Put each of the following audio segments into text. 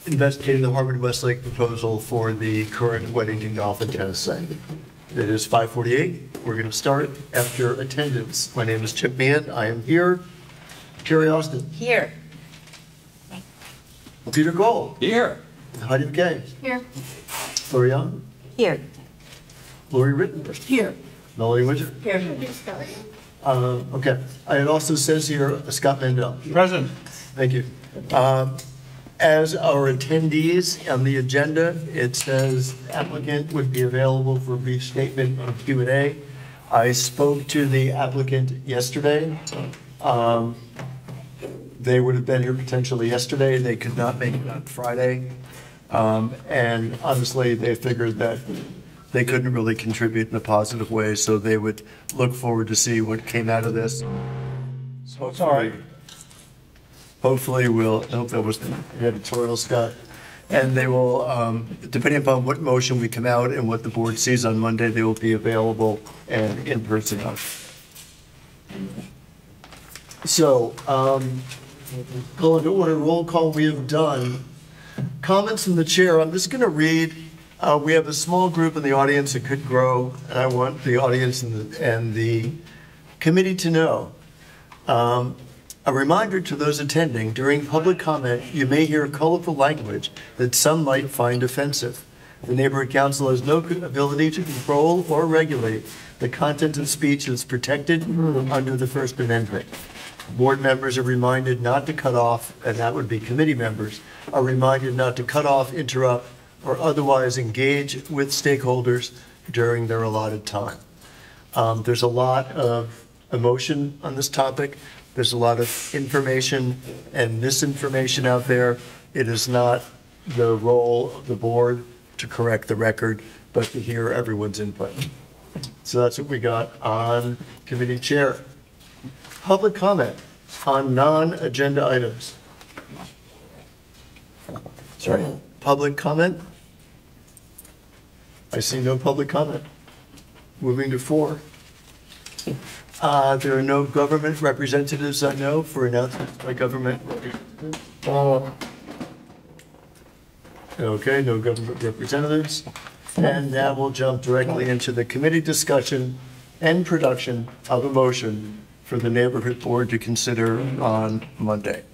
investigating the Harvard Westlake proposal for the current Weddington Golf and Tennis site. It is 5:48. We're going to start after attendance. My name is Chip Mann. I am here. Carrie Austin. Here. Peter Gold. Here. Heidi McKay. Here. Lori Young. Here. Lori Rittenberg. Here. Melanie Winter. Here. Okay. It also says here Scott Mandel. Present. Thank you. As our attendees on the agenda, it says applicant would be available for a brief statement on Q&A. I spoke to the applicant yesterday. They would have been here potentially yesterday. They could not make it on Friday. And honestly, they figured that they couldn't really contribute in a positive way, so they would look forward to see what came out of this. So sorry. Hopefully we'll, I hope that was the editorial, Scott. And they will, depending upon what motion we come out and what the board sees on Monday, they will be available and in person. So, going to order roll call, we have done. Comments from the chair, I'm just going to read. We have a small group in the audience that could grow, and I want the audience and the committee to know. A reminder to those attending, during public comment, you may hear colorful language that some might find offensive. The neighborhood council has no ability to control or regulate the content of speech that is protected under the First Amendment. Board members are reminded not to cut off, and that would be committee members, are reminded not to cut off, interrupt, or otherwise engage with stakeholders during their allotted time. There's a lot of emotion on this topic. There's a lot of information and misinformation out there. It is not the role of the board to correct the record, but to hear everyone's input. So that's what we got on committee chair. Public comment on non-agenda items. Sorry, public comment? I see no public comment. Moving to 4. There are no government representatives I know for announcements by government representatives. Okay, no government representatives. And now we'll jump directly into the committee discussion and production of a motion for the neighborhood board to consider on Monday.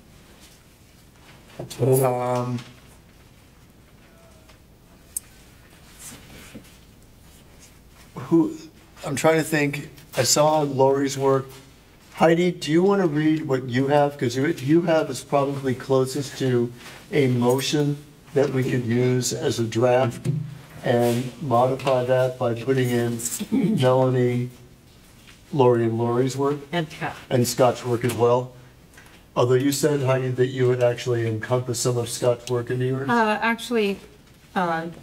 I'm trying to think. I saw Lori's work. Heidi, do you want to read what you have? Because what you have is probably closest to a motion that we could use as a draft and modify that by putting in Melanie, Lori, and Lori's work. And Scott's work as well. Although you said, Heidi, that you would actually encompass some of Scott's work into yours?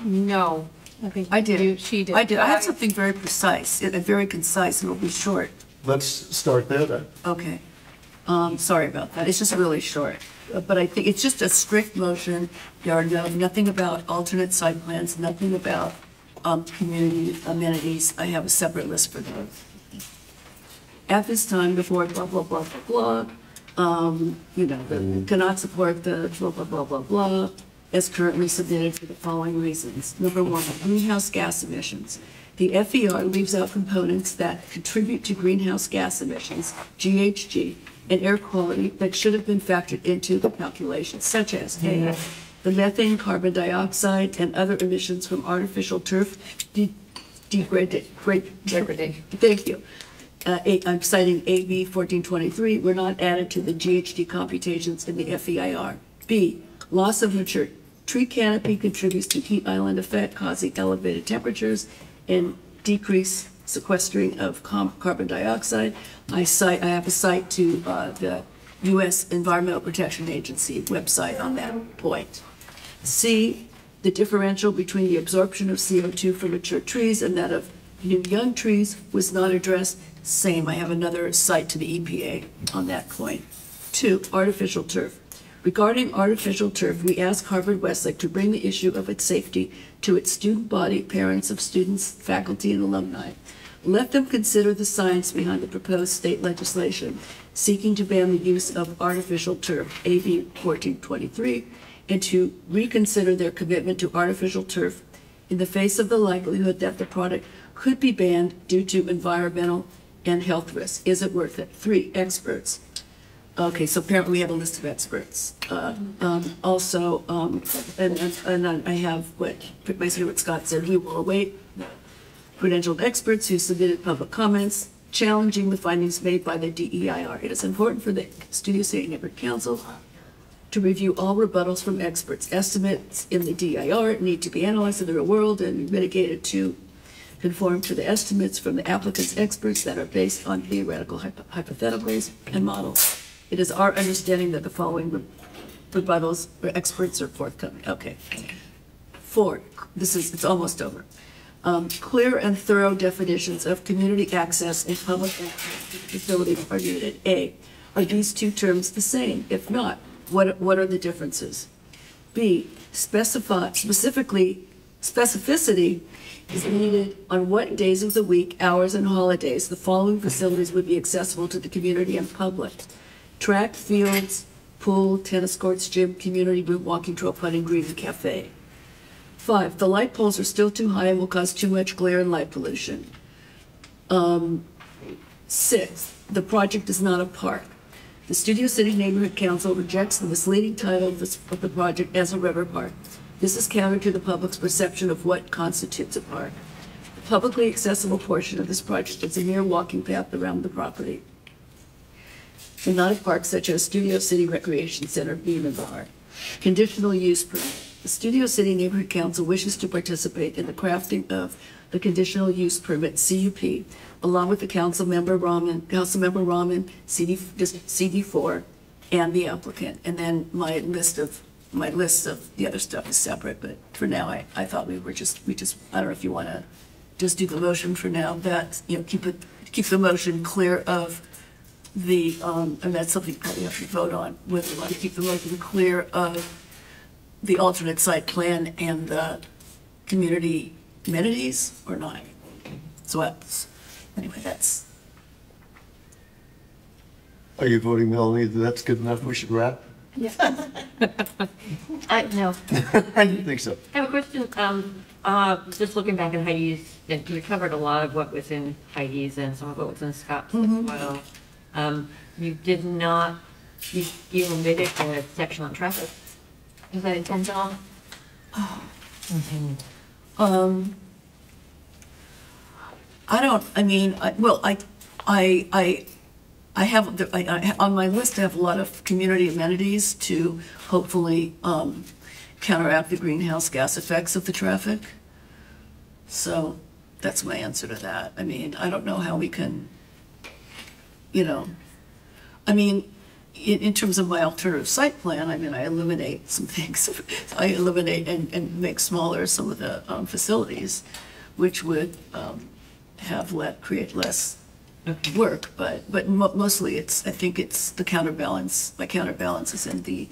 No. I think I did. She did. I did. I have something very precise, very concise, and it'll be short. Let's start there then. Okay. Sorry about that. It's just really short. But I think it's just a strict motion. There are nothing about alternate site plans, nothing about community amenities. I have a separate list for those. At this time, the board, blah, blah, blah, blah, blah. Cannot support the blah, blah, blah, blah, blah. As currently submitted for the following reasons. Number 1, greenhouse gas emissions. The FER leaves out components that contribute to greenhouse gas emissions, GHG, and air quality that should have been factored into the calculations, such as A, the methane, carbon dioxide, and other emissions from artificial turf degradation. Thank you. I'm citing AB 1423, were not added to the GHG computations in the FEIR. B, loss of mature tree canopy contributes to heat island effect, causing elevated temperatures and decrease sequestering of carbon dioxide. I have a cite to the U.S. Environmental Protection Agency website on that point. C, the differential between the absorption of CO2 from mature trees and that of new young trees was not addressed. Same, I have another cite to the EPA on that point. 2, artificial turf. Regarding artificial turf, we ask Harvard Westlake to bring the issue of its safety to its student body, parents of students, faculty, and alumni. Let them consider the science behind the proposed state legislation seeking to ban the use of artificial turf, AB 1423, and to reconsider their commitment to artificial turf in the face of the likelihood that the product could be banned due to environmental and health risks. Is it worth it? 3, experts. Okay, so apparently we have a list of experts. Also, and I have basically what Scott said, we will await credentialed experts who submitted public comments challenging the findings made by the DEIR. It is important for the Studio City Neighborhood Council to review all rebuttals from experts. Estimates in the DEIR need to be analyzed in the real world and mitigated to conform to the estimates from the applicant's experts that are based on theoretical hypotheticals and models. It is our understanding that the following rebuttals or experts are forthcoming. Okay. 4, it's almost over. Clear and thorough definitions of community access and public access to facilities are needed. A, are these two terms the same? If not, what are the differences? B, specificity is needed on what days of the week, hours, and holidays the following facilities would be accessible to the community and public. Track, fields, pool, tennis courts, gym, community room, walking trail, putting green, and cafe. 5, the light poles are still too high and will cause too much glare and light pollution. 6, the project is not a park. The Studio City Neighborhood Council rejects the misleading title of the project as a river park. This is counter to the public's perception of what constitutes a park. The publicly accessible portion of this project is a mere walking path around the property, and not a park such as Studio City Recreation Center, Beaman Bar. Conditional use permit. The Studio City Neighborhood Council wishes to participate in the crafting of the conditional use permit, CUP, along with the Councilmember Rahman, CD4, and the applicant. And then my list of the other stuff is separate, but for now, I thought we just, I don't know if you want to just do the motion for now, that, keep the motion clear of the, and that's something you have to vote on, whether you want to keep the motion clear of the alternate site plan and the community amenities or not. So anyway, that's. Are you voting, Melanie, that that's good enough, we should wrap? Yeah. No. I didn't think so. I have a question. Just looking back at Heidi's, and we covered a lot of what was in Heidi's and some of what was in Scott's as well. You did not, you omitted the section on traffic. Was that intentional? I don't, I mean, I have, on my list, I have a lot of community amenities to hopefully counteract the greenhouse gas effects of the traffic. So that's my answer to that. I mean, I don't know how we can, I mean, in terms of my alternative site plan, I mean, I eliminate some things. I eliminate and make smaller some of the facilities, which would create less work, but mostly I think it's the counterbalance. My counterbalance is in the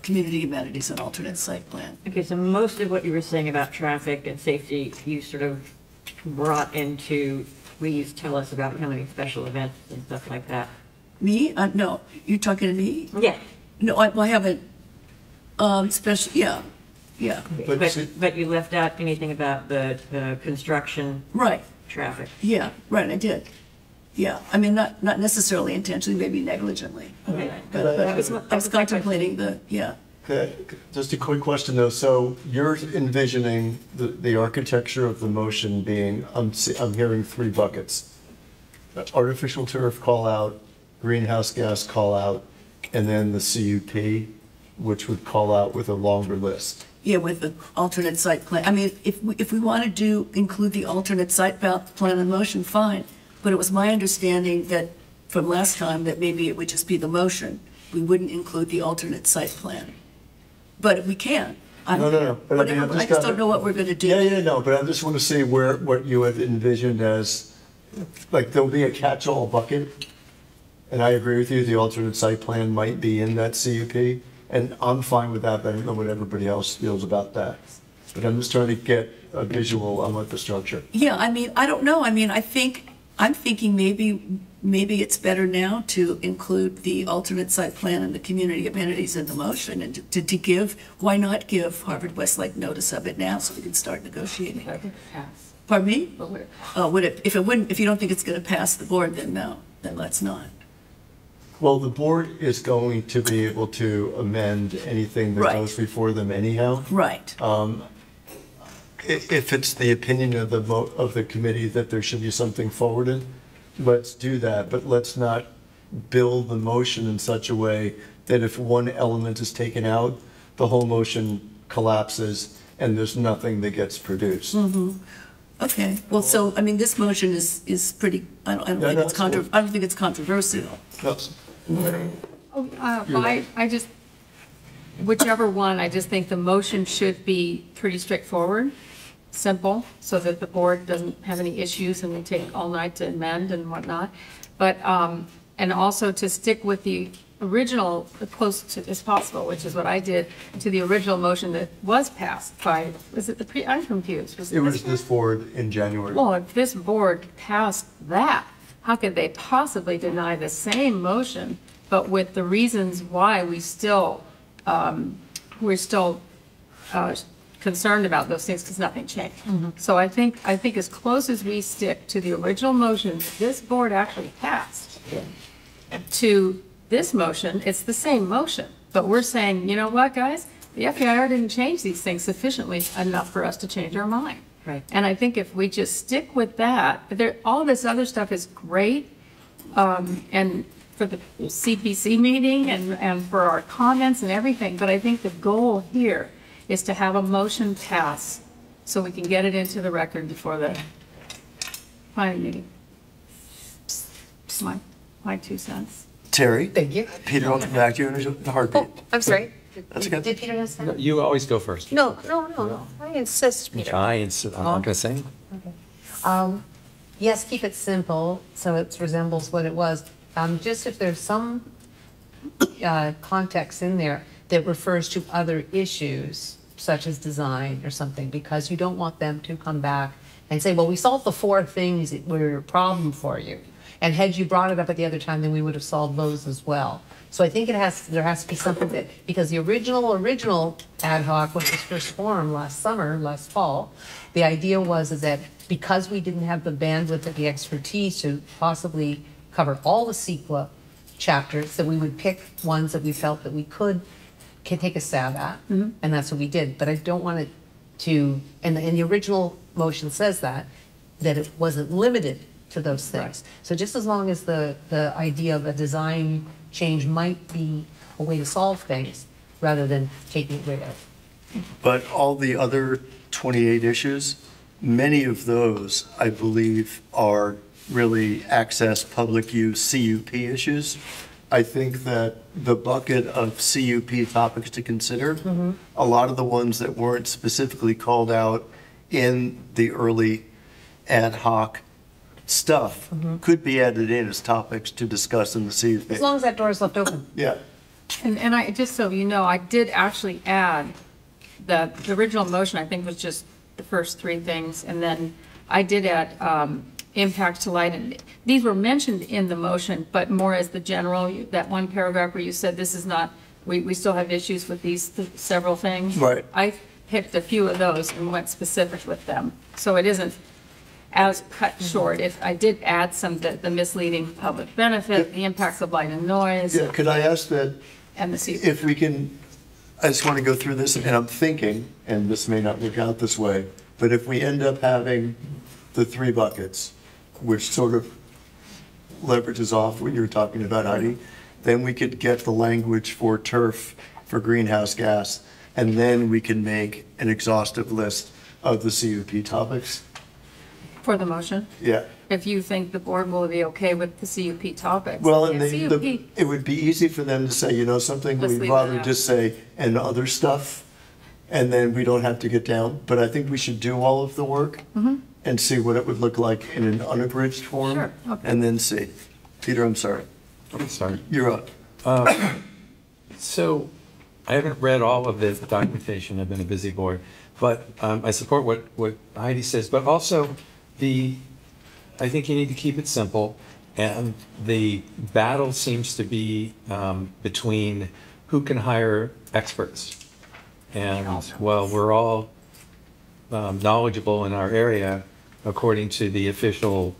community amenities and alternate site plan. Okay, so most of what you were saying about traffic and safety, you sort of brought into, please tell us about having special events and stuff like that. Me? No, you're talking to me? Yeah. No, I haven't. Special, yeah. But you left out anything about the construction. Right. Traffic. Yeah, right, I did. Yeah, I mean, not necessarily intentionally, maybe negligently. Okay. But I was contemplating yeah. Okay. Just a quick question though. So you're envisioning the architecture of the motion being, I'm hearing 3 buckets. Artificial turf call out, greenhouse gas call out, and then the CUP, which would call out with a longer list. Yeah, with the alternate site plan. I mean, if we want to include the alternate site plan in motion, fine. But it was my understanding that from last time that maybe it would just be the motion. We wouldn't include the alternate site plan. But we can. No. But I just don't know what we're going to do. No. But I just want to see what you had envisioned as, like, there'll be a catch-all bucket. And I agree with you, the alternate site plan might be in that CUP. And I'm fine with that, but I don't know what everybody else feels about that. But I'm just trying to get a visual on what the structure. Yeah, I mean, I don't know. I mean, I think I'm thinking maybe it's better now to include the alternate site plan and the community amenities in the motion, and to give, why not give Harvard Westlake notice of it now so we can start negotiating? Pardon me? If you don't think it's going to pass the board, then no, then let's not. Well, the board is going to be able to amend anything that Right. goes before them anyhow. Right. If it's the opinion of the committee that there should be something forwarded, let's do that, but let's not build the motion in such a way that if one element is taken out, the whole motion collapses and there's nothing that gets produced. Okay. Well, so I mean, this motion is pretty. I don't think it's I don't think it's controversial. I just, whichever one, I just think the motion should be pretty straightforward, simple, so that the board doesn't have any issues and we take all night to amend and whatnot. But, and also to stick with the original, as close to as possible, which is what I did, to the original motion that was passed by, was it I'm confused. It was this board in January. Well, if this board passed that, how could they possibly deny the same motion, but with the reasons why we're still concerned about those things because nothing changed. So I think as close as we stick to the original motion this board actually passed to this motion, it's the same motion. But we're saying, you know what, guys? The FEIR didn't change these things sufficiently enough for us to change our mind. Right. And I think if we just stick with that, all this other stuff is great. And for the CPC meeting and for our comments and everything, but I think the goal here is to have a motion pass so we can get it into the record before the planning meeting. My 2 cents. Terry? Thank you. Peter, I'll come back to you in a heartbeat. Oh, I'm sorry. That's okay. Did Peter have something? You always go first. No. I insist, Peter. I insist. I'm not going to say. Yes, keep it simple so it resembles what it was. Just if there's some context in there that refers to other issues, such as design or something, because you don't want them to come back and say, well, we solved the 4 things that were a problem for you. And had you brought it up at the other time, then we would have solved those as well. So I think there has to be something that, because the original ad hoc, when it was first formed last fall, the idea was is that because we didn't have the bandwidth or the expertise to possibly cover all the CEQA chapters, that we would pick ones that we felt that we can take a stab at, and that's what we did. But I don't want it to, and the original motion says that it wasn't limited to those things. Right. So just as long as the idea of a design change might be a way to solve things rather than taking it away. But all the other 28 issues, many of those, I believe, are really access, public use, CUP issues. I think that the bucket of CUP topics to consider, a lot of the ones that weren't specifically called out in the early ad hoc stuff could be added in as topics to discuss in the CUP. As long as that door is left open. Yeah. And I, just so you know, I did actually add the original motion, I think, was just the first 3 things. And then I did add impact to light. And these were mentioned in the motion, but more as the general, that one paragraph where you said this is not, we still have issues with these several things. Right. I picked a few of those and went specific with them. So it isn't as cut short. If I did add some, the misleading public benefit, the impacts of light and noise. Yeah, could I ask that And the CUP. if we can, I just want to go through this, and I'm thinking, and this may not work out this way, but if we end up having the 3 buckets, which sort of leverages off what you were talking about, Heidi, then we could get the language for turf, for greenhouse gas, and then we can make an exhaustive list of the CUP topics. For the motion? Yeah. If you think the board will be okay with the CUP topics. Well, and Yeah, CUP, it would be easy for them to say, you know, something, Let's we'd leave it rather out. just say, and other stuff, and then we don't have to get down. But I think we should do all of the work and see what it would look like in an unabridged form. Sure, okay. And then see. Peter, I'm sorry. Sorry. You're up. So I haven't read all of the documentation. I've been a busy boy. But I support what Heidi says. But also the I think you need to keep it simple. And the battle seems to be between who can hire experts. And while we're all knowledgeable in our area, according to the official,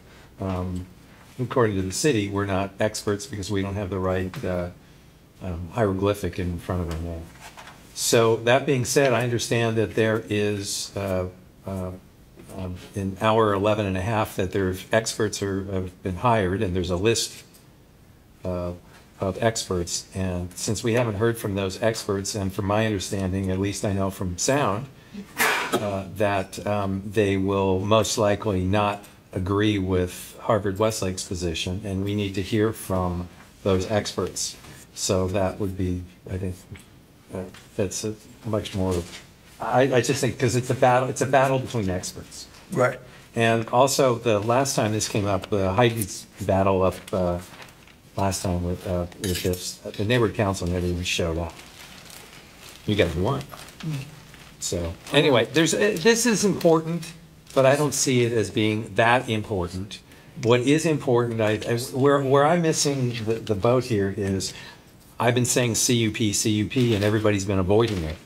according to the city, we're not experts because we don't have the right hieroglyphic in front of our name. So that being said, I understand that there is in hour 11 and a half that there's experts have been hired, and there's a list of experts. And since we haven't heard from those experts, and from my understanding, at least I know from sound, that they will most likely not agree with Harvard Westlake's position, and we need to hear from those experts. So that would be, I think, that's a much more. I just think because it's a battle between experts. Right. And also, the last time this came up, Heidi's battle up last time with this, the neighborhood council never even showed up. You guys won. So anyway, this is important, but I don't see it as being that important. What is important, where I'm missing the boat here is, I've been saying CUP, and everybody's been avoiding it.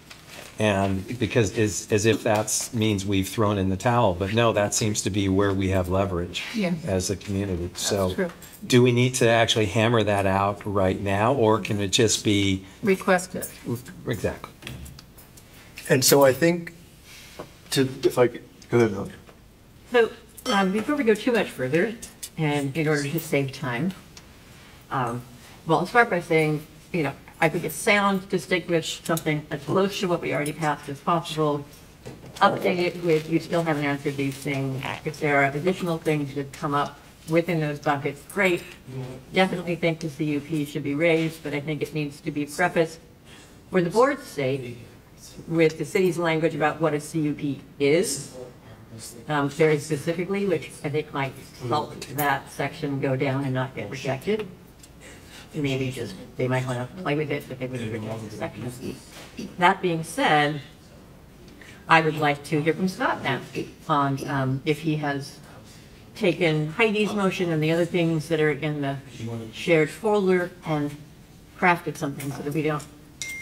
And because as if that means we've thrown in the towel, but no, that seems to be where we have leverage as a community. So true. Do we need to actually hammer that out right now, or can it just be? Requested. Exactly. And so I think, if I could, go ahead, Mel. So before we go too much further, and in order to save time, well, I'll start by saying, I think it's sound to stick with something as close to what we already passed as possible. Update it with, you still haven't answered these things. If there are additional things that come up within those buckets, great. Definitely think the CUP should be raised, but I think it needs to be prefaced for the board's sake with the city's language about what a CUP is, very specifically, which I think might help that section go down and not get rejected. Maybe just, they might want to play with it, but they wouldn't reject the section. That being said, I would like to hear from Scott now on if he has taken Heidi's motion and the other things that are in the shared folder and crafted something so that we don't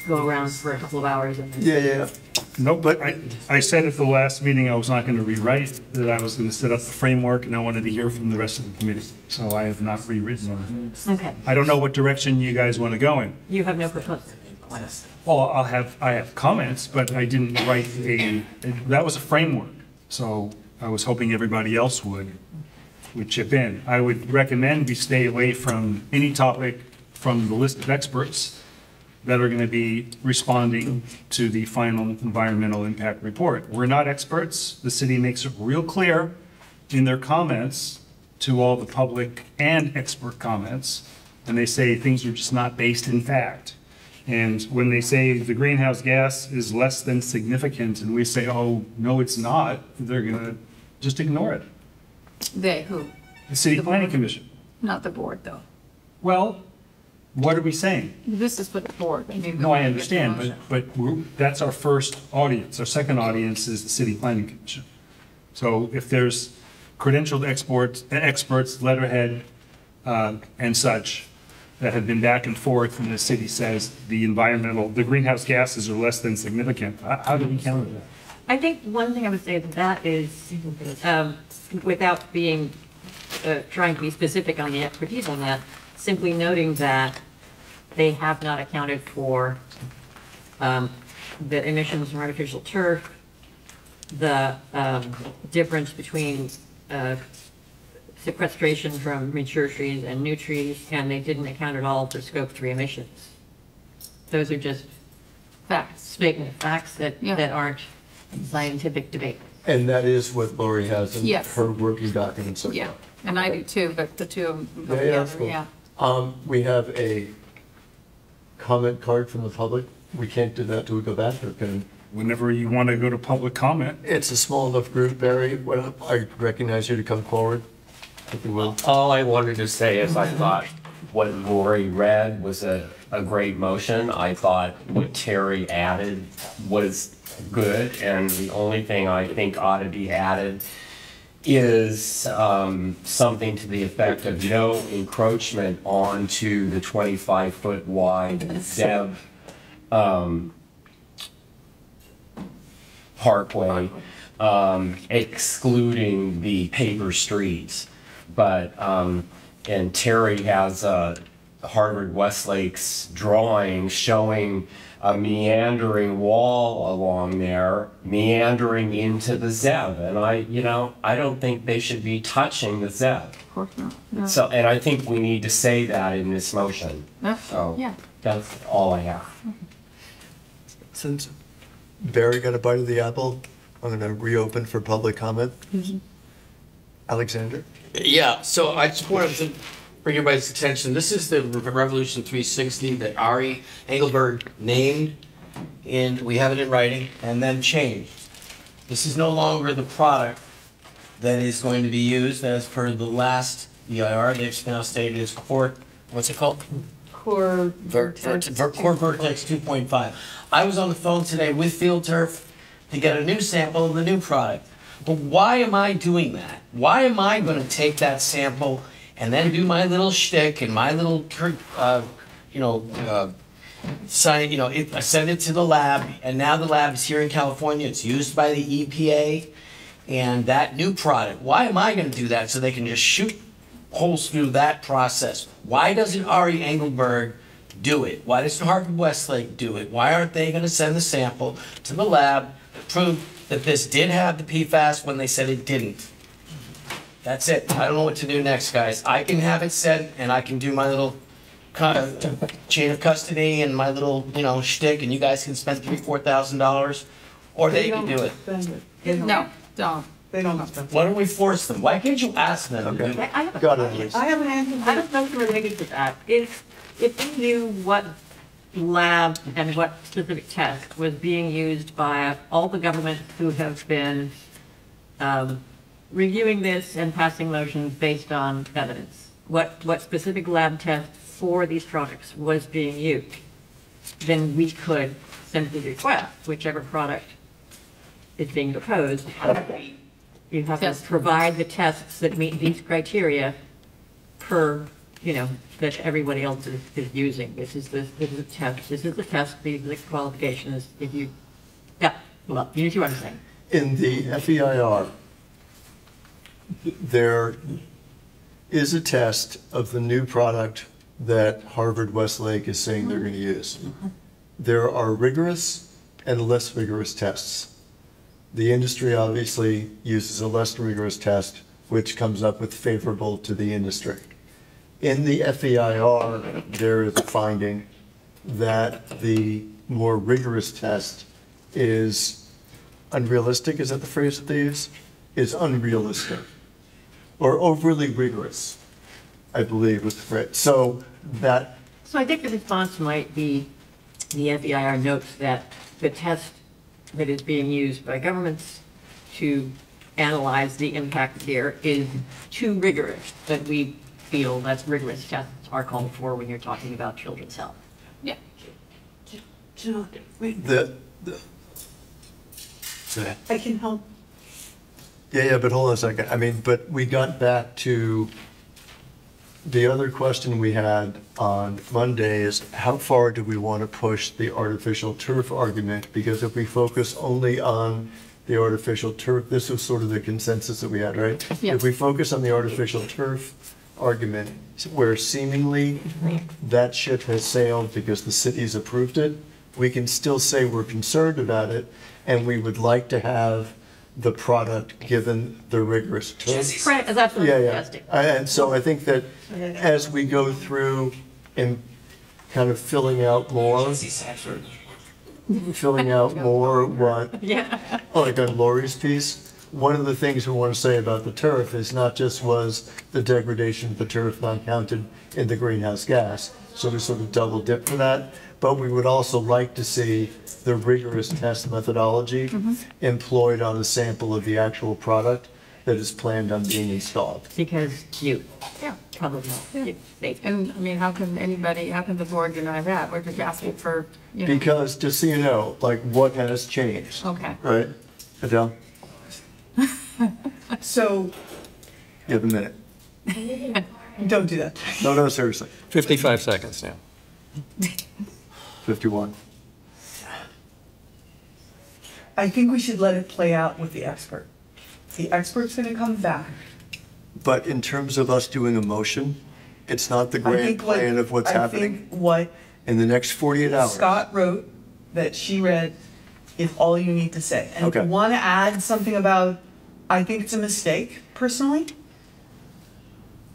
go around for a couple of hours. And Yeah. Nope, but I said at the last meeting I was not going to rewrite, that I was going to set up the framework, and I wanted to hear from the rest of the committee. So I have not rewritten it. Okay. I don't know what direction you guys want to go in. You have no proposal. Well, I have comments, but I didn't write that was a framework. So I was hoping everybody else would chip in. I would recommend we stay away from any topic from the list of experts that are going to be responding to the final environmental impact report. We're not experts. The city makes it real clear in their comments to all the public and expert comments, and they say things are just not based in fact. And when they say the greenhouse gas is less than significant, and we say, oh, no, it's not, they're going to just ignore it. They, who? The City Planning Commission. Not the board, though. Well, what are we saying? This is for the board. No, I understand, but that's our first audience. Our second audience is the City Planning Commission. So if there's credentialed experts, letterhead, and such, that have been back and forth, and the city says the greenhouse gases are less than significant, how do we counter that? I think one thing I would say to that is, without being, trying to be specific on the expertise on that, simply noting that they have not accounted for the emissions from artificial turf, the difference between sequestration from mature trees and new trees, and they didn't account at all for scope 3 emissions. Those are just Facts. statement facts that aren't scientific debate. And that is what Lori has in Yes. her working document so far. Yeah, and I do too, but the two of them go Yeah, that's together, cool. yeah. We have a comment card from the public. We can't do that till we go back, or can? Whenever you want to go to public comment. It's a small enough group, Barry. I recognize you to come forward, if you will. All I wanted to say is I thought what Lori read was a great motion. I thought what Terry added was good, and the only thing I think ought to be added is something to the effect of no encroachment onto the 25-foot wide Zeb parkway, excluding the paper streets. But, and Terry has Harvard Westlake's drawing showing a meandering wall along there, meandering into the Zeb. And I don't think they should be touching the Zeb. Of course not. No. So, and I think we need to say that in this motion. So Yeah. that's all I have. Since Barry got a bite of the apple, I'm going to reopen for public comment. Alexander? Yeah, so I just wanted to bring everybody's attention. This is the Revolution 360 that Ari Engelberg named, and we have it in writing, and then changed. This is no longer the product that is going to be used as per the last EIR. They've now stated as core, what's it called? Core Vertex. Core Vertex 2.5. I was on the phone today with Field Turf to get a new sample of the new product. But why am I doing that? Why am I going to take that sample and then do my little shtick and my little, sign, I send it to the lab, and now the lab is here in California. It's used by the EPA, and that new product. Why am I going to do that so they can just shoot holes through that process? Why doesn't Ari Engelberg do it? Why doesn't Harvard Westlake do it? Why aren't they going to send the sample to the lab to prove that this did have the PFAS when they said it didn't? That's it. I don't know what to do next, guys. I can have it said, and I can do my little chain of custody and my little, shtick, and you guys can spend $3,000-4,000, or they can do it. No, don't. They don't have to. Why don't we force them? Why can't you ask them? to do it? I have a Got it, question. Elise. I have an answer. I don't know if related to that. If you knew what lab and what specific test was being used by all the governments who have been reviewing this and passing motions based on evidence, what specific lab test for these products was being used, then we could simply request whichever product is being proposed. You have to provide the tests that meet these criteria per, that everybody else is using. This is the test. This is the test. These are the qualifications. You see what I'm saying. In the FEIR, there is a test of the new product that Harvard Westlake is saying they're going to use. There are rigorous and less rigorous tests. The industry obviously uses a less rigorous test, which comes up with favorable to the industry. In the FEIR, there is a finding that the more rigorous test is unrealistic. Is that the phrase that they use? Is unrealistic or overly rigorous, I believe was the phrase. So I think the response might be the FEIR notes that the test that is being used by governments to analyze the impact here is too rigorous, that we feel that rigorous tests are called for when you're talking about children's health. Yeah. I can help. Yeah, but hold on a second. But we got back to the other question we had on Monday is how far do we want to push the artificial turf argument? Because if we focus only on the artificial turf, this was sort of the consensus that we had, right? Yeah. If we focus on the artificial turf argument, where seemingly that ship has sailed because the city's approved it, we can still say we're concerned about it and we would like to have the product given the rigorous turf. Right, that's what I'm Yeah. suggesting. And so I think that as we go through and kind of filling out more what, Yeah. like on Lori's piece, one of the things we want to say about the turf is not just was the degradation of the turf not counted in the greenhouse gas, so we sort of double dip for that, but we would also like to see the rigorous test methodology employed on a sample of the actual product that is planned on being installed. Because probably safe. And how can the board deny that? We're just asking for, Because, just so you know, like what has changed, Okay. right? Adele? So, You have a minute. don't do that. No, seriously. 55 seconds now. 51. I think we should let it play out with the expert. The expert's gonna come back. But in terms of us doing a motion, it's not the I grand think what- plan of what's I happening think what in the next 48 hours. Scott wrote that she read is all you need to say. And if you Okay. wanna add something about, I think it's a mistake, personally.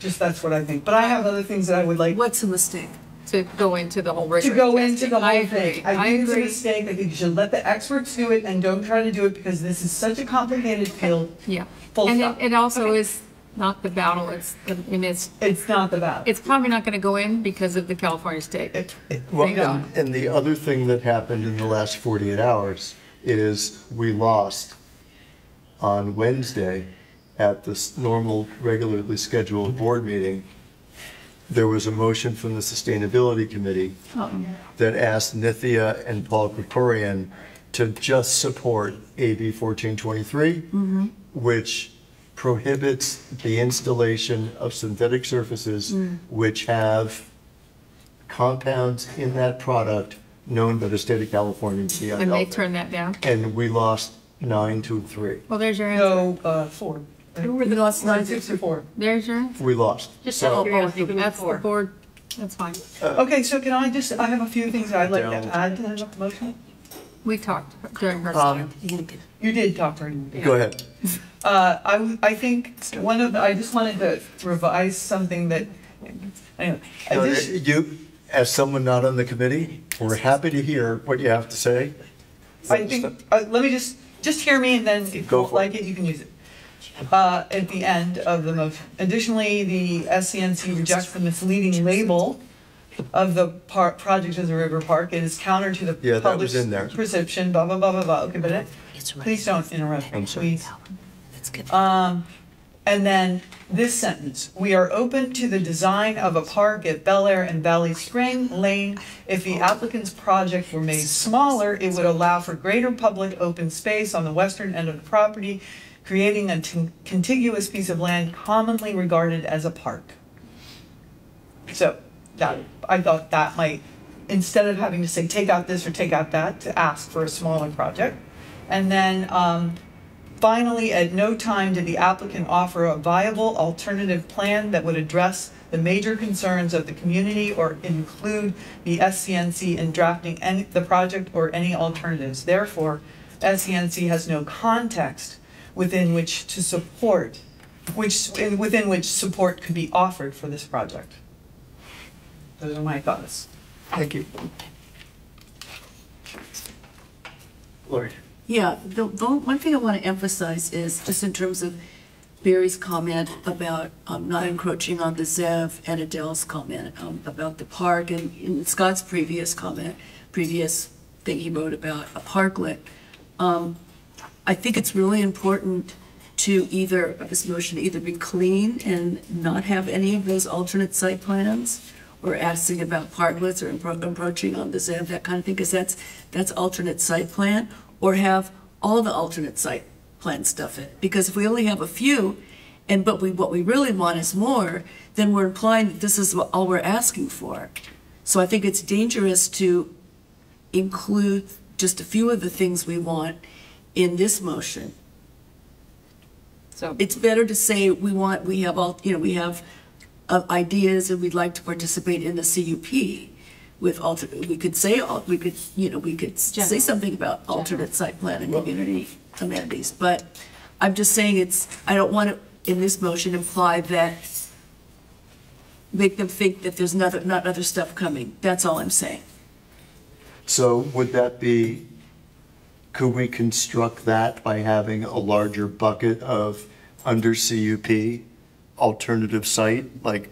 Just that's what I think. But I have other things that I would like What's a mistake? To go into the whole to rigorous go into testing. the I whole agree. thing. I think it's a mistake. I think you should let the experts do it and don't try to do it because this is such a complicated field. Yeah. Full And stop. it also Okay. is not the battle, it's, I mean, It's not the battle. it's probably not gonna go in because of the California state. Well, Thank God. and the other thing that happened in the last 48 hours is we lost on Wednesday at this normal, regularly scheduled board meeting. There was a motion from the Sustainability Committee that asked Nithya and Paul Krikorian to just support AB 1423, which prohibits the installation of synthetic surfaces which have compounds in that product known by the state of California to be And they unhealthy. turned that down. And we lost 9-3. Well, there's your answer. No, 4. We lost 6 to 4. There's your answer. We lost. Just So- out of curiosity, who was That's the for? board, that's fine. Okay, so can I just, I have a few things I'd like to add to the motion. We talked during her time. You did talk to her. Go ahead. I think I just wanted to revise something that, anyway. You, as someone not on the committee, we're happy to hear what you have to say. I think, let me just hear me and then if you Go don't for like it, you can use it. At the end of the motion. Additionally, the SCNC rejects the misleading label of the project as a river park. It is counter to the Yeah, that public's was in there. perception, blah, blah, blah, blah, blah. Okay, but please don't interrupt me, please. And then this sentence, we are open to the design of a park at Bel Air and Valley Spring Lane. If the applicant's project were made smaller, it would allow for greater public open space on the western end of the property, creating a contiguous piece of land commonly regarded as a park. So that, I thought that might, instead of having to say take out this or take out that, to ask for a smaller project. And then finally, at no time did the applicant offer a viable alternative plan that would address the major concerns of the community or include the SCNC in drafting the project or any alternatives. Therefore, SCNC has no context within which support could be offered for this project. Those are my thoughts. Thank you. Lori. Yeah, the one thing I want to emphasize is just in terms of Barry's comment about not encroaching on the ZEV and Adele's comment about the park and in Scott's previous thing he wrote about a parklet. I think it's really important to this motion either be clean and not have any of those alternate site plans or asking about parklets or encroaching on the ZEV, that kind of thing, because that's alternate site plan, or have all the alternate site plan stuff in. Because if we only have a few, but what we really want is more, then we're implying that this is all we're asking for. So I think it's dangerous to include just a few of the things we want in this motion. So It's better to say we have ideas and we'd like to participate in the CUP with we could say something about alternate site plan and community amenities. But I'm just saying I don't want to in this motion imply that make them think that there's not other stuff coming. That's all I'm saying. So would that be, could we construct that by having a larger bucket of under CUP alternative site, like,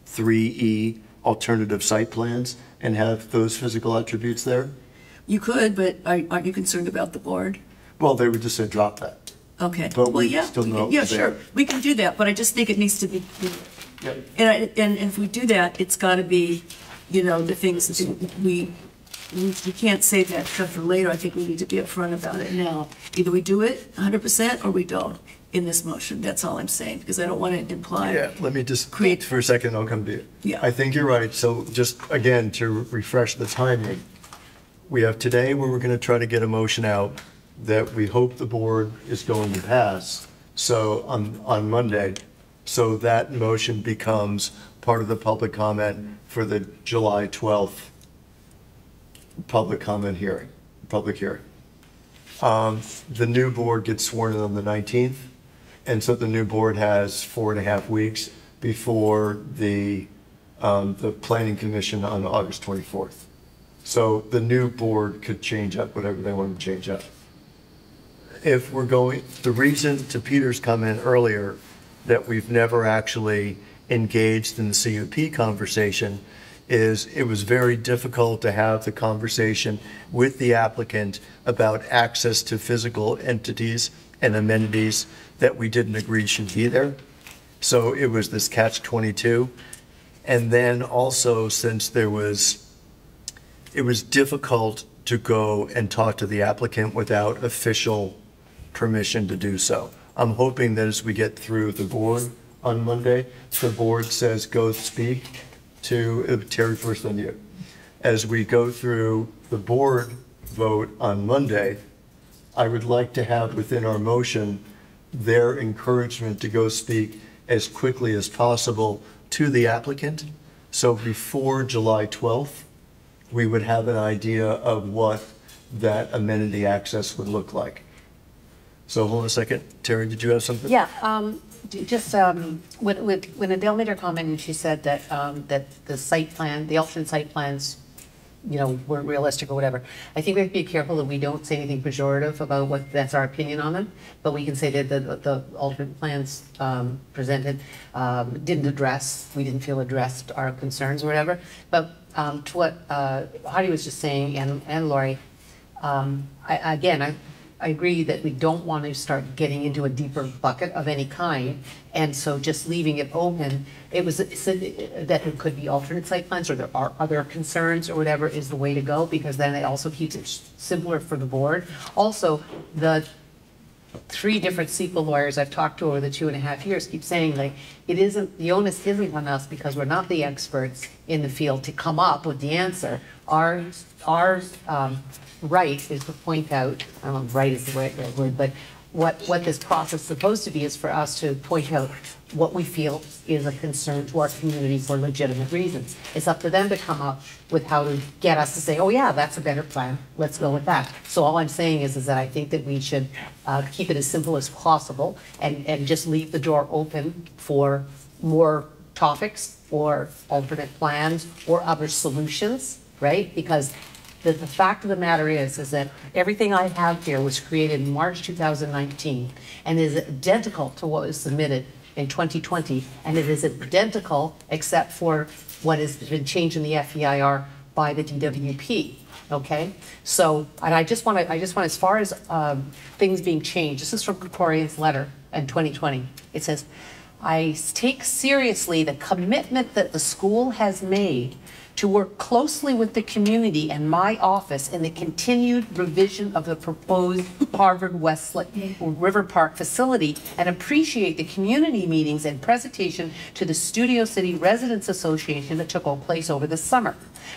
3E alternative site plans, and have those physical attributes there? You could, but aren't you concerned about the board? Well, they would just say drop that. Okay. But Well, we yeah, still know yeah, it's sure. there. We can do that, but I just think it needs to be. Yep. And if we do that, it's got to be, the things that we we can't save that stuff for later. I think we need to be upfront about it now. Either we do it 100% or we don't in this motion. That's all I'm saying, because I don't want to imply. Yeah, let me just create for a second, I'll come to you. Yeah. I think you're right. So just again, to refresh the timing, we have today where we're going to try to get a motion out that we hope the board is going to pass. So on Monday, so that motion becomes part of the public comment for the July 12th public comment hearing, public hearing. The new board gets sworn in on the 19th. And so the new board has 4.5 weeks before the planning commission on August 24th. So the new board could change up whatever they want to change up. If we're going, the reason to Peter's comment earlier that we've never actually engaged in the CUP conversation is it was very difficult to have the conversation with the applicant about access to physical entities and amenities that we didn't agree should be there. So it was this catch-22. And then also, since it was difficult to go and talk to the applicant without official permission to do so. I'm hoping that as we get through the board on Monday, the board says, go speak to Terry first on you. As we go through the board vote on Monday, I would like to have within our motion their encouragement to go speak as quickly as possible to the applicant. So before July 12th, we would have an idea of what that amenity access would look like. So hold on a second. Terry, did you have something? Yeah, just when Adele made her comment and she said that that the site plan, the alternate site plans, you know, weren't realistic or whatever. I think we have to be careful that we don't say anything pejorative about what that's our opinion on them, but we can say that the alternate plans presented didn't address, we didn't feel addressed our concerns or whatever. But to what Heidi was just saying and Lori, I agree that we don't want to start getting into a deeper bucket of any kind, and so just leaving it open. It said that it could be alternate site plans, or there are other concerns or whatever is the way to go, because then it also keeps it simpler for the board. Also, the 3 different CEQA lawyers I've talked to over the 2.5 years keep saying, like, it isn't, the onus isn't on us because we're not the experts in the field to come up with the answer. Our right is to point out, I don't know if right is the right word, but what this process is supposed to be is for us to point out what we feel is a concern to our community for legitimate reasons. It's up to them to come up with how to get us to say, oh yeah, that's a better plan, let's go with that. So all I'm saying is that I think that we should keep it as simple as possible and just leave the door open for more topics or alternate plans or other solutions, right? Because the fact of the matter is that everything I have here was created in March 2019 and is identical to what was submitted in 2020, and it is identical except for what has been changed in the FEIR by the DWP. Okay, so and I just want as far as things being changed. This is from Krikorian's letter in 2020. It says, "I take seriously the commitment that the school has made to work closely with the community and my office in the continued revision of the proposed Harvard Westlake River Park facility and appreciate the community meetings and presentation to the Studio City Residents Association that took place over the summer.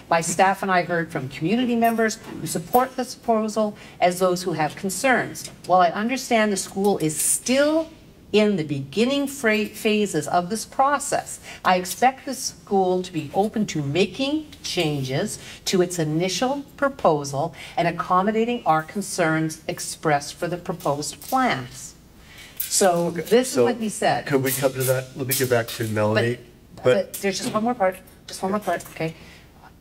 My staff and I heard from community members who support this proposal as those who have concerns. While I understand the school is still in the beginning phases of this process, I expect the school to be open to making changes to its initial proposal and accommodating our concerns expressed for the proposed plans." So this is what he said. Could we come to that? Let me get back to Melanie. But there's just one more part, okay?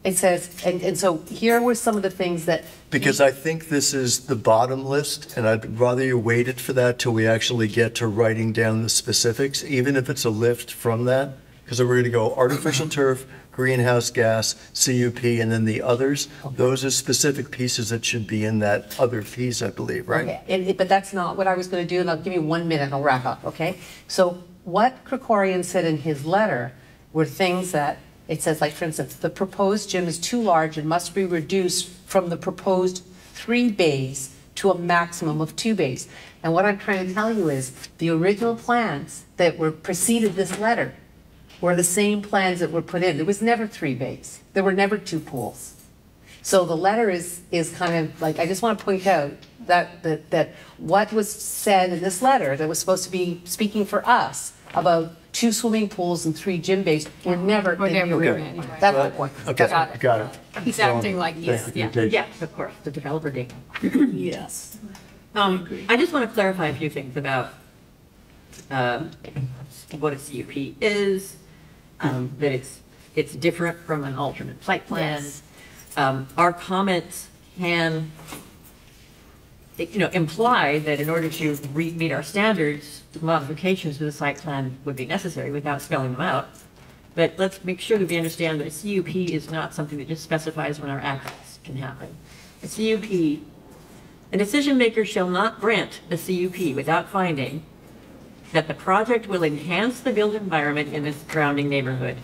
It says, and so here were some of the things that. Because I think this is the bottom list, and I'd rather you waited for that till we actually get to writing down the specifics, even if it's a lift from that. Because we're going to go artificial turf, greenhouse gas, CUP, and then the others. Okay. Those are specific pieces that should be in that other piece, I believe, right? Okay, but that's not what I was going to do, and I'll give you 1 minute and I'll wrap up, okay? So what Krikorian said in his letter were things that it says, like, for instance, the proposed gym is too large and must be reduced from the proposed 3 bays to a maximum of 2 bays. And what I'm trying to tell you is the original plans that were preceded this letter were the same plans that were put in. There was never 3 bays. There were never 2 pools. So the letter is kind of like, I just want to point out that what was said in this letter that was supposed to be speaking for us about 2 swimming pools and 3 gym bays were never in the Whatever. agreement. That's the point. Okay, Got it. got it. He's acting like he's, Thank you yeah. for your patience. Yes, of course, the developer did. Yes. I just want to clarify a few things about what a CUP is, that it's different from an alternate site plan. Yes. Our comments can, imply that in order to meet our standards, modifications to the site plan would be necessary without spelling them out. But let's make sure that we understand that a CUP is not something that just specifies when our access can happen. A CUP, a decision maker shall not grant a CUP without finding that the project will enhance the built environment in the surrounding neighborhood,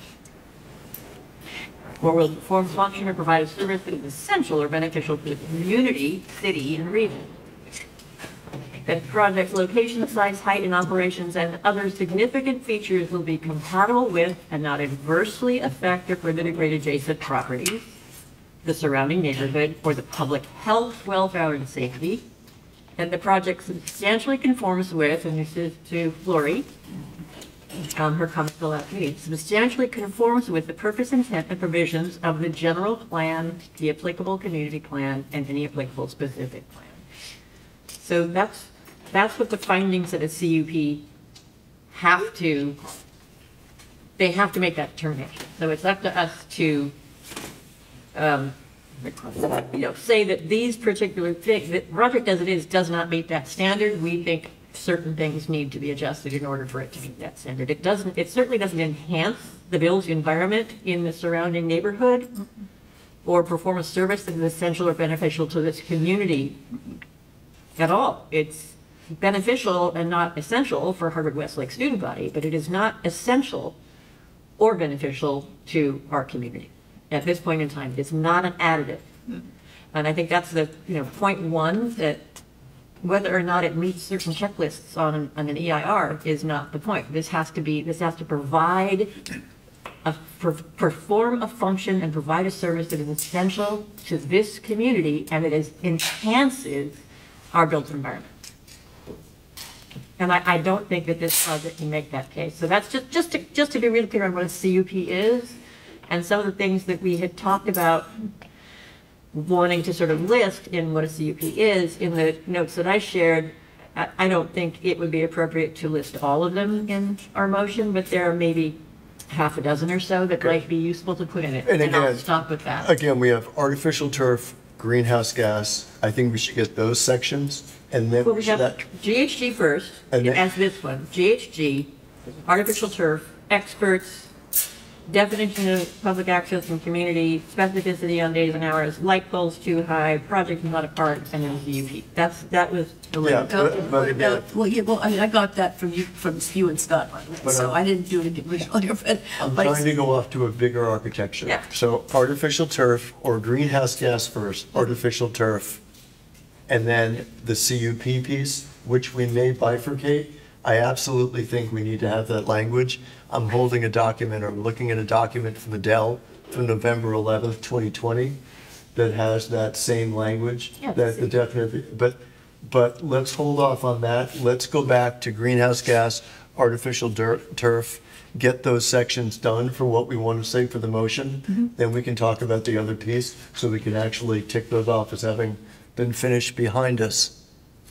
or will perform, function, or provide a service that is essential or beneficial to the community, city, and region. That the project's location, size, height, and operations and other significant features will be compatible with and not adversely affect or further degrade adjacent properties, the surrounding neighborhood, or the public health, welfare, and safety. And the project substantially conforms with, and this is to Lori, her comment the last meeting, substantially conforms with the purpose, intent, and provisions of the general plan, the applicable community plan, and any applicable specific plan. So that's what the findings of a CUP have to make that determination. So it's up to us to, say that these particular things, that project as it is does not meet that standard. We think certain things need to be adjusted in order for it to meet that standard. It certainly doesn't enhance the built environment in the surrounding neighborhood or perform a service that is essential or beneficial to this community at all. It's beneficial and not essential for Harvard Westlake student body, but it is not essential or beneficial to our community. At this point in time, it's not an additive. And I think that's the, point one, that whether or not it meets certain checklists on an EIR is not the point. This has to provide, perform a function and provide a service that is essential to this community and that enhances our built environment. And I don't think that this project can make that case. So that's just to be really clear on what a CUP is, and some of the things that we had talked about wanting to sort of list in what a CUP is in the notes that I shared. I don't think it would be appropriate to list all of them in our motion, but there are maybe half a dozen or so that might be useful to put in it. And I'll again, stop with that. Again, we have artificial turf, greenhouse gas. I think we should get those sections, and then Well, we we should. have GHG first, And then- as this one. GHG, artificial turf, experts, definition of public access and community, specificity on days and hours, light poles too high, project not a park, and then CUP. That was the Yeah, list. but again, I got that from you and Scott, by the way, But, so I didn't do anything original here, I'm but trying to go off to a bigger architecture. Yeah. So artificial turf or greenhouse gas first, artificial turf, and then the CUP piece, which we may bifurcate. I absolutely think we need to have that language. I'm holding a document, or I'm looking at a document from the Dell from November 11th, 2020, that has that same language. Yeah, That the definite, but let's hold off on that. Let's go back to greenhouse gas, artificial turf, get those sections done for what we want to say for the motion. Then we can talk about the other piece, so we can actually tick those off as having been finished behind us.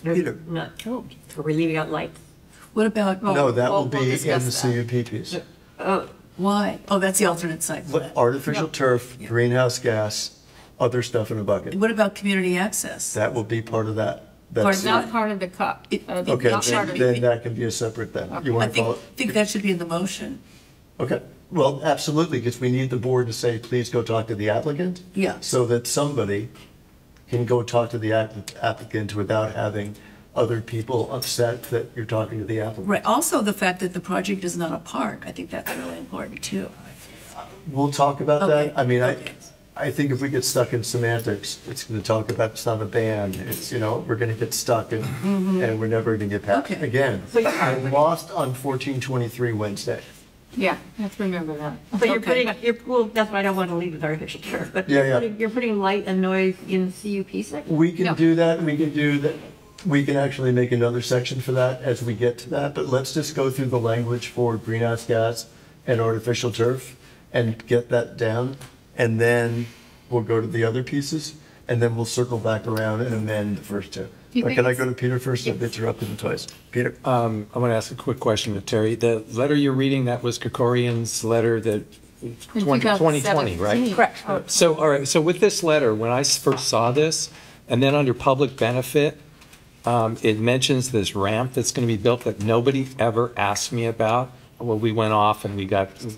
Peter? Not, are we leaving out lights? what about, No, that will we'll be in discuss the that. CUP piece. why? Oh, that's the alternate site plan. Artificial turf, greenhouse gas, other stuff in a bucket. What about community access? That will be part of that. Or That's not part of the cup. okay, Not part of then that can be a separate thing. You I want to call it? think that should be in the motion. Okay, well, absolutely, because we need the board to say, please go talk to the applicant. Yeah. So that somebody can go talk to the applicant without having other people upset that you're talking to the applicant. Right, also the fact that the project is not a park, I think that's really important too. we'll talk about that. I mean, I think if we get stuck in semantics, it's going to talk about it's not a ban. It's, you know, we're going to get stuck and we're never going to get past. Okay. Again, I lost on 1423 Wednesday. Yeah, let's remember that. But you're putting, well, that's why I don't want to leave with artificial turf, but you're putting light and noise in CUP section? We can No. do that. We can do that. We can actually make another section for that as we get to that. But let's just go through the language for greenhouse gas and artificial turf and get that down. And then we'll go to the other pieces, and then we'll circle back around and amend the first two. you But think can I it's- go to Peter first? I've interrupted him twice. Peter? I want to ask a quick question to Terry. The letter you're reading, that was Krikorian's letter that 2020, right? Correct. So, all right, so with this letter, when I first saw this, and then under public benefit, it mentions this ramp that's going to be built that nobody ever asked me about. Well, we went off and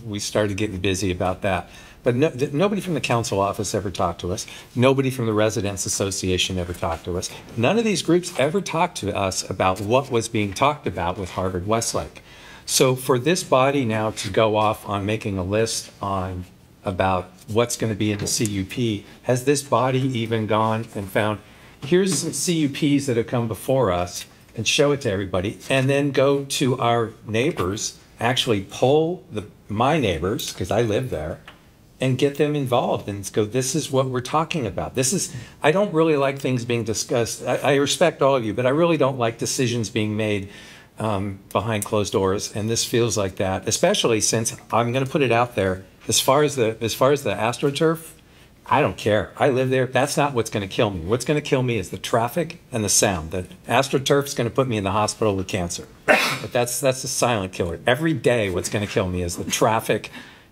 we started getting busy about that. But nobody from the council office ever talked to us. Nobody from the Residents Association ever talked to us. None of these groups ever talked to us about what was being talked about with Harvard Westlake. So for this body now to go off on making a list on about what's going to be in the CUP, has this body even gone and found, here's some CUPs that have come before us, and show it to everybody, and then go to our neighbors, actually poll my neighbors, because I live there, and get them involved and go, this is what we're talking about. I don't really like things being discussed. I respect all of you, but I really don't like decisions being made behind closed doors. And this feels like that, especially since I'm going to put it out there. As far as the AstroTurf, I don't care. I live there. That's not what's going to kill me. What's going to kill me is the traffic and the sound. The AstroTurf's going to put me in the hospital with cancer. But that's a silent killer. Every day, what's going to kill me is the traffic.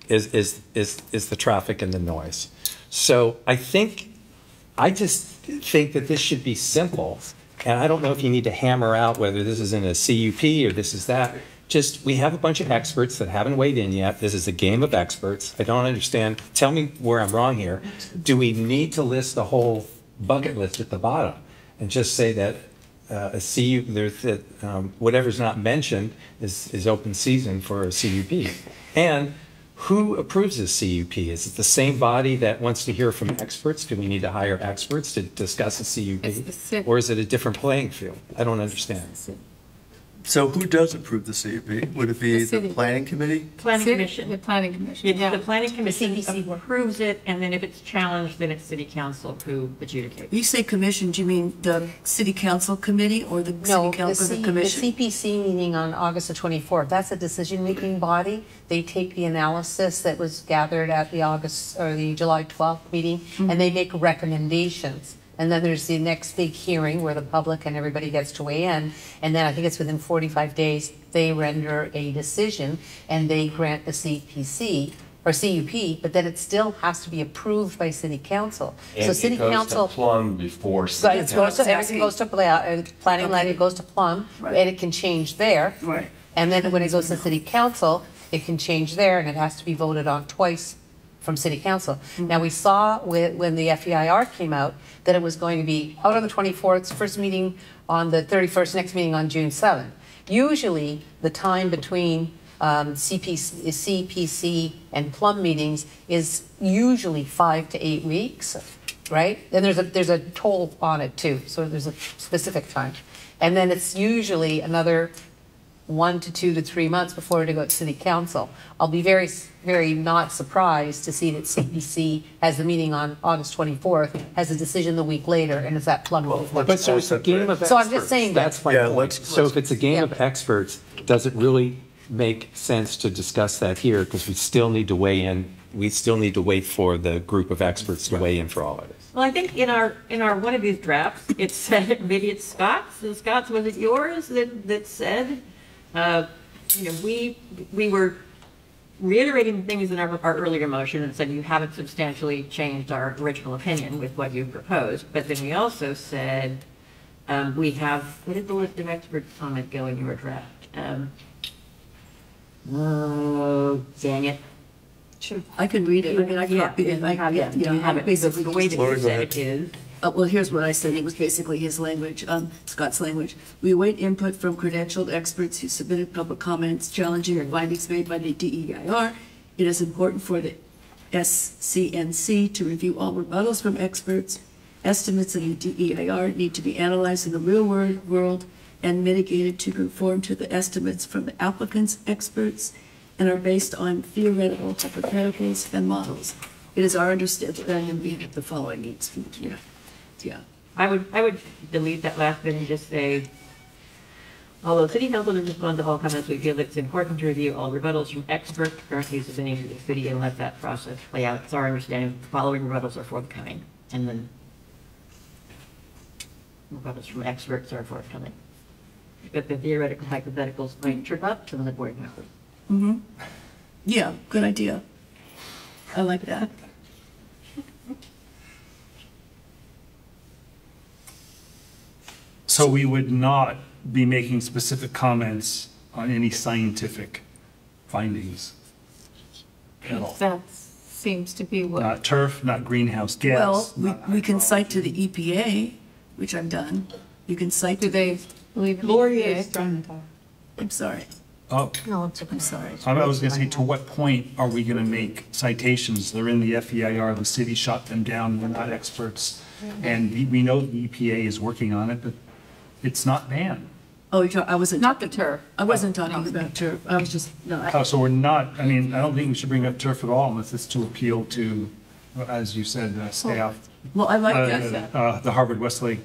Is the traffic and the noise. So I just think that this should be simple. And I don't know if you need to hammer out whether this is in a CUP or this is that. Just, we have a bunch of experts that haven't weighed in yet. This is a game of experts. I don't understand. Tell me where I'm wrong here. Do we need to list the whole bucket list at the bottom and just say that whatever's not mentioned is open season for a CUP? And who approves this CUP? Is it the same body that wants to hear from experts? Do we need to hire experts to discuss a CUP? It's the city. Or is it a different playing field? I don't understand. So who does approve the CUP? Would it be The city. the planning committee? Planning The commission. planning commission, It's yeah. the planning commission CPC. approves it, and then if it's challenged, then it's city council who adjudicates. You say commission, do you mean the city council committee or the city council or the commission? The CPC meeting on August the 24th, that's a decision-making body. They take the analysis that was gathered at the July 12th meeting, and they make recommendations. And then there's the next big hearing where the public and everybody gets to weigh in. And then I think it's within 45 days, they render a decision and they grant the CPC or CUP, but then it still has to be approved by city council. And So city it goes council. to Plum before Right, city it goes to, council. everything goes to planning, it goes to Plum, Right. and it can change there. Right. And then when it goes to city council, it can change there, and it has to be voted on twice from city council. Now, we saw when the FEIR came out, that it was going to be out on the 24th, first meeting on the 31st, next meeting on June 7th. Usually, the time between CPC and Plum meetings is usually 5 to 8 weeks, right? And there's a toll on it too, so there's a specific time. And then it's usually another 1 to 2 to 3 months before it goes to city council. I'll be very, very not surprised to see that CPC has the meeting on August 24th, has a decision the week later, and it's at Plum. But so it's a game of experts. So I'm just saying that. That's my Yeah, point. let's- So if it's a game of experts, does it really make sense to discuss that here? Because we still need to weigh in. We still need to wait for the group of experts to weigh in for all of this. Well, I think in our one of these drafts, it said, maybe it's Scott's, and Scott's, was it yours that said, we were reiterating things in our earlier motion and said you haven't substantially changed our original opinion with what you proposed. But then we also said we have, what did the list of experts comment go in your draft? Oh, dang it. I can read it. I mean, I copied it. I have it. You have it. Basically, The way that Laura, you go said ahead. it is. well, here's what I said. It was basically his language, Scott's language. We await input from credentialed experts who submitted public comments challenging or findings made by the DEIR. It is important for the SCNC to review all rebuttals from experts. Estimates of the DEIR need to be analyzed in the real world and mitigated to conform to the estimates from the applicant's experts and are based on theoretical hypotheticals and models. It is our understanding that the following needs to be, yeah. I would delete that last bit and just say, although City Council does respond to all comments, we feel it's important to review all rebuttals from experts currently submitting to the city and let that process play out. It's our understanding the following rebuttals are forthcoming, and then rebuttals from experts are forthcoming. But the theoretical hypotheticals might trip up some of the board members. Mm-hmm. Yeah, good idea. I like that. So we would not be making specific comments on any scientific findings at all. That seems to be what. Not turf, not greenhouse gas. Well, we can cite to the EPA, which I've done. You can cite Do to, they believe in Lori EPA? is trying to talk. I'm sorry, Oh, I'm sorry. I was gonna say, to what point are we gonna make citations? They're in the FEIR, the city shot them down, we're not experts. And we know the EPA is working on it, but it's not banned. Oh, I wasn't. Not the turf. I wasn't talking about turf. I was just, no, Oh, so we're not, I mean, I don't think we should bring up turf at all unless it's to appeal to, as you said, staff, well, I like that. the Harvard Westlake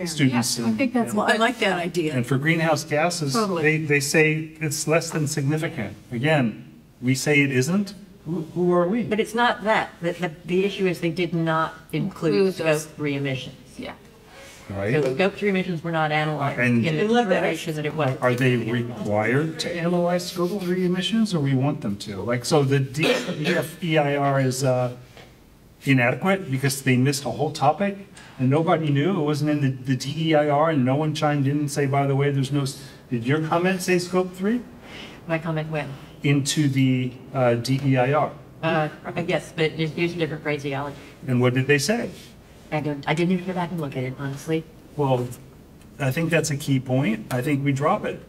students. Yeah, I think that's. Well, I like that idea. And for greenhouse gases, Totally. they say it's less than significant. Again, we say it isn't. Who are we? But it's not that. The issue is they did not include Include scope those. 3 emissions. Yeah. Right? So scope 3 emissions were not analyzed And- in the determination that it was. Are they required to analyze scope 3 emissions, or we want them to? Like, so the DFEIR is inadequate because they missed a whole topic and nobody knew, it wasn't in the DEIR, and no one chimed in and say, by the way, there's no, did your comment say scope 3? My comment went, Into the DEIR. yes, but it just used different phraseology. And what did they say? I didn't even go back and look at it, honestly. Well, I think that's a key point. I think we drop it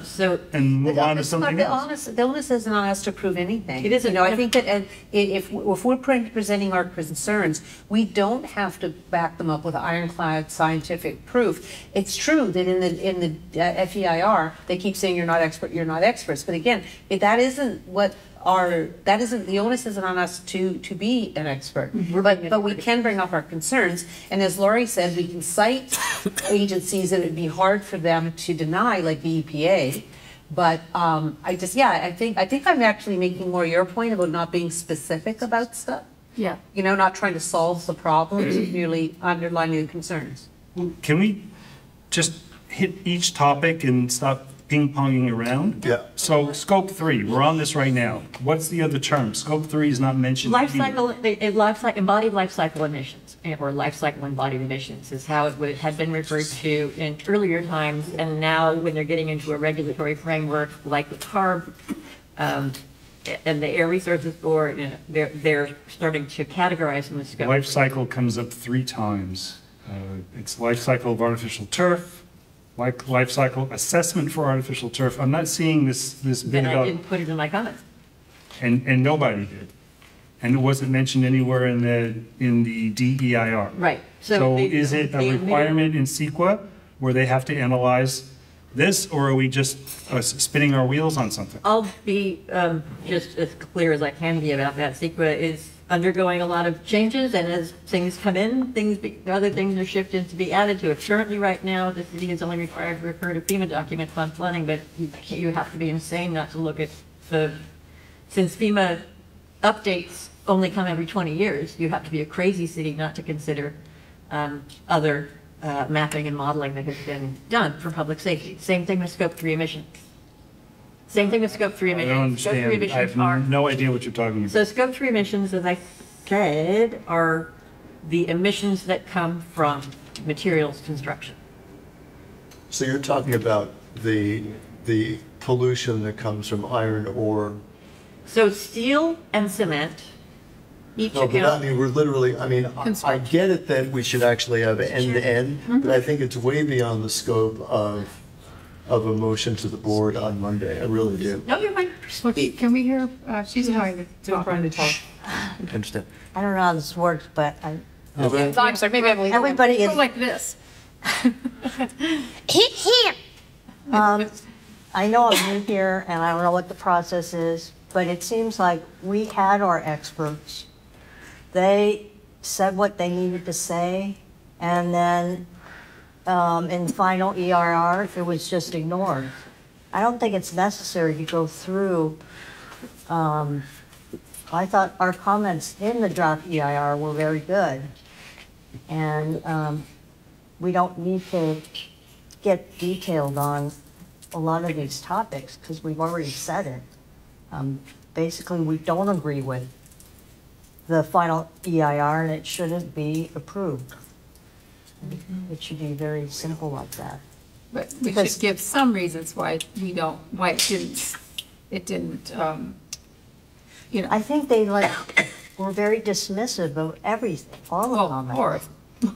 So and move on to It's not- something the else. onus isn't on us to prove anything. It isn't. You know, I think that if we're presenting our concerns, we don't have to back them up with ironclad scientific proof. It's true that in the FEIR, they keep saying you're not experts. But again, that isn't the onus isn't on us to be an expert. But we can bring up our concerns. And as Lori said, we can cite agencies that it'd be hard for them to deny, like the EPA. But I think I'm actually making more your point about not being specific about stuff. Yeah. You know, not trying to solve the problems, merely underlining the concerns. Can we just hit each topic and stop ping-ponging around? Yeah. So scope 3, we're on this right now. What's the other term? Scope 3 is not mentioned. life anywhere. cycle, embodied life cycle emissions, or life cycle embodied emissions is how it had been referred to in earlier times. And now when they're getting into a regulatory framework like the CARB, and the Air Resources Board, they're starting to categorize them as scope. Life cycle comes up 3 times. It's life cycle of artificial turf, life cycle assessment for artificial turf. I'm not seeing this bit And I about, didn't put it in my comments. and nobody did. And it wasn't mentioned anywhere in the DEIR. Right. So they- is it they a admitted- requirement in CEQA where they have to analyze this, or are we just spinning our wheels on something? I'll be just as clear as I can be about that. CEQA is undergoing a lot of changes, and as things come in, other things are shifted to be added to it. Currently, right now, the city is only required to refer to FEMA documents on flooding, but you have to be insane not to look at since FEMA updates only come every 20 years, you have to be a crazy city not to consider other mapping and modeling that has been done for public safety. Same thing with scope 3 emissions. Same thing with scope 3 I emissions. don't Scope 3 understand. I emissions have are, no idea what you're talking about. so scope 3 emissions, as I said, are the emissions that come from materials construction. So you're talking about the pollution that comes from iron ore. So steel and cement each No, but I account. mean, we're literally, I get it that we should actually have end-to-end, but I think it's way beyond the scope of a motion to the board on Monday. I really do. No, you're fine. Can we hear, she's trying to talk. I understand. I don't know how this works, but I'm sorry, maybe I'm leaving. Everybody is- Go like this. I know I'm new here and I don't know what the process is, but it seems like we had our experts. They said what they needed to say, and then in final EIR, it was just ignored. I don't think it's necessary to go through. I thought our comments in the draft EIR were very good. And we don't need to get detailed on a lot of these topics because we've already said it. Basically, we don't agree with the final EIR and it shouldn't be approved. It should be very simple like that. But we should give some reasons why it didn't, you know. I think they were very dismissive of everything, all the comments. You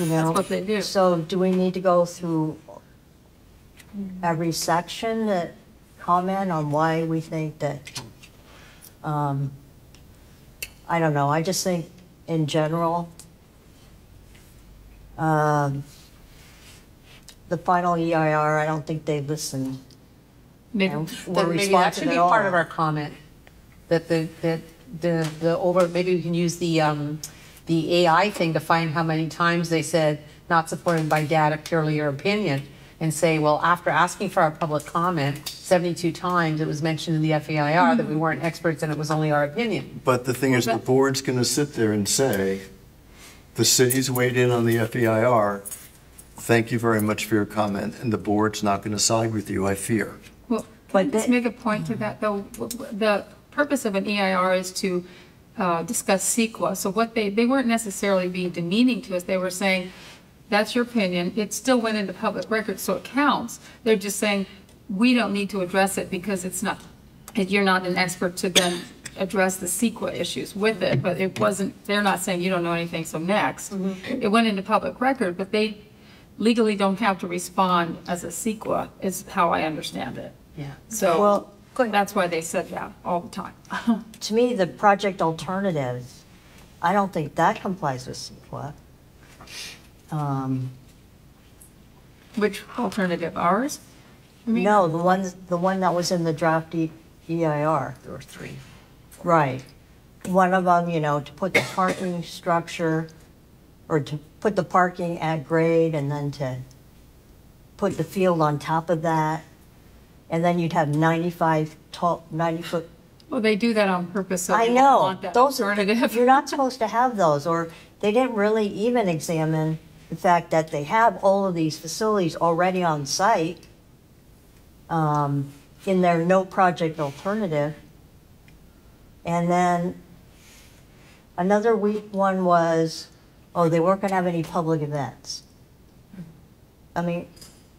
know, That's what they do. So do we need to go through every section that comment on why we think that, I don't know, I just think in general, the final EIR, I don't think they listened. Maybe, And Then were maybe that should responsive be at all. part of our comment, that maybe we can use the AI thing to find how many times they said not supported by data, purely your opinion, and say, well, after asking for our public comment 72 times, it was mentioned in the FEIR that we weren't experts and it was only our opinion. But the thing is, the board's going to sit there and say, the city's weighed in on the FEIR. Thank you very much for your comment. And the board's not going to side with you, I fear. Well, can I just make a point to that, though? The purpose of an EIR is to discuss CEQA. So what they weren't necessarily being demeaning to us. They were saying, that's your opinion. It still went into public record, so it counts. They're just saying, we don't need to address it because you're not an expert to then address the CEQA issues with it. But it wasn't, they're not saying you don't know anything, so next. It went into public record, but they legally don't have to respond as a CEQA, is how I understand it. Yeah. So Well, that's why they said that all the time. To me, the project alternatives, I don't think that complies with CEQA. Which alternative, ours? No, the one that was in the draft EIR. There were 3. Right. One of them, you know, to put the parking structure, or to put the parking at grade, and then to put the field on top of that. And then you'd have 90-foot. Well, they do that on purpose, so I they don't know, want that those alternative. you're not supposed to have those, or they didn't really even examine the fact that they have all of these facilities already on site in their no project alternative. And then another weak one was, they weren't going to have any public events. I mean,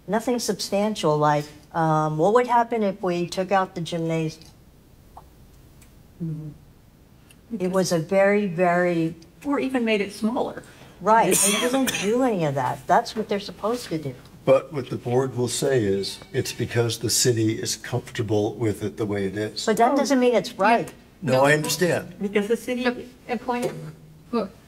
nothing substantial, like what would happen if we took out the gymnasium? It was a very, very... Or even made it smaller. Right, they didn't do any of that. That's what they're supposed to do. But what the board will say is, it's because the city is comfortable with it the way it is. But that doesn't mean it's right. No, I understand. Because the city appointed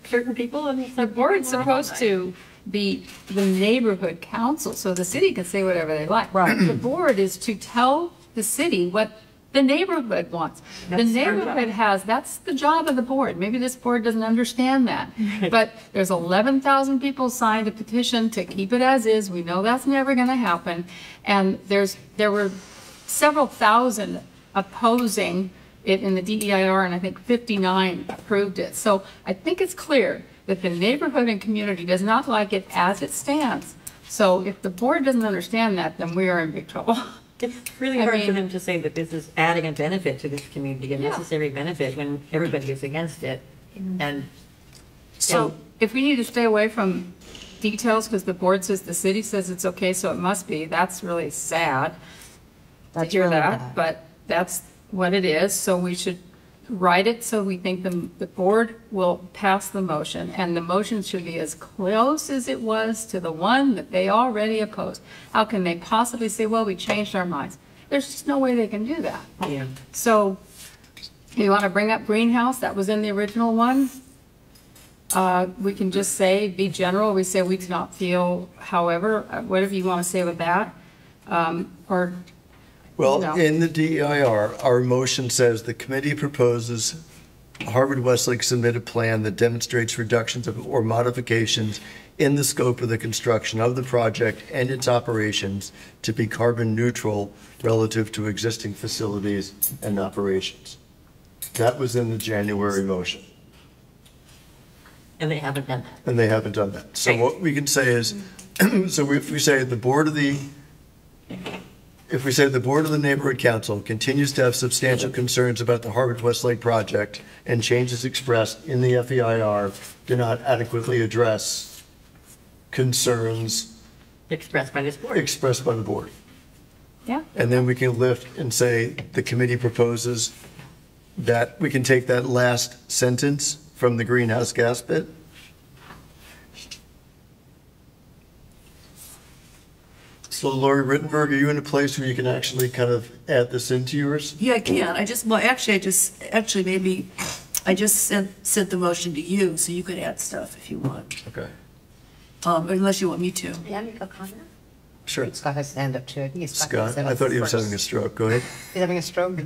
certain people and The board's supposed to be the neighborhood council, so the city can say whatever they like. Right. The board is to tell the city what the neighborhood wants. The neighborhood that's the job of the board. Maybe this board doesn't understand that. But there's 11,000 people signed a petition to keep it as is. We know that's never going to happen. And there were several thousand opposing it in the DEIR, and I think 59 approved it. So I think it's clear that the neighborhood and community does not like it as it stands. So if the board doesn't understand that, then we are in big trouble. It's really hard for them to say that this is adding a benefit to this community, a necessary benefit, when everybody is against it. And So if we need to stay away from details because the board says, the city says it's okay, so it must be, that's really sad to That's hear really that, bad. but that's what it is. So we should write it so we think the board will pass the motion, and the motion should be as close as it was to the one that they already opposed. How can they possibly say, well, we changed our minds? There's just no way they can do that. yeah. So You want to bring up greenhouse? That was in the original one. We can just say, be general. We say we do not feel, however, whatever you want to say with that. Or, Well, No. in the DEIR, our motion says the committee proposes Harvard Westlake submit a plan that demonstrates reductions or modifications in the scope of the construction of the project and its operations to be carbon neutral relative to existing facilities and operations. That was in the January motion, And they haven't done that. and they haven't done that. So what we can say is, so if we say the board of the neighborhood council continues to have substantial concerns about the Harvard Westlake project and changes expressed in the FEIR do not adequately address concerns Expressed by this board. expressed by the board. yeah, And then we can lift and say the committee proposes that, we can take that last sentence from the greenhouse gas bit. So Lori Rittenberg, are you in a place where you can actually kind of add this into yours? Yeah, I can. I just sent the motion to you, so you could add stuff if you want. Okay. Unless you want me to. May I make a comment? Sure. Scott has his hand up too. I think he's Scott, I thought he was having a stroke. Go ahead. He's having a stroke.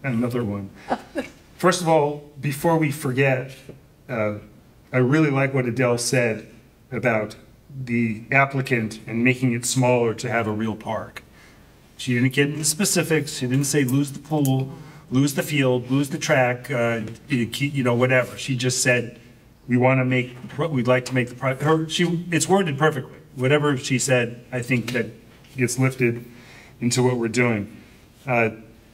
Another one. First of all, before we forget, I really like what Adele said about the applicant and making it smaller to have a real park. She didn't get into specifics. She didn't say lose the pool, lose the field, lose the track, whatever. She just said, we'd like to make the project. It's worded perfectly. Whatever she said, I think that gets lifted into what we're doing.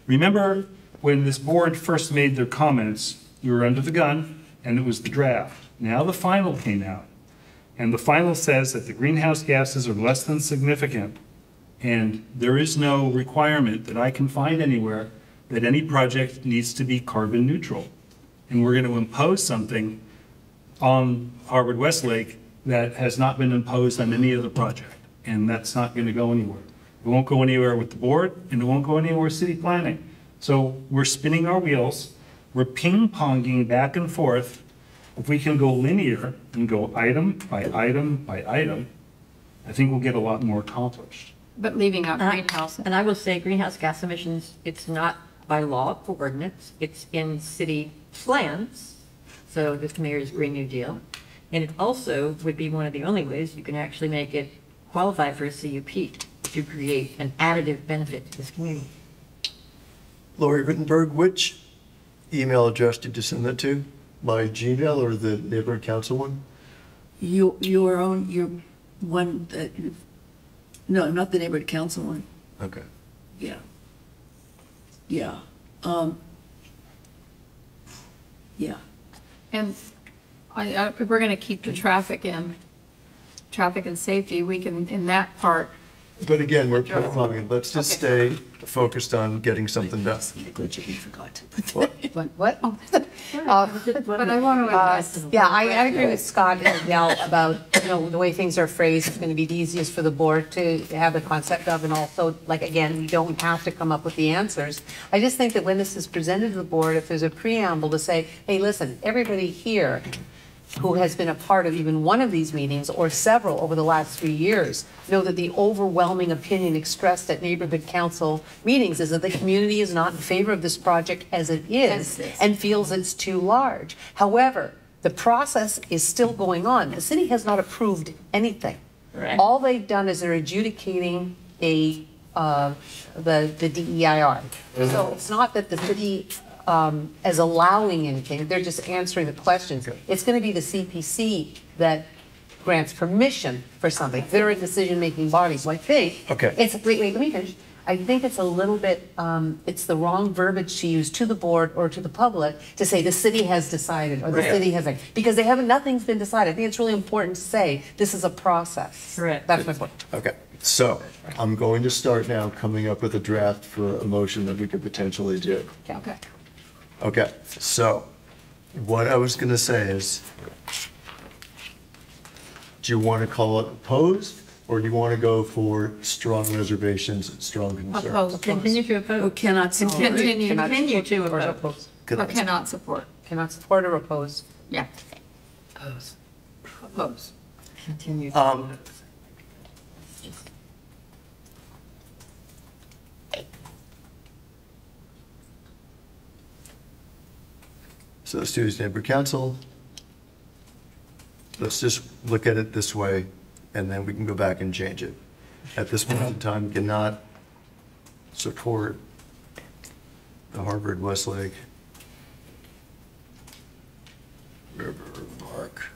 Remember when this board first made their comments, we were under the gun and it was the draft. Now the final came out. And the final says that the greenhouse gases are less than significant, and there is no requirement that I can find anywhere that any project needs to be carbon neutral. And we're going to impose something on Harvard Westlake that has not been imposed on any other project, and that's not going to go anywhere. It won't go anywhere with the board, and it won't go anywhere with city planning. So we're spinning our wheels, we're ping-ponging back and forth. If we can go linear and go item by item by item, I think we'll get a lot more accomplished. but leaving out greenhouse. And I will say greenhouse gas emissions, it's not by law or ordinance, it's in city plans. So this mayor's Green New Deal. And it also would be one of the only ways you can actually make it qualify for a CUP to create an additive benefit to this community. Lori Rittenberg, which email address did you send that to? My Gmail or the neighborhood council one? Your one that, no, not the neighborhood council one. Okay. Yeah. Yeah. Yeah. And if we're going to keep the traffic and safety, we can, in that part, But again, we're ping-ponging. Let's just stay focused on getting something done. Forgot to put What? What? but I want to address. Yeah, I agree with Scott and Adele about, the way things are phrased, it's going to be the easiest for the board to have the concept of, and also, like, again, we don't have to come up with the answers. I just think that when this is presented to the board, if there's a preamble to say, hey, listen, everybody here who has been a part of even one of these meetings or several over the last 3 years know that the overwhelming opinion expressed at neighborhood council meetings is that the community is not in favor of this project as it is and feels it's too large. However, the process is still going on. The city has not approved anything. Right. All they've done is they're adjudicating the DEIR. So it's not that the city as allowing anything, they're just answering the questions. It's going to be the CPC that grants permission for something. They're a decision-making body, so I think wait, let me finish. I think it's a little bit, it's the wrong verbiage to use to the board or to the public to say the city has decided or the city hasn't, because nothing's been decided. I think it's really important to say this is a process. Correct. That's my point. Okay, so I'm going to start now coming up with a draft for a motion that we could potentially do. Okay. Okay, so what I was going to say is, do you want to call it opposed, or do you want to go for strong reservations and strong concerns? Opposed. Continue to Oh, oppose. cannot support. Continue. Continue to oppose. Or cannot support. Cannot support or oppose. Yeah. Oppose. Oppose. Continue. So students, neighbor council, let's just look at it this way, and then we can go back and change it. At this point in time, cannot support the Harvard Westlake River Park.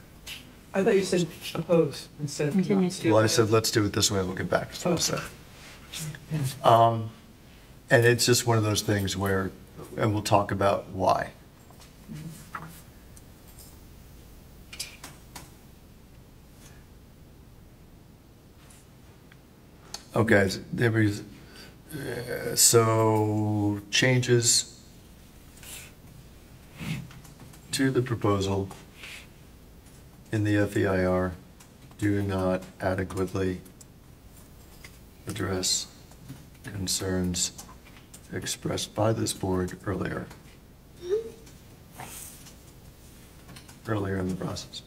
I thought you said oppose instead of Continue. not. Well, I said, let's do it this way, and we'll get back to what I said. And it's just one of those things where, and we'll talk about why. Okay, there was, so changes to the proposal in the FEIR do not adequately address concerns expressed by this board earlier in the process.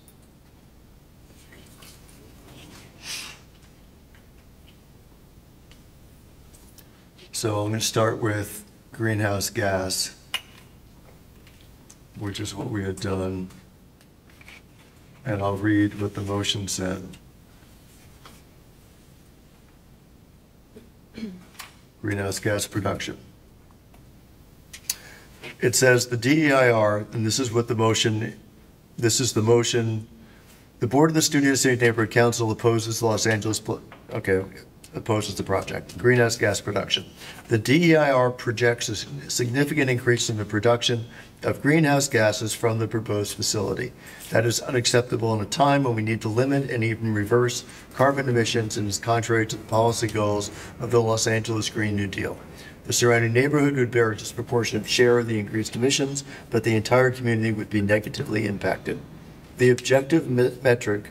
So I'm going to start with greenhouse gas, which is what we had done. And I'll read what the motion said. Greenhouse gas production. It says the DEIR, and this is what the motion, this is the motion, the Board of the Studio City Neighborhood Council opposes Los Angeles, opposes the project. Greenhouse gas production. The DEIR projects a significant increase in the production of greenhouse gases from the proposed facility. That is unacceptable in a time when we need to limit and even reverse carbon emissions and is contrary to the policy goals of the Los Angeles Green New Deal. The surrounding neighborhood would bear a disproportionate share of the increased emissions, but the entire community would be negatively impacted. The objective metric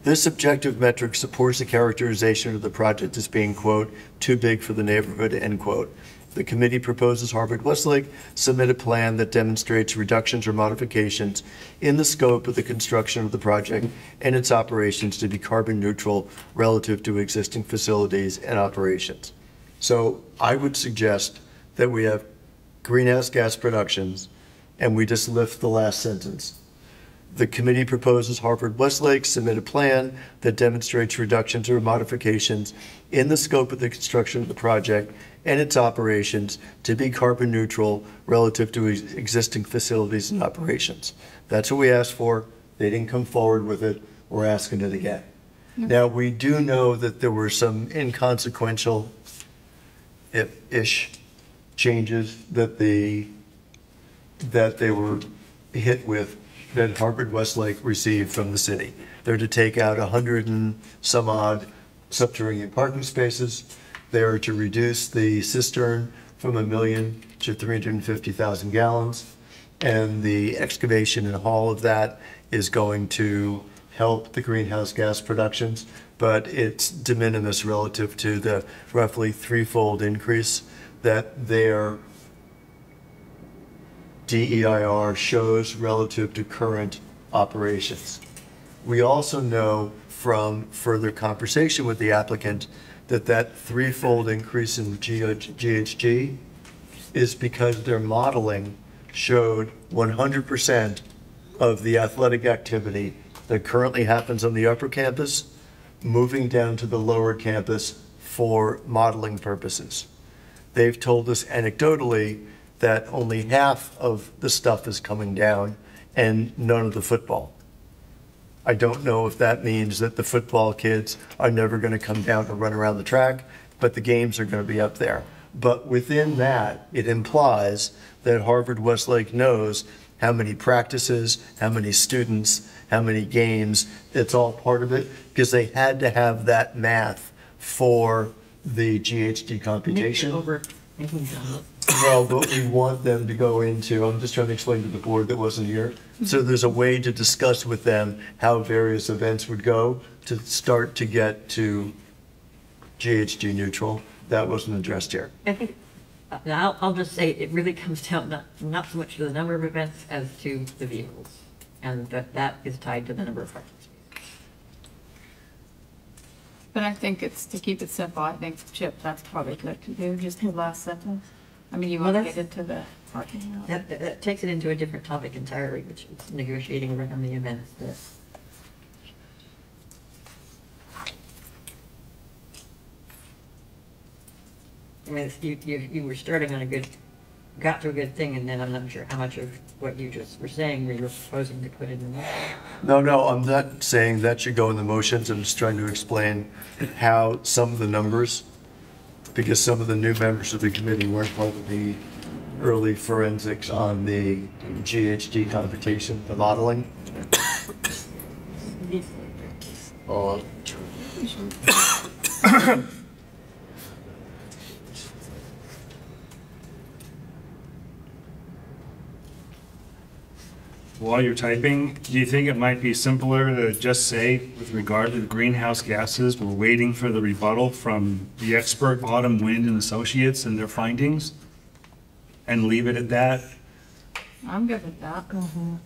This objective metric supports the characterization of the project as being, quote, too big for the neighborhood, end quote. The committee proposes Harvard Westlake submit a plan that demonstrates reductions or modifications in the scope of the construction of the project and its operations to be carbon neutral relative to existing facilities and operations. So I would suggest that we have greenhouse gas productions and we just lift the last sentence. The committee proposes Harvard Westlake submit a plan that demonstrates reductions or modifications in the scope of the construction of the project and its operations to be carbon neutral relative to existing facilities and operations. That's what we asked for. They didn't come forward with it. We're asking it again. Now, we do know that there were some inconsequential-ish changes that they were hit with that Harvard Westlake received from the city. They're to take out 100 and some odd subterranean parking spaces. They're to reduce the cistern from 1 million to 350,000 gallons. And the excavation and haul of that is going to help the greenhouse gas productions, but it's de minimis relative to the roughly threefold increase that their DEIR shows relative to current operations. We also know from further conversation with the applicant that that threefold increase in GHG is because their modeling showed 100% of the athletic activity that currently happens on the upper campus moving down to the lower campus for modeling purposes. They've told us anecdotally that only half of the stuff is coming down and none of the football. I don't know if that means that the football kids are never going to come down to run around the track, but the games are going to be up there. But within that, it implies that Harvard Westlake knows how many practices, how many students, how many games. It's all part of it because they had to have that math for the GHG computation. Well, but we want them to go into, I'm just trying to explain to the board that wasn't here. So there's a way to discuss with them how various events would go to start to get to GHG neutral. That wasn't addressed here. I think I'll just say it really comes down not so much to the number of events as to the vehicles. And that is tied to the number of parking spaces. But I think it's, to keep it simple, I think, Chip, that's probably good to do, just the last sentence. I mean, you want to get into the parking lot. That takes it into a different topic entirely, which is negotiating around the events. I mean, you were starting on got to a good thing, and then I'm not sure how much of what you just were saying were you proposing to put in the motion. No, I'm not saying that should go in the motions. I'm just trying to explain how some of the numbers, because some of the new members of the committee weren't part of the early forensics on the GHG computation, the modeling. While you're typing, do you think it might be simpler to just say, with regard to the greenhouse gases, we're waiting for the rebuttal from the expert Autumn Wind and Associates and their findings? And leave it at that? I'm good with that.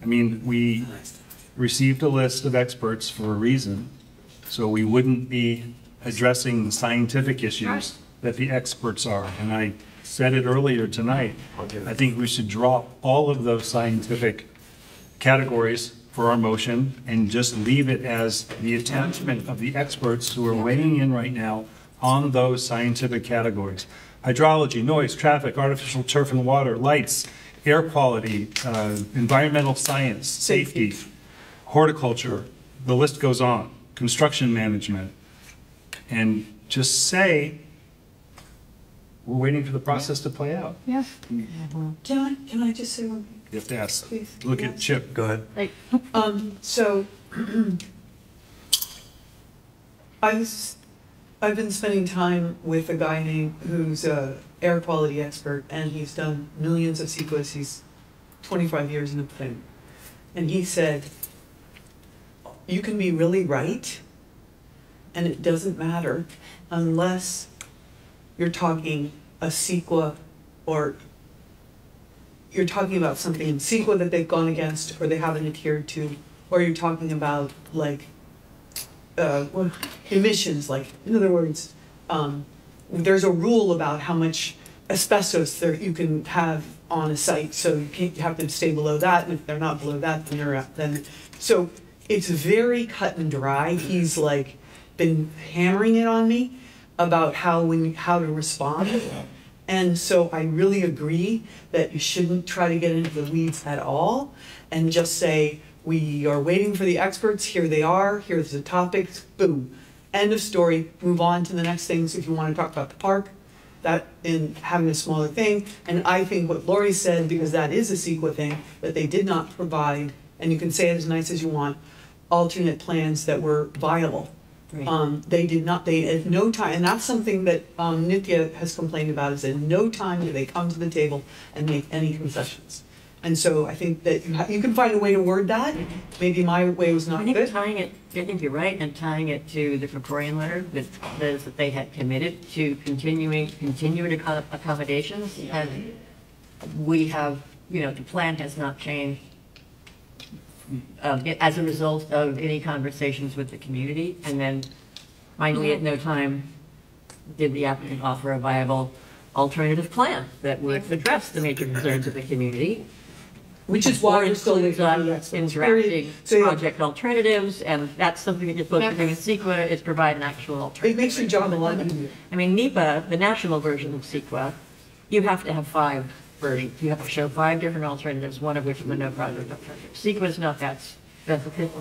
I mean, we received a list of experts for a reason, so we wouldn't be addressing the scientific issues that the experts are. And I said it earlier tonight, I think we should drop all of those scientific categories for our motion and just leave it as the attachment of the experts who are weighing in right now on those scientific categories. Hydrology, noise, traffic, artificial turf and water, lights, air quality, environmental science, safety, horticulture, the list goes on, construction management. And just say, we're waiting for the process to play out. Yeah. Can I just say one thing? You have to ask. Please. Look at Chip. Go ahead. So I've been spending time with a guy who's a air quality expert, and he's done millions of CEQAs. He's 25 years in the thing. And he said, you can be really right, and it doesn't matter unless you're talking a CEQA, or you're talking about something in CEQA that they've gone against or they haven't adhered to, or you're talking about like emissions, like, in other words, there's a rule about how much asbestos you can have on a site, so you have to stay below that, and if they're not below that, then they're out. So it's very cut and dry. He's like been hammering it on me about how to respond. And so I really agree that you shouldn't try to get into the weeds at all and just say, we are waiting for the experts, here they are, here's the topics, boom. End of story, move on to the next things if you want to talk about the park, that in having a smaller thing. And I think what Lori said, because that is a CEQA thing, that they did not provide, and you can say it as nice as you want, alternate plans that were viable. They did not, they at no time, and that's something that Nithya has complained about, is at no time do they come to the table and make any concessions. And so I think that you can find a way to word that. Maybe my way was not good. I think you're right, and tying it to the Victorian letter that says that they had committed to continuing accommodations, and we have, the plan has not changed as a result of any conversations with the community. And then finally, at no time did the applicant offer a viable alternative plan that would address the major concerns of the community, Which is why we're still interacting project alternatives, and that's something that you're supposed to do in CEQA, is provide an actual alternative. It makes your job a lot easier. I mean, NEPA, the national version of CEQA, you have to have 5 versions. You have to show 5 different alternatives, one of which is a no project alternative. CEQA is not that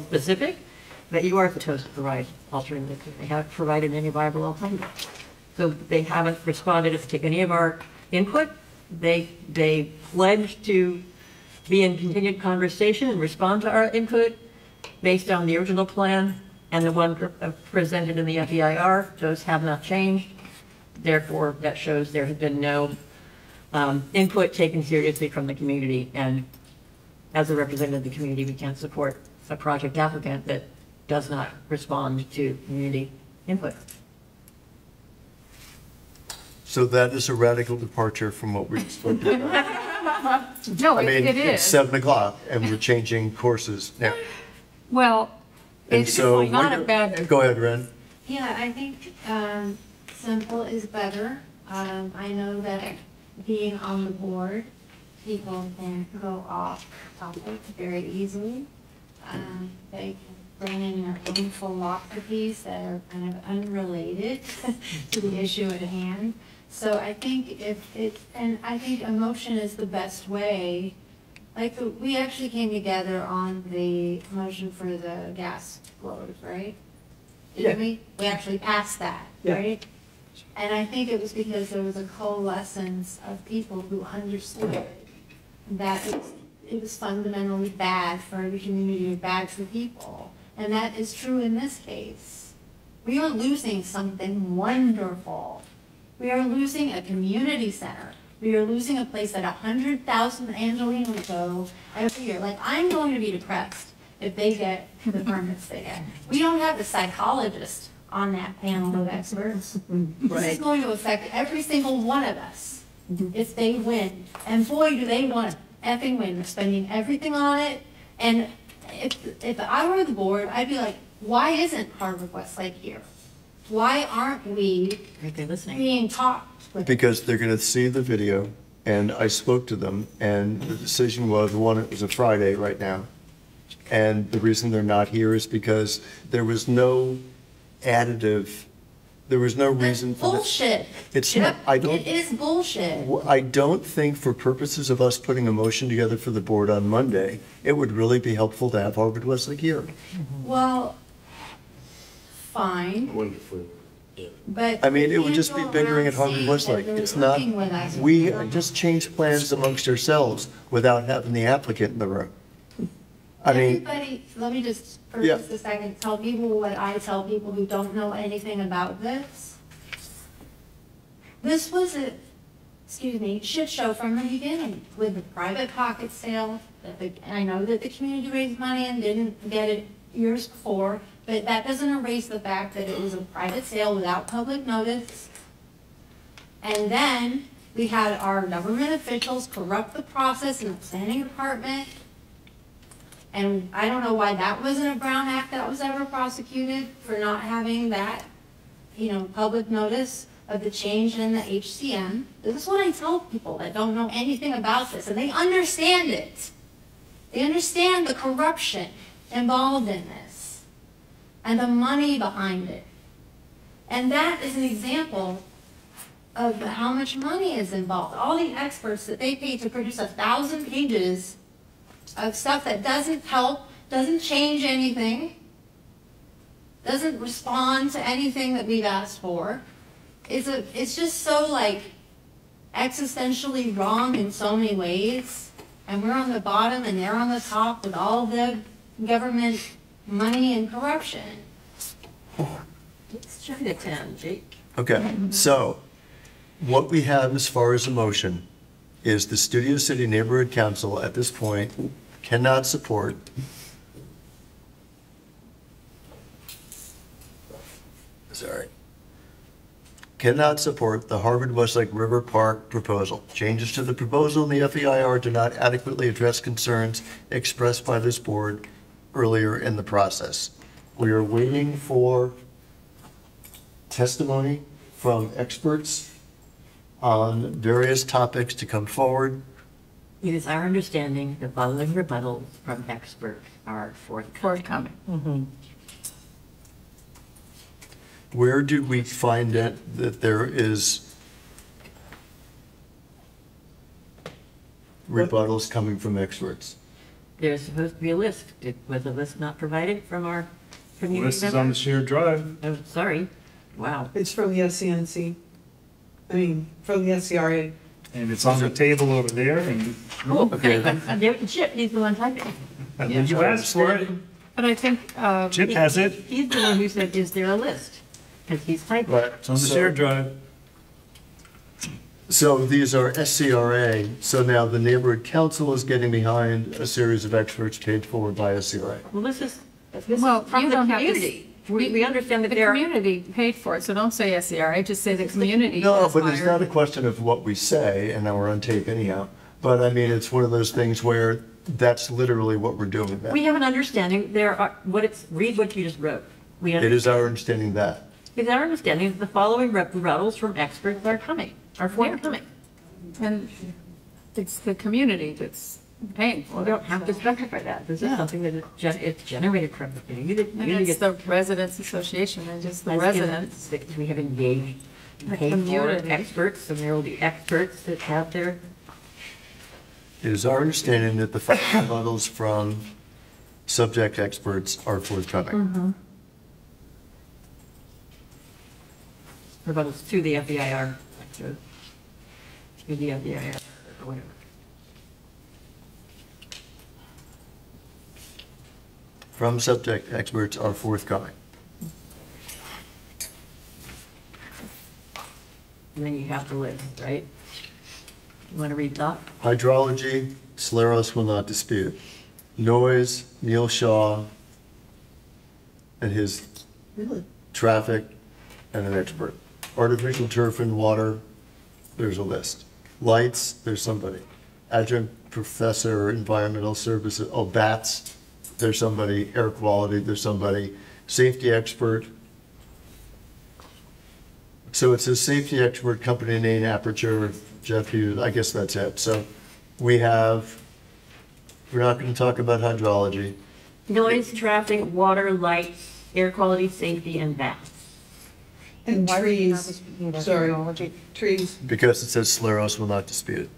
specific, but you are supposed to provide alternatives. They haven't provided any viable alternatives. So they haven't responded to any of our input. They pledged to be in continued conversation and respond to our input based on the original plan and the one presented in the FEIR. Those have not changed. Therefore, that shows there has been no input taken seriously from the community. And as a representative of the community, we can't support a project applicant that does not respond to community input. So that is a radical departure from what we spoke about. No, I mean, it it's is. 7 o'clock and we're changing courses now. Well, And it's so not a bad, Go ahead, Ren. Yeah, I think simple is better. I know that being on the board, people can go off topic very easily. They can bring in their own philosophies that are kind of unrelated to the issue at hand. So I think I think emotion is the best way. Like, we actually came together on the motion for the gas blowers, right? Didn't we? We actually passed that, right? And I think it was because there was a coalescence of people who understood that it was fundamentally bad for the community, bad for people. And that is true in this case. We are losing something wonderful. We are losing a community center. We are losing a place that 100,000 Angelinos go every year. Like, I'm going to be depressed if they get the permits they get. We don't have a psychologist on that panel of experts. This is going to affect every single one of us if they win. And boy, do they want to effing win. They're spending everything on it. And if I were the board, I'd be like, why isn't Harvard Westlake here? Why aren't we being taught? Because they're going to see the video, and I spoke to them, and the decision was, one, it was a Friday right now. And the reason they're not here is because there was no additive, there was no reason for this. Bullshit. It's not, I don't. It is bullshit. I don't think for purposes of us putting a motion together for the board on Monday, it would really be helpful to have Harvard Westlake here. Well, fine. Wonderful. But I mean, it would just be bickering at Harvard Westlake. It's not, we just changed plans amongst ourselves without having the applicant in the room. I mean, Everybody, let me just, for Yeah. just a second, tell people what I tell people who don't know anything about this. This was a, shit show from the beginning with the private pocket sale. I know that the community raised money and didn't get it years before, but that doesn't erase the fact that it was a private sale without public notice. And then we had our government officials corrupt the process in the planning department. And I don't know why that wasn't a Brown Act that was ever prosecuted for not having that, public notice of the change in the HCM. This is what I tell people that don't know anything about this, and they understand it. They understand the corruption involved in this and the money behind it. And that is an example of how much money is involved. All the experts that they pay to produce 1,000 pages of stuff that doesn't help, doesn't change anything, doesn't respond to anything that we've asked for. It's just so existentially wrong in so many ways. And we're on the bottom and they're on the top with all the government money and corruption. It's Chinatown, Jake. okay, so what we have as far as a motion is the Studio City Neighborhood Council at this point cannot support cannot support the Harvard Westlake River Park proposal. Changes to the proposal in the FEIR do not adequately address concerns expressed by this board earlier in the process. We are waiting for testimony from experts on various topics to come forward. It is our understanding the following rebuttals from experts are forthcoming. Where do we find it that there is rebuttals coming from experts? There's supposed to be a list. Was the list not provided from our community List is on the shared drive. Oh, sorry. Wow. It's from the SCNC. From the SCRA. And it's on the table over there, and Cool. Okay. Chip, he's the one typing. you asked for it. but I think, Chip has it. He's the one who said, is there a list? Because he's typing. It's on the shared drive. So these are SCRA, so now the neighborhood council is getting behind a series of experts paid for by SCRA. Well, this is Well, from you the don't have to community. we understand that The there are. community paid for it, so don't say SCRA, just say the community. No, has but it's not hired. a question of what we say, and now we're on tape anyhow. But I mean, it's one of those things where that's literally what we're doing. We have an understanding, read what you just wrote. It is our understanding that. It's our understanding that the following rebuttals from experts are forthcoming. And it's the community that's paying for We it. don't have to specify that. This is something that it's generated from the community. And it's the residents association, and just the As residents. We have engaged, The paid for community. experts, and there will be experts that have their, It is our understanding that the rebuttals from subject experts are forthcoming. rebuttals to the FEIR, to the FEIR, or whatever. From subject experts are forthcoming. And then you have the list, right? You want to read that? Hydrology, Scleros will not dispute. Noise, Neil Shaw and his traffic and an expert. Artificial turf and water, there's a list. Lights, there's somebody. Adjunct professor, environmental services, bats, there's somebody. Air quality, there's somebody. Safety expert. So it says safety expert, company name, Aperture, Jeff Hughes, I guess that's it. So we're not going to talk about hydrology. Noise, traffic, water, lights, air quality, safety, and bats. And trees, sorry, trees. Because it says Scleros will not dispute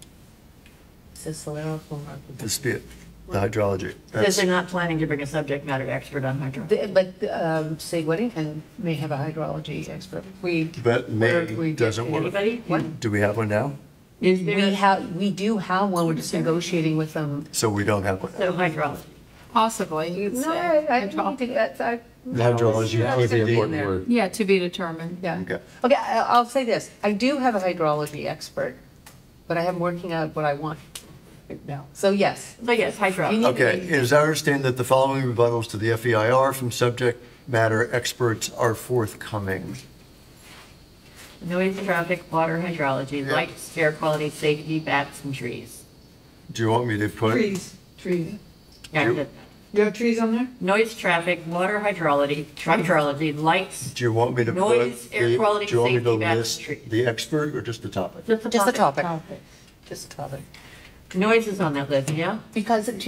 Dispute. the hydrology. Says they're not planning to bring a subject matter expert on hydrology. But say Weddington may have a hydrology expert. But May doesn't work. Anybody? What? Do we have one now? Is there We do have one, we're just negotiating with them. So we don't have one. so hydrology? Possibly, you could No, say. I need to, that's, I. Hydrology. That was the Be in important there. word. Yeah, to be determined. Yeah. Okay. Okay, I'll say this. I do have a hydrology expert, but I am working out what I want now. So yes. So yes, hydrology. Okay, it is our understanding that the following rebuttals to the FEIR from subject matter experts are forthcoming. Noise, traffic, water, hydrology, lights, air quality, safety, bats, and trees. Do you want me to put? Trees. Yeah, You- the You have trees on there? noise, traffic, water, hydrology, lights, Do you want me to put? Noise, air the- quality, Do you want me to safety, bats, list trees. the expert or just the topic? just the Just the topic. topic. Just the topic. Noise is on that list, yeah? Because to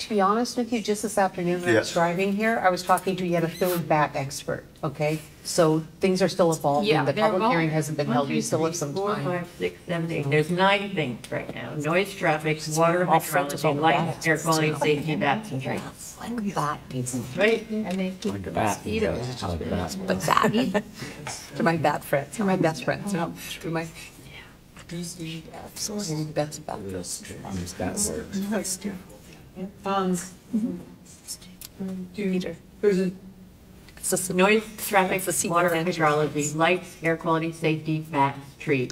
be honest with you, just this afternoon when I was Yes. driving here, I was talking to yet a third bat expert, okay? So things are still evolving. Yeah, The they're public hearing evolving. hasn't been held. We still have some 4, time. 5, 6, 7, 8. There's 9 things right now. Noise, traffic, water, All front is all hydrology, the lights, bats. air quality, safety, bats, and trees. Like that. Right? And they keep the Bat. mosquitoes. I like that. But that, to my bat friends, they're my best friends, you know, to my. Absolutely, that's about this. Use that word. There's a, It's just Noise, traffic, It's the water, sequence. hydrology, lights, air quality, safety, bats, trees.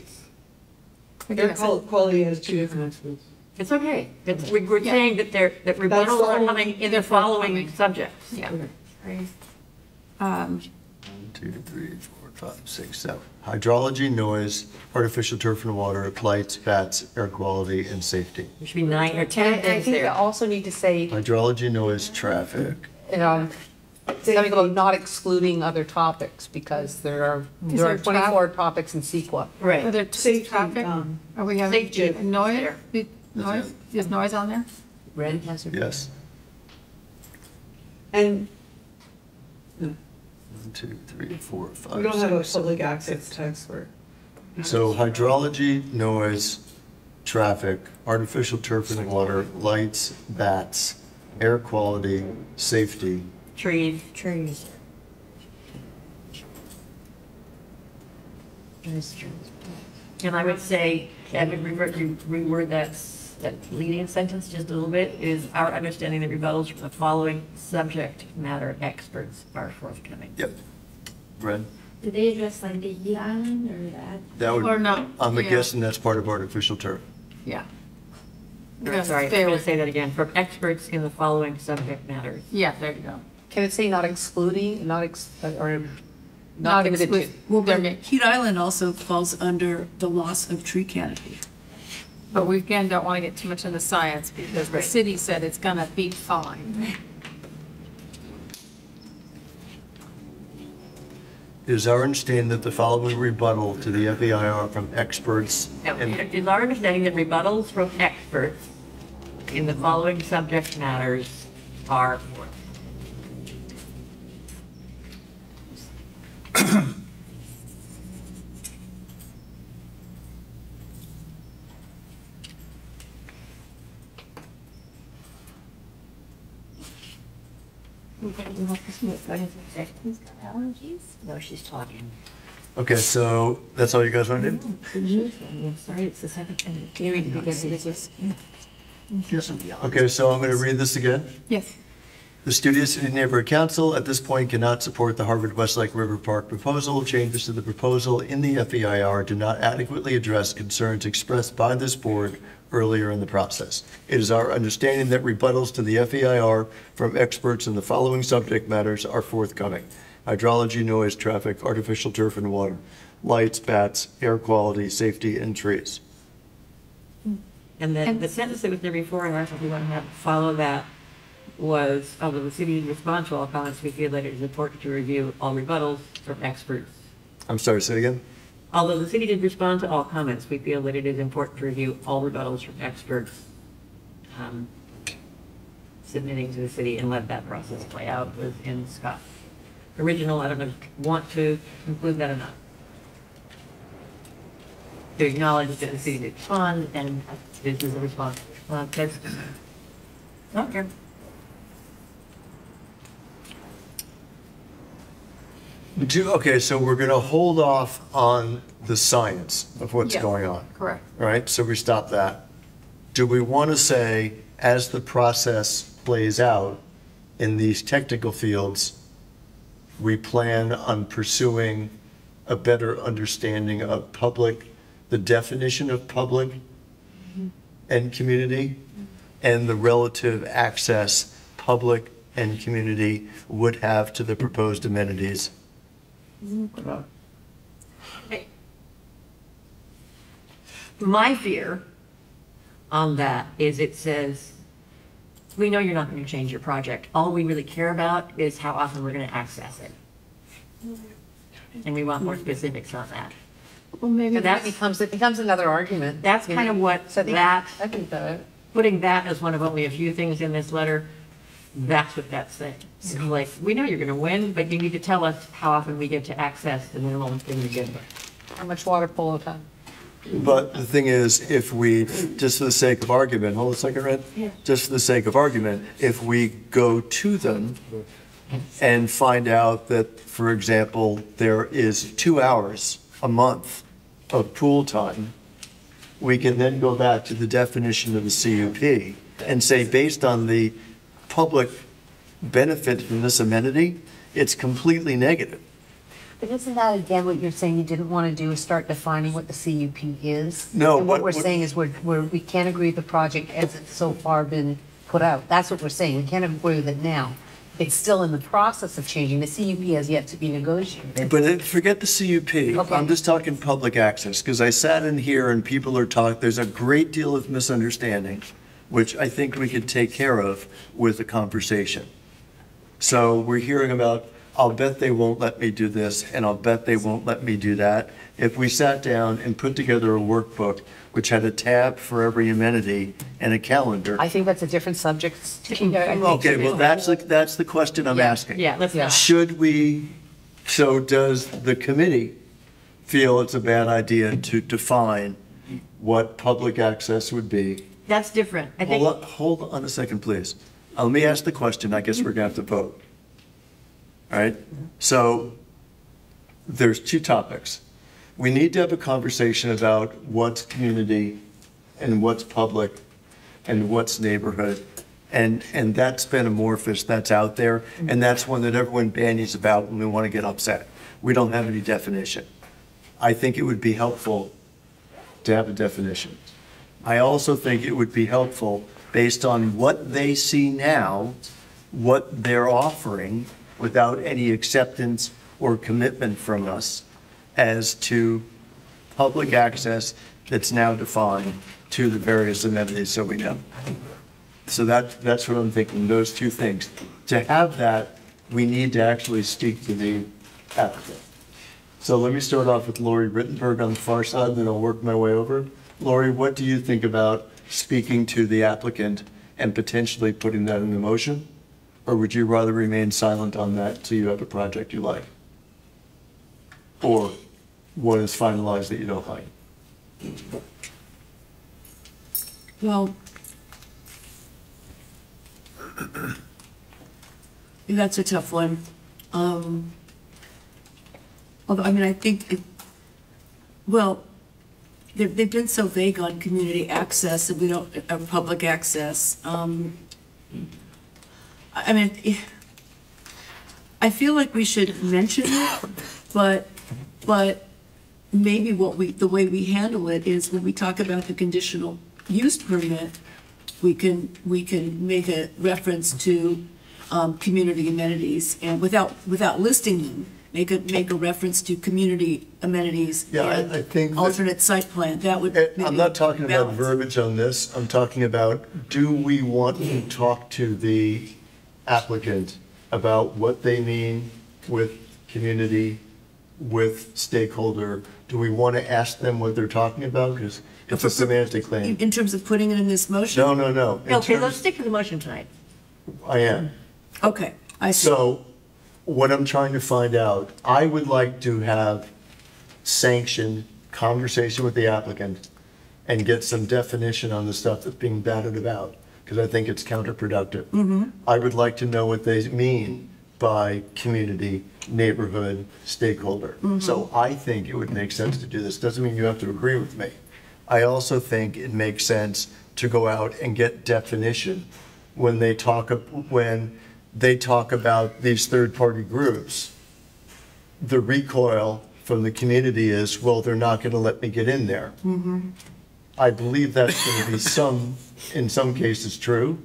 air quality has two different. It's okay. We're saying that that rebuttals the are whole- coming in they're the following forthcoming. subjects. Yeah. 1, 2, 3, 4, 5, 6, 7. Hydrology, noise, artificial turf and water, lights, bats, air quality, and safety. There should be 9 or 10 And I things think you there. also need to say, Hydrology, noise, traffic. something about not excluding other topics, because there are there 24 topics in CEQA. Are Right. there Safety, traffic? Are we having Safety. noise? Noise? Is noise on there? Ren has it. Yes. And 1, 2, 3, 4, 5. we don't have a 6, public access expert. So hydrology, noise, traffic, artificial turf and water, lights, bats, air quality, safety. Trees. And I would say, I would reword that leading sentence just a little bit, is our understanding that rebuttals from the following subject matter experts are forthcoming. Yep. Red? Did they address like the heat island or that? That would, Or no? I'm Yeah. guessing that's part of artificial turf. Yeah. Sorry, I'm going to say that again. From experts in the following subject matters. Yeah, there you go. Can it say not excluding, or not limited to? Well, but Heat Island also falls under the loss of tree canopy. But we again don't want to get too much into science because the city said it's gonna be fine. It is our understanding that the following rebuttal to the FEIR from experts Now, and it is our understanding that rebuttals from experts in the following subject matters are for. No, she's talking. Okay, so that's all you guys want to do? Sorry, it's the second thing. Okay, so I'm going to read this again. Yes. The Studio City Neighborhood Council at this point cannot support the Harvard Westlake River Park proposal. Changes to the proposal in the FEIR do not adequately address concerns expressed by this board earlier in the process. It is our understanding that rebuttals to the FEIR from experts in the following subject matters are forthcoming: hydrology, noise, traffic, artificial turf and water, lights, bats, air quality, safety, and trees. And then the sentence that was there before, and I think we want to have follow that, was, although the city didn't respond to all comments, we feel that it is important to review all rebuttals from experts. I'm sorry, say it again? Although the city did respond to all comments, we feel that it is important to review all rebuttals from experts submitting to the city and let that process play out within Scott's original. I don't know, want to include that or not? To acknowledge that the city did respond and this is a response. That's okay. Okay, so we're going to hold off on the science of what's Yes, going on. correct. All right, so we stop that. Do we want to say, as the process plays out in these technical fields, we plan on pursuing a better understanding of public, the definition of public and community, and the relative access public and community would have to the proposed amenities? My fear on that is it says, we know you're not going to change your project. All we really care about is how often we're going to access it. And we want more specifics on that. Well, maybe that It becomes another argument. That's kind of what So I think- that, I think that. putting that as one of only a few things in this letter, that's what that's saying. It's like, we know you're going to win, but you need to tell us how often we get to access the minimum thing we get. How much water polo time? But the thing is, if we, just for the sake of argument, hold a second, Red? Just for the sake of argument, if we go to them and find out that, for example, there is 2 hours a month of pool time, we can then go back to the definition of the CUP and say, based on the public benefit from this amenity, it's completely negative. But isn't that again what you're saying you didn't want to do is start defining what the CUP is? No, And what we're saying is we can't agree with the project as it's so far been put out. That's what we're saying. We can't agree with it now. It's still in the process of changing. The CUP has yet to be negotiated. But forget the CUP. Okay. I'm just talking public access, because I sat in here and people are talking, there's a great deal of misunderstanding, which I think we could take care of with a conversation. So we're hearing about, I'll bet they won't let me do this, and I'll bet they won't let me do that. If we sat down and put together a workbook which had a tab for every amenity and a calendar. I think that's a different subject. Okay, well, that's the question I'm asking. Yeah, let's Yeah. not. Should we, so does the committee feel it's a bad idea to define what public access would be? That's different. I think. Hold on a second, please. Let me ask the question. I guess we're going to have to vote. All right? So there's two topics. We need to have a conversation about what's community and what's public and what's neighborhood. And that's been amorphous, that's out there, and that's one that everyone bandies about when we want to get upset. We don't have any definition. I think it would be helpful to have a definition. I also think it would be helpful, based on what they see now, what they're offering without any acceptance or commitment from us as to public access that's now defined to the various amenities so we know. So that's what I'm thinking, those two things. To have that, we need to actually speak to the applicant. So let me start off with Lori Rittenberg on the far side, then I'll work my way over. Lori, what do you think about speaking to the applicant and potentially putting that in the motion? Or would you rather remain silent on that till you have a project you like? Or what is finalized that you don't like? Well, that's a tough one. Although, I mean, I think, they've been so vague on community access and we don't, public access. I mean, I feel like we should mention it, but maybe the way we handle it is when we talk about the conditional use permit, we can make a reference to community amenities and without listing them, make a reference to community amenities. Yeah, and I think alternate site plan. That would. I'm not talking about balance. verbiage on this. I'm talking about, do we want to talk to the applicant about what they mean with community, with stakeholder? Do we want to ask them what they're talking about? Because it's a semantic claim. In terms of putting it in this motion? No. Okay, let's stick to the motion tonight. I am. Okay, I see. So what I'm trying to find out, I would like to have sanctioned conversation with the applicant and get some definition on the stuff that's being batted about, because I think it's counterproductive. I would like to know what they mean by community, neighborhood, stakeholder. So I think it would make sense to do this. Doesn't mean you have to agree with me. I also think it makes sense to go out and get definition when they talk about these third-party groups. The recoil from the community is, well, they're not going to let me get in there. I believe that's going to be in some cases true.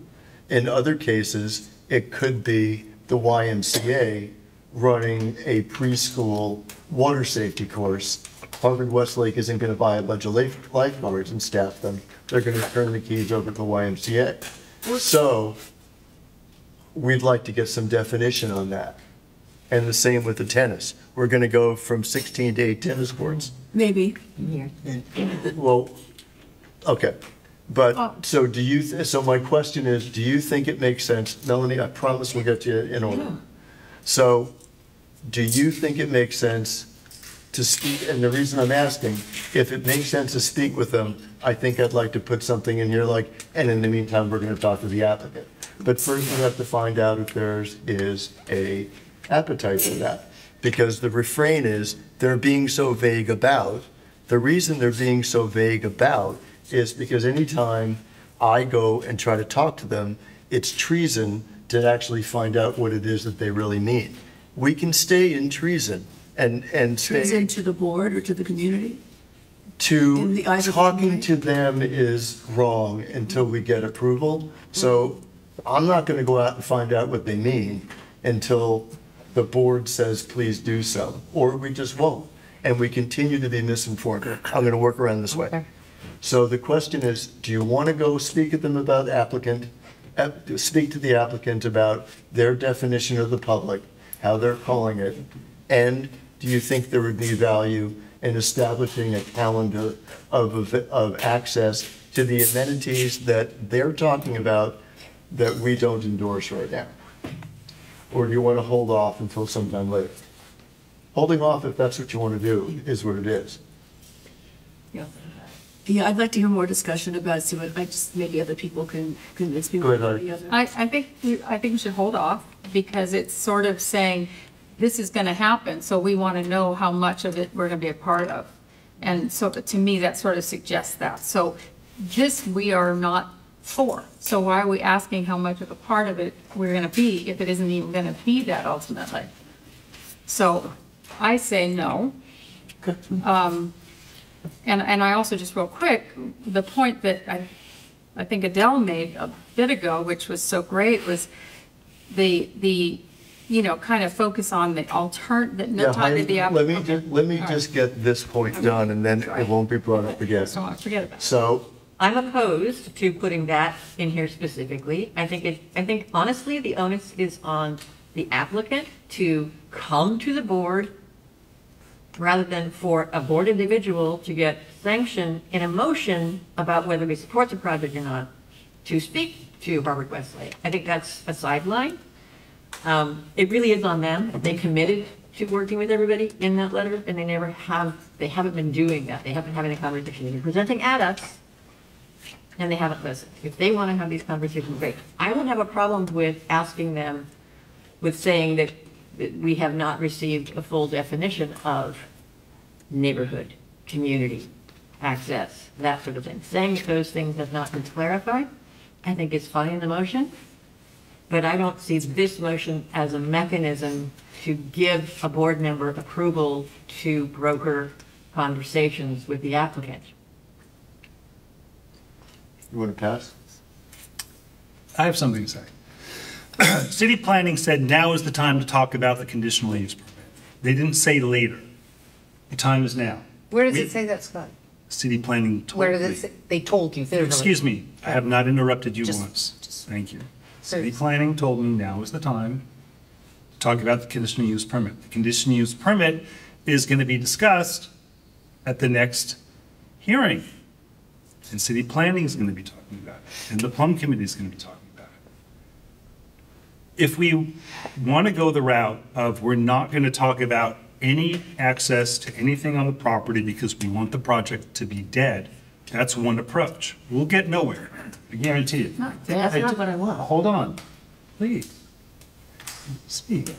In other cases, it could be the YMCA running a preschool water safety course. Harvard Westlake isn't going to buy a bunch of lifeguards and staff them. They're going to turn the keys over to the YMCA. So we'd like to get some definition on that. And the same with the tennis. We're going to go from 16 to 8 tennis courts. Maybe. Well, okay. But so my question is, do you think it makes sense? Melanie, I promise we'll get you in order. So do you think it makes sense to speak? And the reason I'm asking, if it makes sense to speak with them, I think I'd like to put something in here like, and in the meantime, we're going to talk to the applicant. But first we have to find out if there's a appetite for that. Because the refrain is, they're being so vague about. The reason they're being so vague about is because anytime I go and try to talk to them, it's treason to actually find out what it is that they really mean. We can stay in treason and stay. Treason to the board or to the community? To talking to them is wrong until we get approval. So I'm not going to go out and find out what they mean until the board says, please do so, or we just won't. And we continue to be misinformed. I'm going to work around this way. So the question is, do you want to go speak to them about speak to the applicant about their definition of the public, how they're calling it, and do you think there would be value in establishing a calendar of access to the amenities that they're talking about that we don't endorse right now? Or do you want to hold off until sometime later? Holding off, if that's what you want to do, is what it is. Yeah, I'd like to hear more discussion about it, so maybe other people can convince me. Go ahead, Heidi. I think we should hold off because it's sort of saying this is going to happen, so we want to know how much of it we're going to be a part of. And so to me, that sort of suggests that. So this we are not for. So why are we asking how much of a part of it we're going to be if it isn't even going to be that ultimately? So I say no. And I also just real quick, the point that I think Adele made a bit ago, which was so great, was the, you know, kind of focus on the Yeah, not to the let me applicant. let me just get this point done, and then it won't be brought up again. So forget about it. So, I'm opposed to putting that in here specifically. I think honestly, the onus is on the applicant to come to the board rather than for a board individual to get sanctioned in a motion about whether we support the project or not to speak to Harvard Westlake. I think that's a sideline. It really is on them. They committed to working with everybody in that letter, and they haven't been doing that. They haven't been having a conversation. They've been presenting at us, and they haven't listened. If they want to have these conversations, great. I don't have a problem with asking them, with saying that we have not received a full definition of neighborhood, community, access, that sort of thing. Saying that those things have not been clarified, I think is fine in the motion, but I don't see this motion as a mechanism to give a board member approval to broker conversations with the applicant. you want to pass? I have something to say. City planning said now is the time to talk about the conditional use permit. They didn't say later. The time is now. Where does it say that, Scott? City planning told Where does me. it say, they told you? Excuse me, I have not interrupted you Just- once. just- Thank you. City planning told me now is the time to talk about the conditional use permit. The conditional use permit is going to be discussed at the next hearing. And city planning is going to be talking about it. And the plum committee is going to be talking about it. If we want to go the route of we're not going to talk about any access to anything on the property because we want the project to be dead, that's one approach. We'll get nowhere. I guarantee it. That's not what I want. Hold on, please. Speak.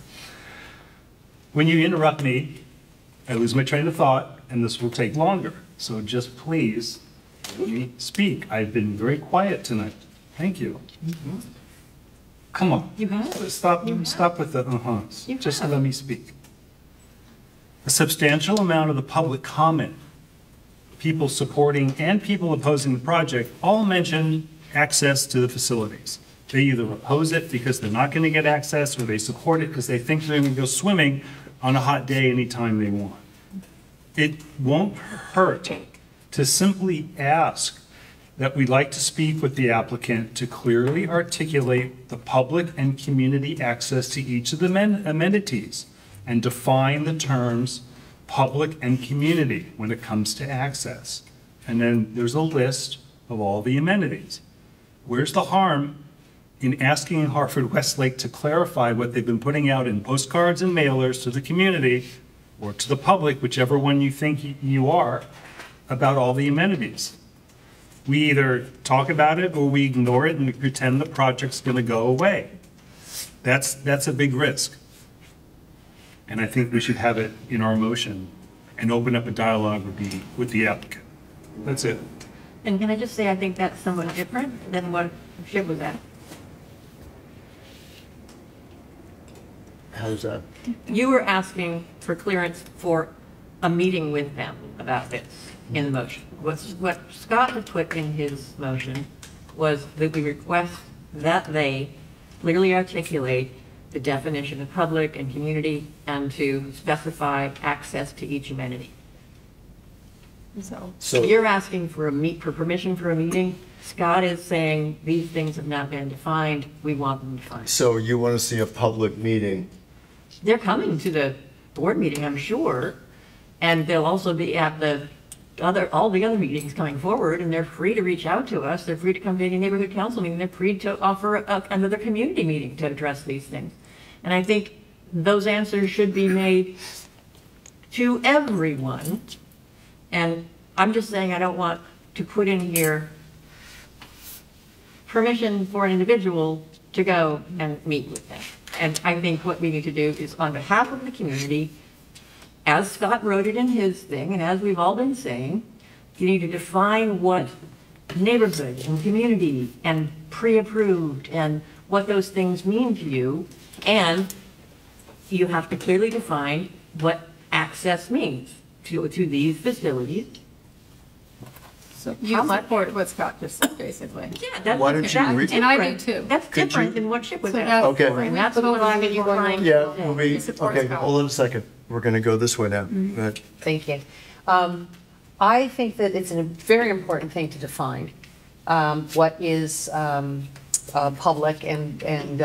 When you interrupt me, I lose my train of thought, and this will take longer. So just please let me speak. I've been very quiet tonight. Thank you. Come on. You have. Stop with the uh-huhs. Just let me speak. A substantial amount of the public comment, people supporting and people opposing the project, all mention access to the facilities. They either oppose it because they're not going to get access, or they support it because they think they're going to go swimming on a hot day anytime they want. It won't hurt to simply ask that we'd like to speak with the applicant to clearly articulate the public and community access to each of the amenities and define the terms public and community when it comes to access. And then there's a list of all the amenities. Where's the harm in asking Harvard Westlake to clarify what they've been putting out in postcards and mailers to the community or to the public, whichever one you think you are, about all the amenities? We either talk about it or we ignore it and we pretend the project's going to go away. That's a big risk. And I think we should have it in our motion and open up a dialogue with the applicant. That's it. And can I just say, I think that's somewhat different than what Shiv was at. How's that? You were asking for clearance for a meeting with them about this in the motion. What Scott had put in his motion was that we request that they clearly articulate the definition of public and community and to specify access to each amenity. So You're asking for for permission for a meeting. Scott is saying these things have not been defined. We want them defined. So you want to see a public meeting? They're coming to the board meeting, I'm sure, and they'll also be at all the other meetings coming forward, and they're free to reach out to us. They're free to come to any neighborhood council meeting. They're free to offer another community meeting to address these things. And I think those answers should be made to everyone. And I'm just saying I don't want to put in here permission for an individual to go and meet with them. And I think what we need to do is, on behalf of the community, as Scott wrote it in his thing, and as we've all been saying, you need to define what neighborhood and community and pre-approved and what those things mean to you. And you have to clearly define what access means to these facilities. So you support what Scott just said, basically. Yeah, that's. Why don't you that's read- And I do different. too. That's Could different you- than what Chip was So asking Okay. for, and that's what I'm trying. Yeah, we, support okay, Scott. hold on a second. We're going to go this way now. Go ahead. Thank you. I think that it's a very important thing to define what is public and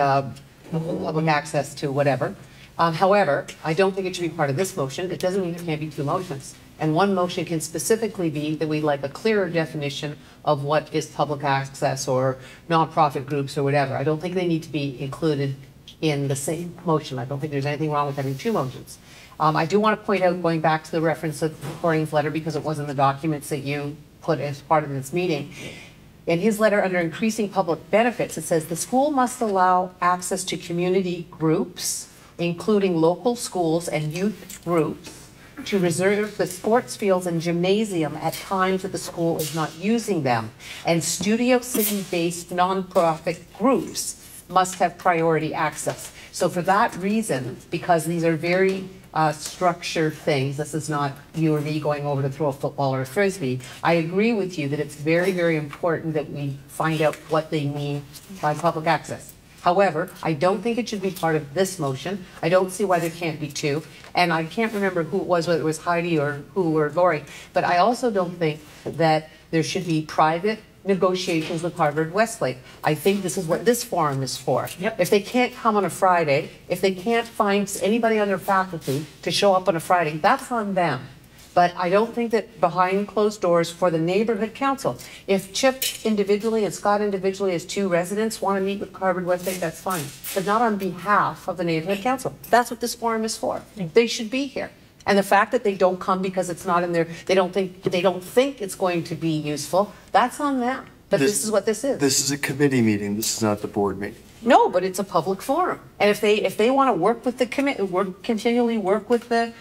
public access to whatever. However, I don't think it should be part of this motion. It doesn't mean there can't be two motions. And one motion can specifically be that we'd like a clearer definition of what is public access or nonprofit groups or whatever. I don't think they need to be included in the same motion. I don't think there's anything wrong with having two motions. I do want to point out, going back to the reference of Corey's letter, because it was in the documents that you put as part of this meeting. In his letter, under increasing public benefits, it says the school must allow access to community groups, including local schools and youth groups, to reserve the sports fields and gymnasium at times that the school is not using them. And Studio City-based nonprofit groups must have priority access. So for that reason, because these are very structured things, this is not you or me going over to throw a football or a frisbee, I agree with you that it's very, very important that we find out what they mean by public access. However, I don't think it should be part of this motion. I don't see why there can't be two. And I can't remember who it was, whether it was Heidi or who or Lori, but I also don't think that there should be private negotiations with Harvard Westlake. I think this is what this forum is for. Yep. If they can't come on a Friday, if they can't find anybody on their faculty to show up on a Friday, that's on them. But I don't think that behind closed doors for the neighborhood council, if Chip individually and Scott individually as two residents want to meet with Harvard Westlake, that's fine. But not on behalf of the neighborhood council. That's what this forum is for. They should be here. And the fact that they don't come because it's not in their, they don't think it's going to be useful, that's on them. But this is what this is. This is a committee meeting. This is not the board meeting. No, but it's a public forum. And if they want to work with the continually work with the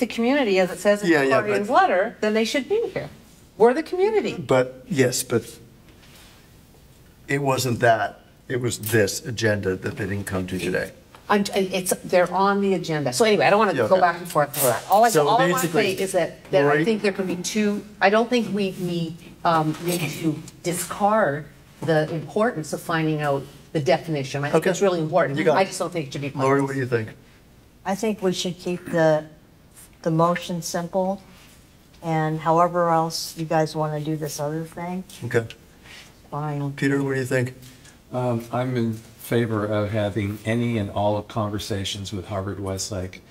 community, as it says in the Guardian's letter, then they should be here. We're the community. But, yes, but it wasn't that. It was this agenda that they didn't come to today. They're on the agenda. So anyway, I don't want to go back and forth for that. All I want to say is that I think there can be two, I don't think we need to discard the importance of finding out the definition. I think that's really important. I just don't think it should be part of Lori, this. what do you think? I think we should keep the motion simple, and however else you guys want to do this other thing, Okay. fine. Peter, what do you think? I'm in favor of having any and all of conversations with Harvard Westlake,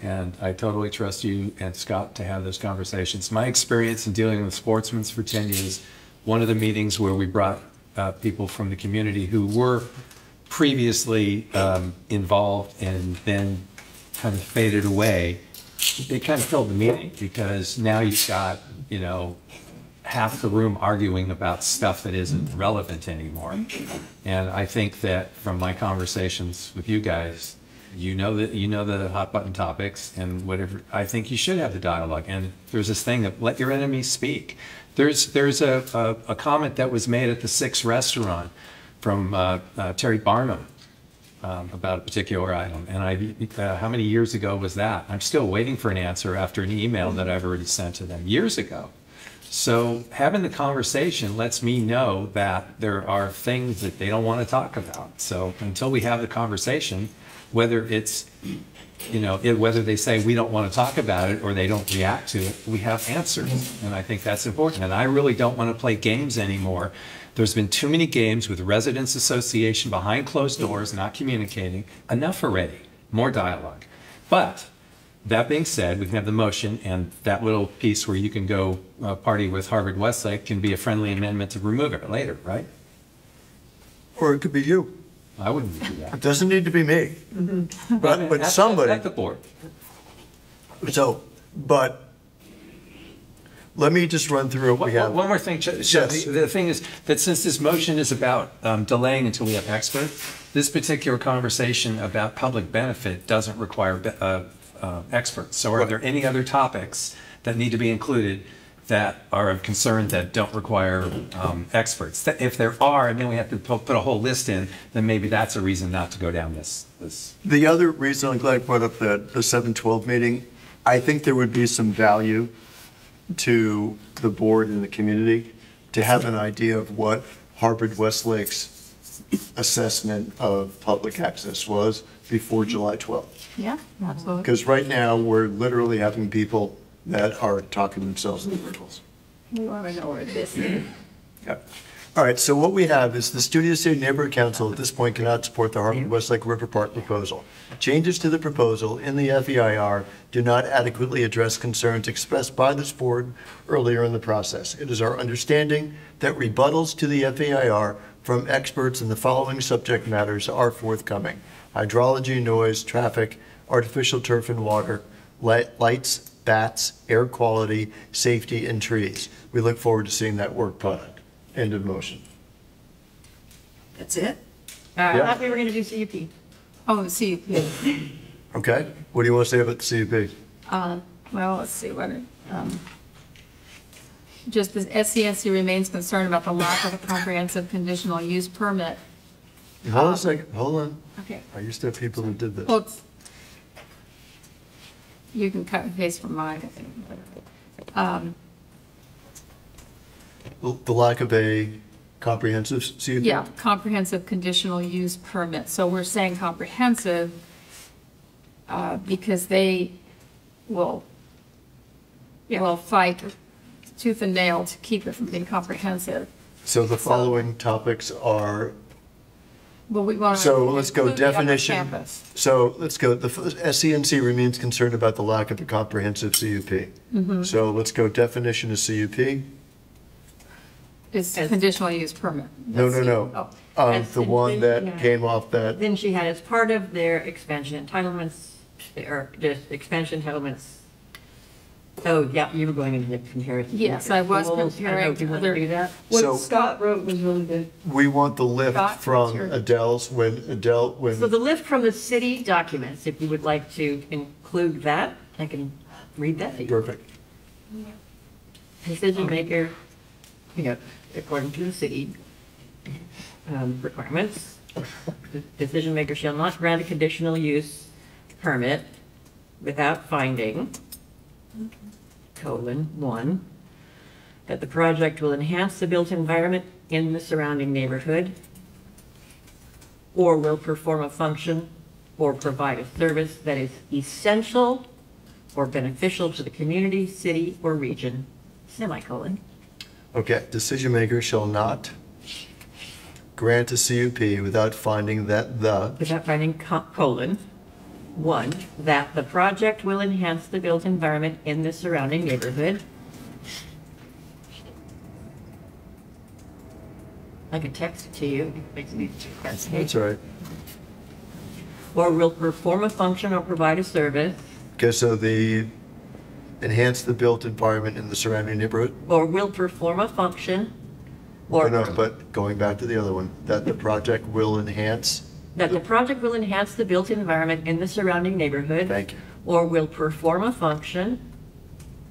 and I totally trust you and Scott to have those conversations. My experience in dealing with sportsmen for 10 years, one of the meetings where we brought people from the community who were previously involved and then kind of faded away, it kind of killed the meeting, because now you've got, half the room arguing about stuff that isn't relevant anymore. And I think that from my conversations with you guys, you know the hot button topics and whatever. I think you should have the dialogue. And there's this thing of let your enemies speak. There's a comment that was made at the Six restaurant from Terry Barnum about a particular item. And how many years ago was that? I'm still waiting for an answer after an email that I've already sent to them years ago. So having the conversation lets me know that there are things that they don't want to talk about. So until we have the conversation, whether it's, whether they say we don't want to talk about it or they don't react to it, we have answers. And I think that's important. And I really don't want to play games anymore. There's been too many games with residents association behind closed doors, not communicating. Enough already. More dialogue. But that being said, we can have the motion, and that little piece where you can go party with Harvard Westlake can be a friendly amendment to remove it later, right? Or it could be you. I wouldn't do that. It doesn't need to be me. But somebody. At the board. So, but let me just run through what we have. One more thing, Yes. The thing is that since this motion is about delaying until we have experts, this particular conversation about public benefit doesn't require experts. So are there any other topics that need to be included that are of concern that don't require experts? If there are, and then we have to put a whole list in, then maybe that's a reason not to go down this. The other reason I'm glad I brought up the 7/12 meeting, I think there would be some value to the board and the community to have an idea of what Harvard Westlake's assessment of public access was before July 12th. Yeah, absolutely. Because right now, we're literally having people that are talking themselves in circles. We want to know where this is. Yep. All right, so what we have is the Studio City Neighborhood Council at this point cannot support the Harvard Westlake River Park proposal. Changes to the proposal in the FEIR do not adequately address concerns expressed by this board earlier in the process. It is our understanding that rebuttals to the FEIR from experts in the following subject matters are forthcoming: hydrology, noise, traffic, artificial turf and water, lights, bats, air quality, safety, and trees. We look forward to seeing that work product. End of motion. That's it? I Yeah. thought we were going to do CUP. Oh, the CUP. Okay, what do you want to say about the CUP? Well, let's see what just the SCNC remains concerned about the lack of a comprehensive conditional use permit. Hold on a second, hold on. Okay. I used to have people who did this. Well, you can cut and paste from mine, I think. The lack of a comprehensive CUP? Yeah, comprehensive conditional use permit. So we're saying comprehensive because they will fight tooth and nail to keep it from being comprehensive. So the following topics are, Well, we want to. so let's go include the other definition. campus. So let's go, the SCNC remains concerned about the lack of a comprehensive CUP. So let's go definition of CUP. It's conditional use permit. No, no, no. The one that came off that, Then she had as part of their expansion entitlements, or just expansion entitlements. Oh, yeah, you were going into comparison. Yes, I was Goals. comparing Do you want other- to do that? So- What Scott wrote was really good. we want the lift Scott, from what's your- Adele's, when So the lift from the city documents, if you would like to include that, I can read that to you. perfect. Decision maker, according to the city requirements, the decision maker shall not grant a conditional use permit without finding, (1), that the project will enhance the built environment in the surrounding neighborhood, or will perform a function or provide a service that is essential or beneficial to the community, city, or region, (). Okay, decision maker shall not grant a CUP without finding that Without finding, (1), that the project will enhance the built environment in the surrounding neighborhood. I could text it to you. Makes me That's all right. Or will perform a function or provide a service, Okay, so the enhance the built environment in the surrounding neighborhood? or will perform a function, Or or no, but going back to the other one, that the project will enhance, that the project will enhance the built environment in the surrounding neighborhood. thank you. Or will perform a function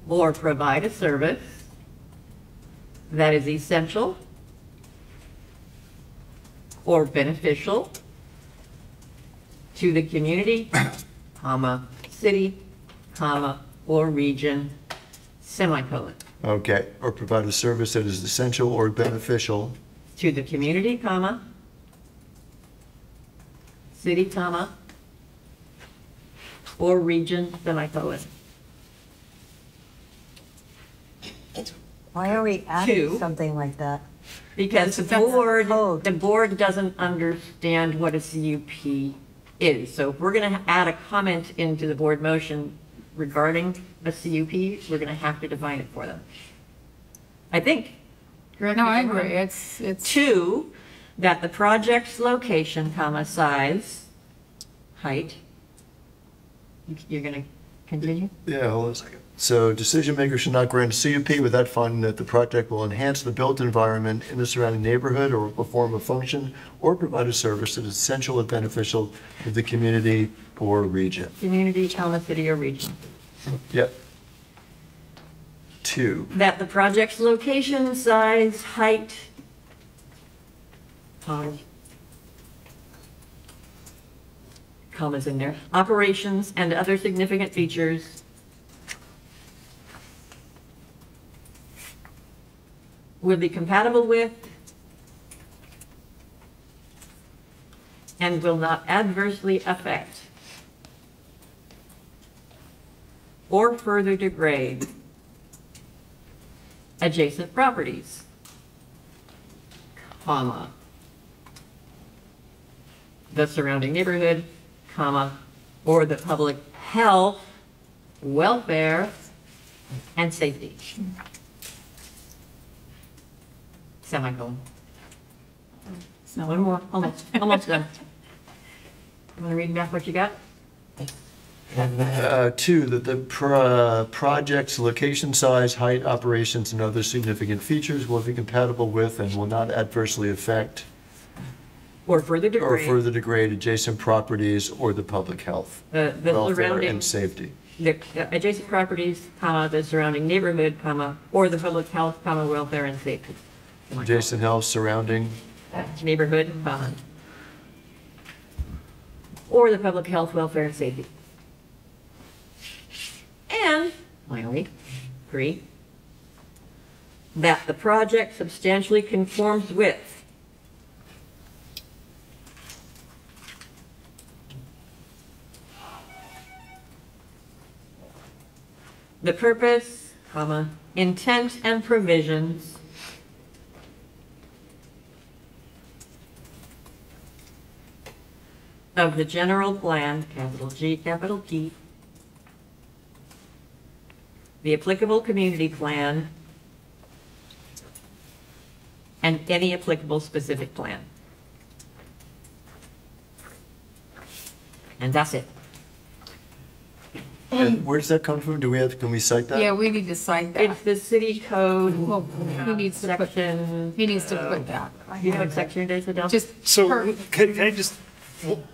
or provide a service that is essential or beneficial to the community, city, or region, (). Okay, or provide a service that is essential or beneficial To the community, city, or region, (). Why are we adding Two. something like that? Because That's code. the board doesn't understand what a CUP is. So if we're going to add a comment into the board motion regarding a CUP, we're going to have to define it for them. I think. Correct me No, if I I'm wrong. agree. It's, 2, that the project's location, size, height. You're going to continue? Yeah, hold on a second. So decision maker should not grant a CUP without finding that the project will enhance the built environment in the surrounding neighborhood or will perform a function or provide a service that is essential and beneficial to the community or region. Community, city, or region. Yep. 2, That the project's location, size, height, commas in there, operations and other significant features will be compatible with and will not adversely affect or further degrade adjacent properties, comma, the surrounding neighborhood, comma, or the public health, welfare, and safety. Semicolon. One more, almost done. You want to read back what you got? Two, that the project's location, size, height, operations, and other significant features will be compatible with and will not adversely affect Or further degrade adjacent properties or the public health, the welfare, surrounding, and safety. the adjacent properties, comma, the surrounding neighborhood, comma, or the public health, comma, welfare, and safety. Adjacent health surrounding. Neighborhood, comma, or the public health, welfare, and safety. And finally, 3, that the project substantially conforms with the purpose, comma, intent and provisions of the general plan, capital G, capital P, the applicable community plan, and any applicable specific plan. And that's it. And where does that come from? Can we cite that? Yeah, we need to cite that. It's the city code. Well, he needs to put, section. he needs to put that. You know what section it is, Adele? Just So can I just,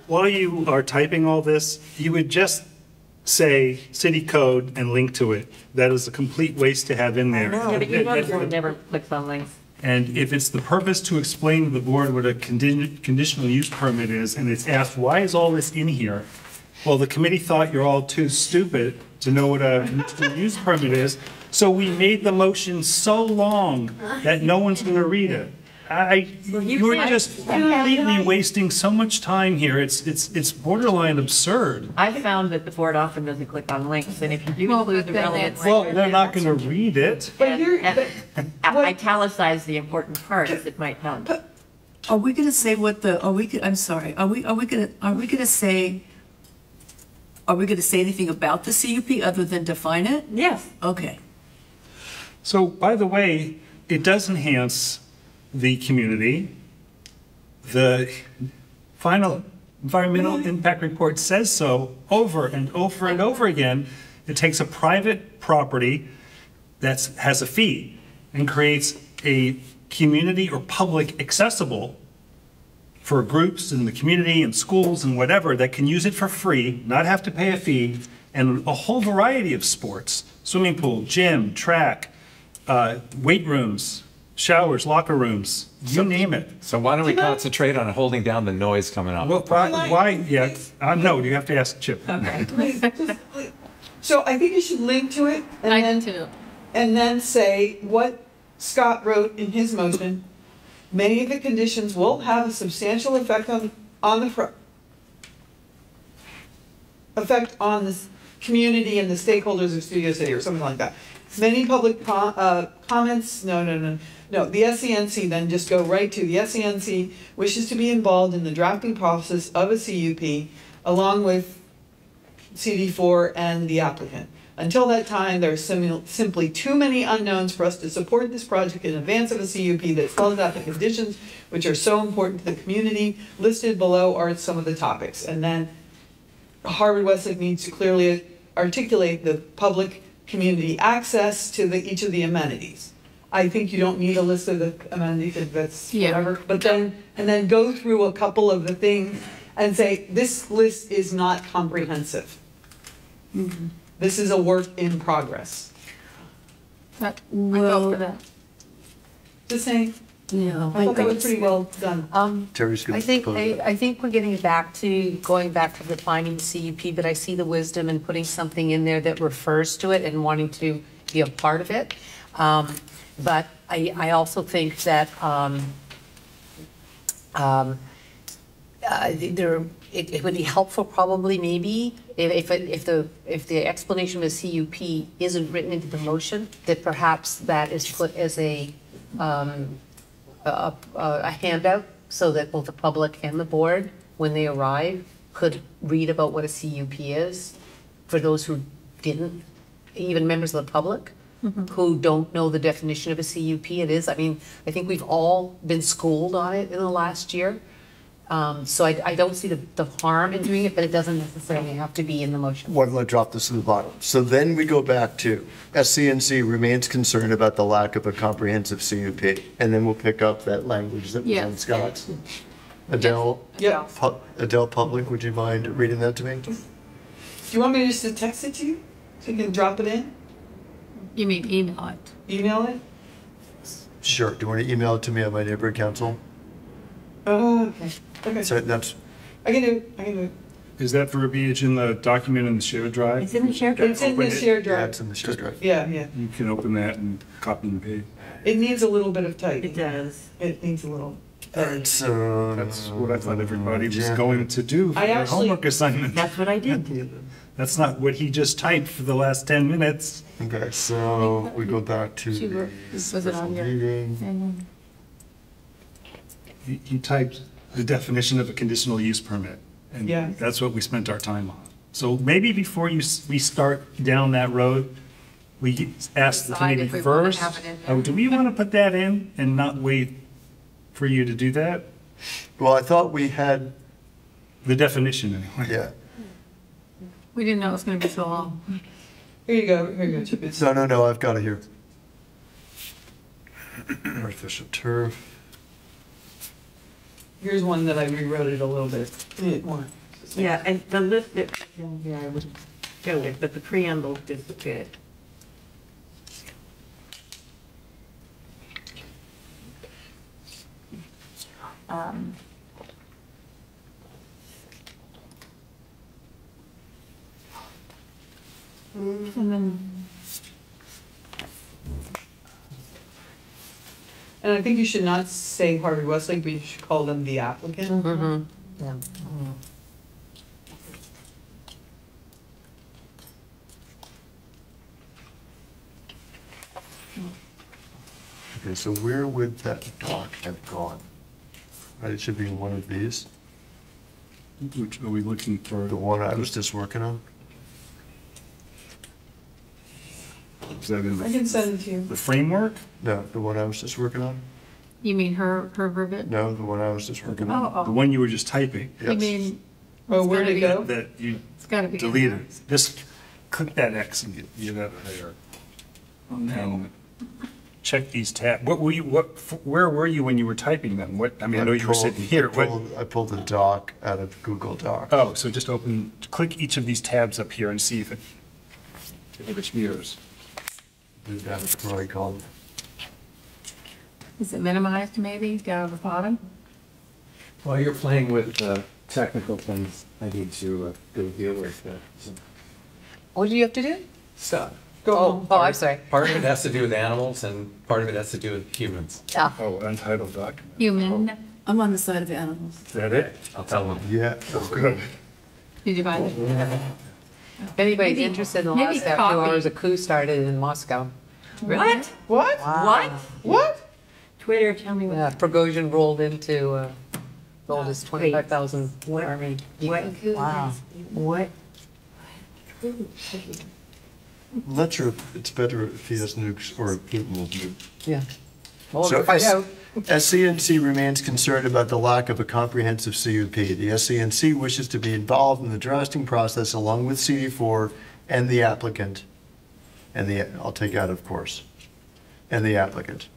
while you are typing all this, you would just say city code and link to it. That is a complete waste to have in there. Yeah, but you know the board never clicks on links. And if it's the purpose to explain to the board what a conditional use permit is, and it's asked, why is all this in here? Well, the committee thought you're all too stupid to know what a conditional use permit is, so we made the motion so long that no one's gonna read it. You're just completely wasting so much time here. It's borderline absurd. I found that the board often doesn't click on links, and if you do Well, include the then relevant it's- Well, language, they're not gonna read it. But you're, and italicize the important parts, it might help. Are we gonna say what the, I'm sorry, are we gonna say anything about the CUP other than define it? Yes. Okay. So, by the way, it does enhance the community. The final environmental impact report says so over and over and over again. It takes a private property that has a fee and creates a community or public accessible for groups in the community and schools and whatever that can use it for free, not have to pay a fee, and a whole variety of sports: swimming pool, gym, track, weight rooms, showers, locker rooms, you name it. So why don't we concentrate on holding down the noise coming up? Well, why, yeah, no, you have to ask Chip. so I think you should link to it and then say what Scott wrote in his motion. Many of the conditions will have a substantial effect on the community and the stakeholders of Studio City, or something like that. Many public comments, no. The SCNC, then just go right to the SCNC wishes to be involved in the drafting process of a CUP along with CD4 and the applicant. Until that time, there are simply too many unknowns for us to support this project in advance of a CUP that spells out the conditions which are so important to the community. Listed below are some of the topics. And then Harvard Westlake needs to clearly articulate the public community access to each of the amenities. I think you don't need a list of the amenities, if that's whatever. But then go through a couple of the things and say, this list is not comprehensive. Mm-hmm. This is a work in progress. Well, Just saying. Yeah. I thought that was pretty well done. Terry's gonna I think propose that. I think we're going back to defining CUP, but I see the wisdom in putting something in there that refers to it and wanting to be a part of it. But I also think that it would be helpful probably maybe if the explanation of the CUP isn't written into the motion, that perhaps that is put as a handout so that both the public and the board, when they arrive, could read about what a CUP is for those who didn't, even members of the public who don't know the definition of a CUP. It is, I mean, I think we've all been schooled on it in the last year. So I don't see the harm in doing it, but it doesn't necessarily have to be in the motion. Why don't I drop this to the bottom? So then we go back to SCNC remains concerned about the lack of a comprehensive CUP. And then we'll pick up that language that was on Scott's. Adele? Yeah. Adele Public, would you mind reading that to me? Do you want me just to text it to you? So you can drop it in? You mean email it? Email it? Sure. Do you want to email it to me on my neighborhood council? Okay. Okay. So that's, I can do it. I can do it. Is that verbiage in the document in the shared drive? It's in the shared drive. It's in the shared yeah, drive. it's in the shared drive. Yeah, yeah. You can open that and copy and paste. It needs a little bit of typing. It does. It needs a little. That's That's what I thought everybody was going to do for I their actually- homework assignment. That's what I did. That's not what he just typed for the last 10 minutes. okay. So we go back to She the wrote- was it special on your- meeting. He typed the definition of a conditional use permit. And Yeah. that's what we spent our time on. So maybe before we start down that road, we ask the Decide committee if we wanna first, have it in there. oh, do we want to put that in and not wait for you to do that? Well, I thought we had, The definition anyway. yeah. We didn't know it was gonna be so long. Here you go. Here you go, Chip. It's- No, I've got it here. Artificial turf. Here's one that I rewrote it a little bit more. Yeah, and the list that, yeah, I would show it, but the preamble is good. And then, And I think you should not say Harvard Westlake, but you should call them the applicant. Yeah. Okay, so where would that doc have gone? Right, it should be in one of these, Which are we looking for? the one I was just working on. Is that in I can send it to you. the framework? No, the one I was just working on? you mean her verbiage? No, the one I was just working on. Oh, The oh, one you were just typing? you Yes. mean, Oh, where'd it go? That you it's gotta be. in deleted. Just click that X and get out of there. And check these tabs. Where were you when you were typing them? I mean, I know you were sitting here. I pulled the doc out of Google Docs. Oh, so just click each of these tabs up here and see if it mirrors. That's what I called. Is it minimized maybe, down at the bottom? While you're playing with technical things, I need to go deal with What do you have to do? stuff. Go home. Oh, I'm sorry. Part of it has to do with animals and part of it has to do with humans. Ah, Oh, untitled document. Human, I'm on the side of animals. Is that it? I'll tell them. Yeah. Good. did you find it? If anybody's Maybe- interested in the maybe last 2 copy. hours, a coup started in Moscow. What? What? What? What? Twitter, tell me what. Prigozhin rolled into rolled his 25,000 What? army. What? Wow. What? I'm not sure if it's better if he has nukes or if Putin has nukes. Yeah. Well, So we'll find out. SCNC remains concerned about the lack of a comprehensive CUP. The SCNC wishes to be involved in the drafting process along with CD4 and the applicant. I'll take out of course, and the applicant.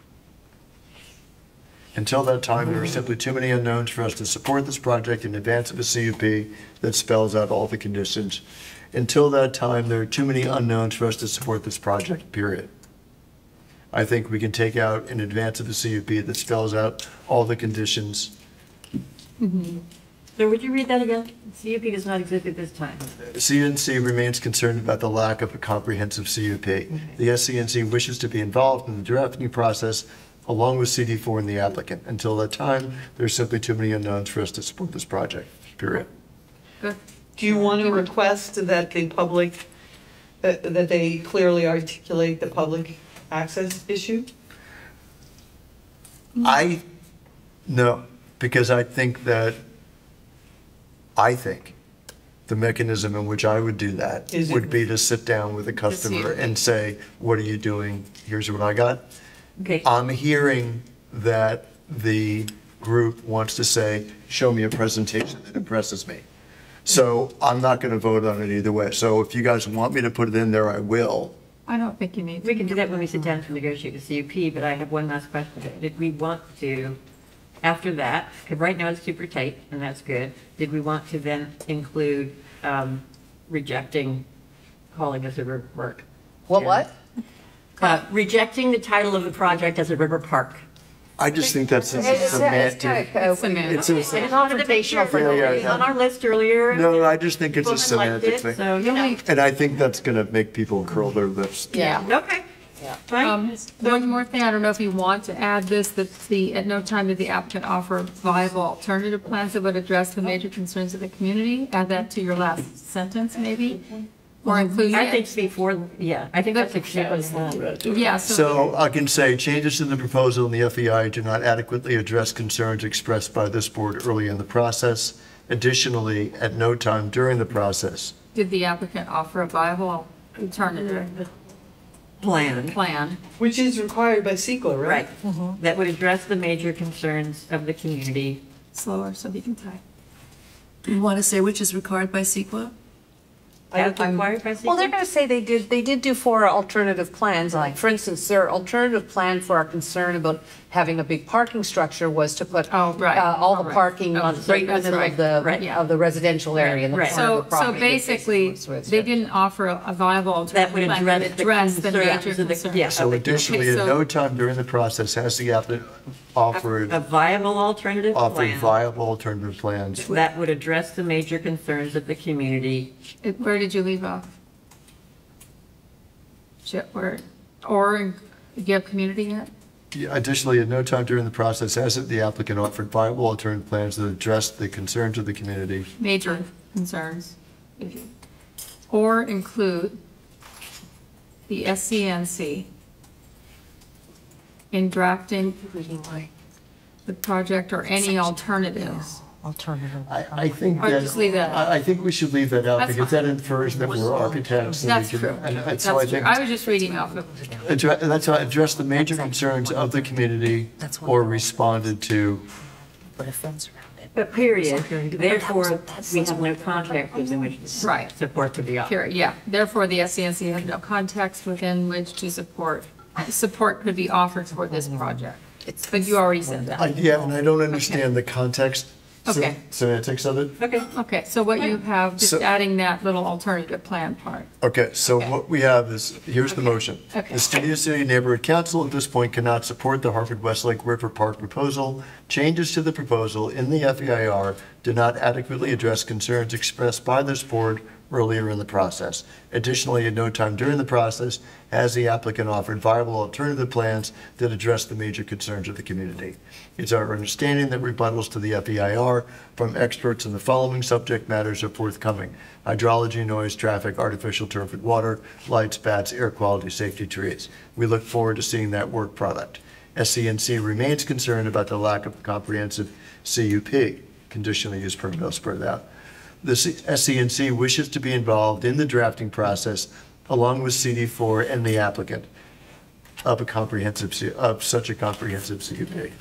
Until that time, there are simply too many unknowns for us to support this project in advance of a CUP that spells out all the conditions. Until that time, there are too many unknowns for us to support this project, period. I think we can take out in advance of a CUP that spells out all the conditions. So would you read that again? CUP does not exist at this time. SCNC remains concerned about the lack of a comprehensive CUP. The SCNC wishes to be involved in the drafting process along with CD4 and the applicant. Until that time, there's simply too many unknowns for us to support this project, period. Good. Do you want to request that the public, that they clearly articulate the public access issue? No, because I think the mechanism in which I would do that would be to sit down with a customer and say, what are you doing? Here's what I got. Okay. I'm hearing that the group wants to say, show me a presentation that impresses me. So I'm not going to vote on it either way. So if you guys want me to put it in there, I will. I don't think you need to. We can do that when we sit down to negotiate the CUP, but I have one last question. Did we want to, after that, because right now it's super tight, and that's good, did we want to then include rejecting calling this a river park? What? Rejecting the title of the project as a river park. I just think that's semantic. It's semantic. It's a confrontational for Yeah. On our list earlier. No, I just think it's a People liked semantic it, thing. so, you know. And I think that's going to make people curl their lips. Yeah. Okay. Fine. One more thing, I don't know if you want to add this, that at no time did the applicant offer viable alternative plans that would address the major concerns of the community. Add that to your last sentence, maybe, or include. I think before, yeah, I think that's acceptable. Yeah, So I can say changes to the proposal in the FEI do not adequately address concerns expressed by this board early in the process. Additionally, at no time during the process. did the applicant offer a viable alternative plan? Which is required by CEQA, right? Right. That would address the major concerns of the community. Slower so you can type. You want to say which is required by CEQA? As required by Well, they're CUP? going to say they did do 4 alternative plans. Like, for instance, their alternative plan for our concern about having a big parking structure was to put Oh, right. all the Right. parking Oh, right in the that's middle right. of the Right. of the residential area in the Right. corner of the So property. basically, they didn't offer a viable That alternative would plan address that the addressed the major concerns of the, concerns. yeah. So additionally, at so- no time during the process has the applicant offered A viable alternative plan viable alternative plans. that would address the major concerns of the community. Where did you leave off? Where, or do you have community yet? Additionally, at no time during the process has the applicant offered viable alternative plans that address the concerns of the community. Major concerns. Or include the SCNC in drafting the project or any alternatives. I think Or just leave that out. I think we should leave that out That's because that infers that we're architects. and we That's can- true. and That's so I true. think I was just reading off of. that's why address the major concerns of the community or responded to. But period, therefore, we have no context within which to Right. support to be offered. Here, yeah. Therefore, the SCNC has no context within which to support could be offered for this project. But you already said that. Yeah, and I don't understand the context Okay. semantics of it. Okay. Okay, so what you have, just So- adding that little alternative plan part. Okay, so what we have is, here's the motion. Okay. The Studio City Neighborhood Council at this point cannot support the Harvard Westlake River Park proposal. Changes to the proposal in the FEIR do not adequately address concerns expressed by this board earlier in the process. Additionally, at no time during the process has the applicant offered viable alternative plans that address the major concerns of the community. It's our understanding that rebuttals to the FEIR from experts in the following subject matters are forthcoming: hydrology, noise, traffic, artificial turf and water, lights, bats, air quality, safety, trees. We look forward to seeing that work product. SCNC remains concerned about the lack of a comprehensive CUP, conditional use permit, I'll spread it out. The SCNC wishes to be involved in the drafting process along with CD4 and the applicant of such a comprehensive CUP.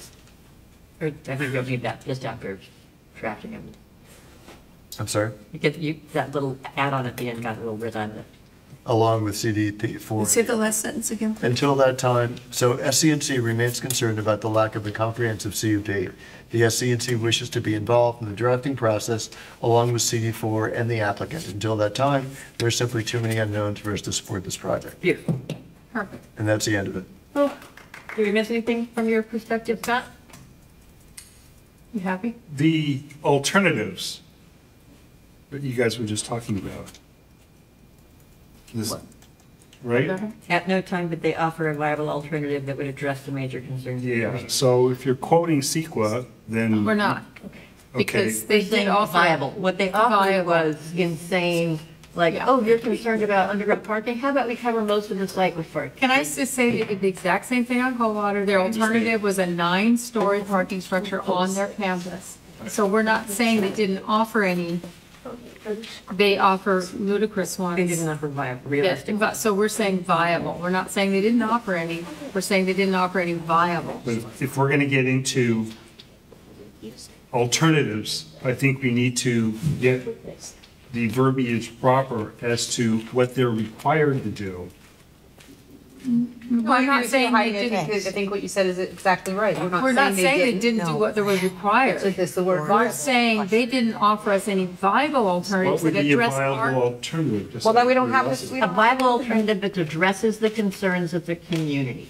Or I think you'll need that just after drafting it. I'm sorry? Because that little add-on at the end got a little redundant. Along with CDP4. Say the last sentence again. Until that time, so SCNC remains concerned about the lack of a comprehensive CUP. The SCNC wishes to be involved in the drafting process along with CD4 and the applicant. Until that time, there's simply too many unknowns for us to support this project. Beautiful. Perfect. And that's the end of it. Oh, did we miss anything from your perspective, Scott? You happy? The alternatives that you guys were just talking about. This, right? At no time did they offer a viable alternative that would address the major concerns. of the Yeah, community. so if you're quoting CEQA, then. We're not. Because they did Saying offer. viable. What they offered Viable. was in saying, like, Yeah. oh, you're concerned about underground parking? How about we cover most of the site with parking? Can I just say they did the exact same thing on Coldwater? Their alternative was a 9-story parking structure on their campus. So we're not saying they didn't offer any. They offer ludicrous ones. They didn't offer viable, Yeah, realistic. so we're saying viable. We're not saying they didn't offer any. We're saying they didn't offer any viable. But if we're gonna get into alternatives, I think we need to get the verbiage proper as to what they're required to do. We're not saying they didn't. I think what you said is exactly right. We're not saying they didn't do what was required. It's the word We're viable. saying they didn't offer us any viable What alternatives would that be a address viable our. alternative? Just Well, then out we of don't have this, curiosity? we A don't. viable alternative that addresses the concerns of the community.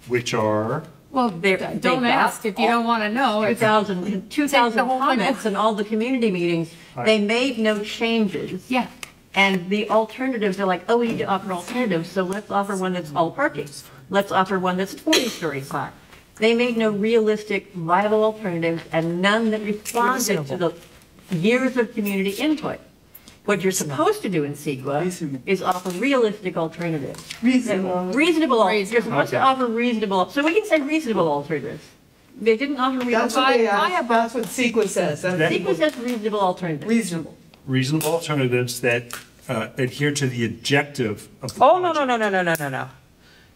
Which are, Well, They're- don't they got ask if you don't want to know. It's- 2,000 the whole thing. comments in all the community meetings. They made no changes. Yeah. And the alternatives are like, oh, we need to offer alternatives, so let's offer one that's all parking. Let's offer one that's 40-story high. They made no realistic, viable alternatives and none that responded to the years of community input. What you're supposed to do in CEQA is offer realistic alternatives. Reasonable. You're supposed to offer reasonable, so we can say reasonable alternatives. They didn't offer That's reasonable. what they asked, that's what CEQA says. That's CEQA says reasonable alternatives. reasonable. reasonable alternatives that adhere to the objective of the Oh, no, project. no.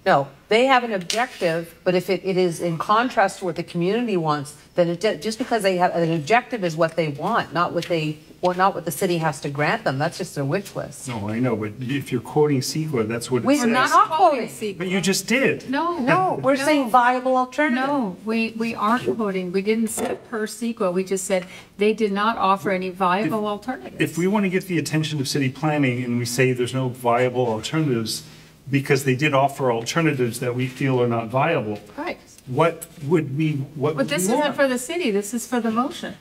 No, they have an objective, but if it is in contrast to what the community wants, then just because they have, an objective is what they want, not what the city has to grant them. That's just their wish list. No, I know, but if you're quoting CEQA, that's what it We're says. not quoting. But you just did. No. We're saying viable alternative. No, we aren't quoting. We didn't say per CEQA. We just said they did not offer any viable alternatives. If we want to get the attention of city planning and we say there's no viable alternatives because they did offer alternatives that we feel are not viable, Right. what would we But this isn't want? for the city. This is for the motion.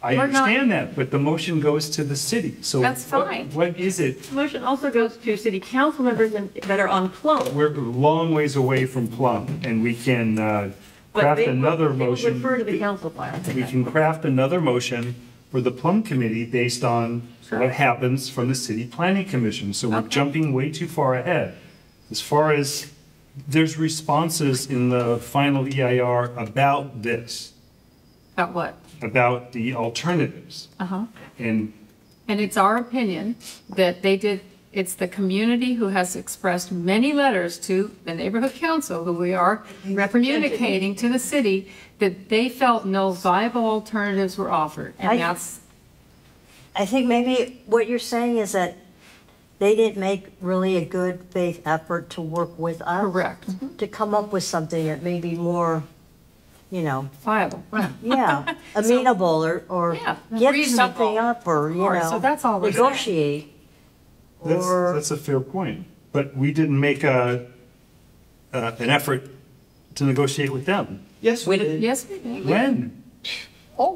I we're not- understand that, but the motion goes to the city, so. That's what- fine. What is it? Motion also goes to city council members that are on Plum. We're a long ways away from Plum, and we can But craft they will- another they will motion. refer to the council file. We can craft another motion for the Plum Committee based on what happens from the City Planning Commission. So we're jumping way too far ahead. As far as, there's responses in the final EIR about this, About what? about the alternatives. Uh-huh. And And it's our opinion that it's the community who has expressed many letters to the neighborhood council, who we are communicating to the city, that they felt no viable alternatives were offered. And that's, I think maybe what you're saying is that they didn't make really a good faith effort to work with us. correct. To come up with something that may be more, Viable. yeah, amenable or Yeah, get reasonable. something up or, All right, so that's all we're saying. negotiate. that's, Or, that's a fair point. But we didn't make an effort to negotiate with them. Yes, we did. Yes, we did. When?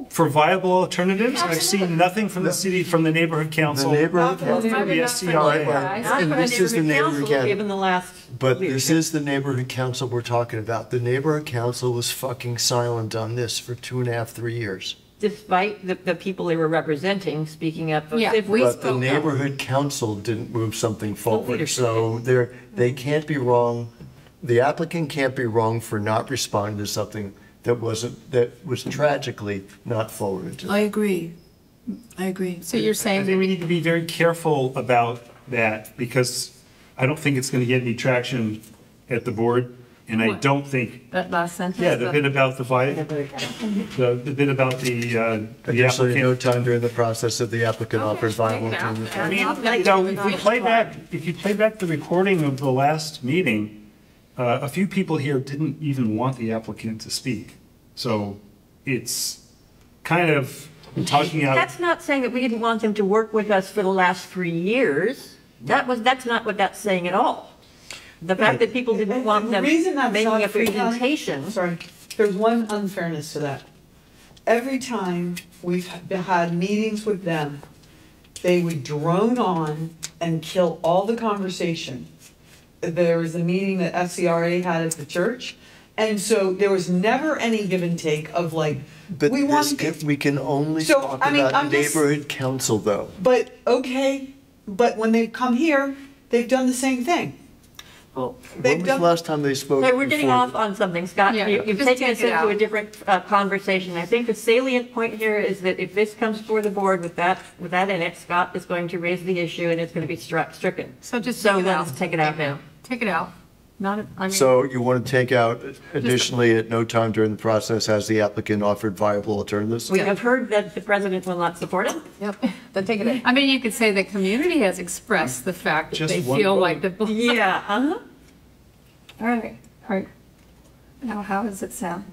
For viable alternatives? I've seen nothing from the city, from the neighborhood council. The neighborhood From the SCRA. Not And for this is the neighborhood council, council. given the last. But this leadership. is the neighborhood council we're talking about. The neighborhood council was fucking silent on this for 2.5, 3 years. Despite the people they were representing speaking up. Yeah, If we But the spoke up. neighborhood council didn't move something forward, leadership. so they can't be wrong. The applicant can't be wrong for not responding to something that was tragically not forwarded to them. I agree. So you're I saying, think we need to be very careful about that because I don't think it's going to get any traction at the board. And I What? don't think, that last sentence? yeah, the bit about the bit about the Additionally, no applicant. time during the process of the applicant offers viable alternatives. I mean, if you play back the recording of the last meeting, a few people here didn't even want the applicant to speak. So it's kind of talking out. That's not saying that we didn't want them to work with us for the last 3 years. That's not what that's saying at all. The fact that people didn't want The them reason that's making not a the- presentation. Sorry, there's one unfairness to that. every time we've had meetings with them, they would drone on and kill all the conversation. There was a meeting that FCRA had at the church, and so there was never any give and take of like, But we want we can only So, talk I mean, about I'm just- neighborhood council though. But, okay, but when they've come here, they've done the same thing. When They've was the done, last time they spoke? So we're getting before- off on something, Scott. Yeah, You've just taken take us it into out. a different conversation. I think the salient point here is that if this comes before the board with that in it, Scott is going to raise the issue and it's going to be stricken. So just So take it out. let's take it out now. Take it out. Not, I mean. So you want to take out additionally, at no time during the process has the applicant offered viable alternatives? We have heard that the president will not support it. Yep, then take it out. I mean, you could say the community has expressed the fact that Just they one feel vote. like the. Yeah, uh-huh. All right. Now, how does it sound?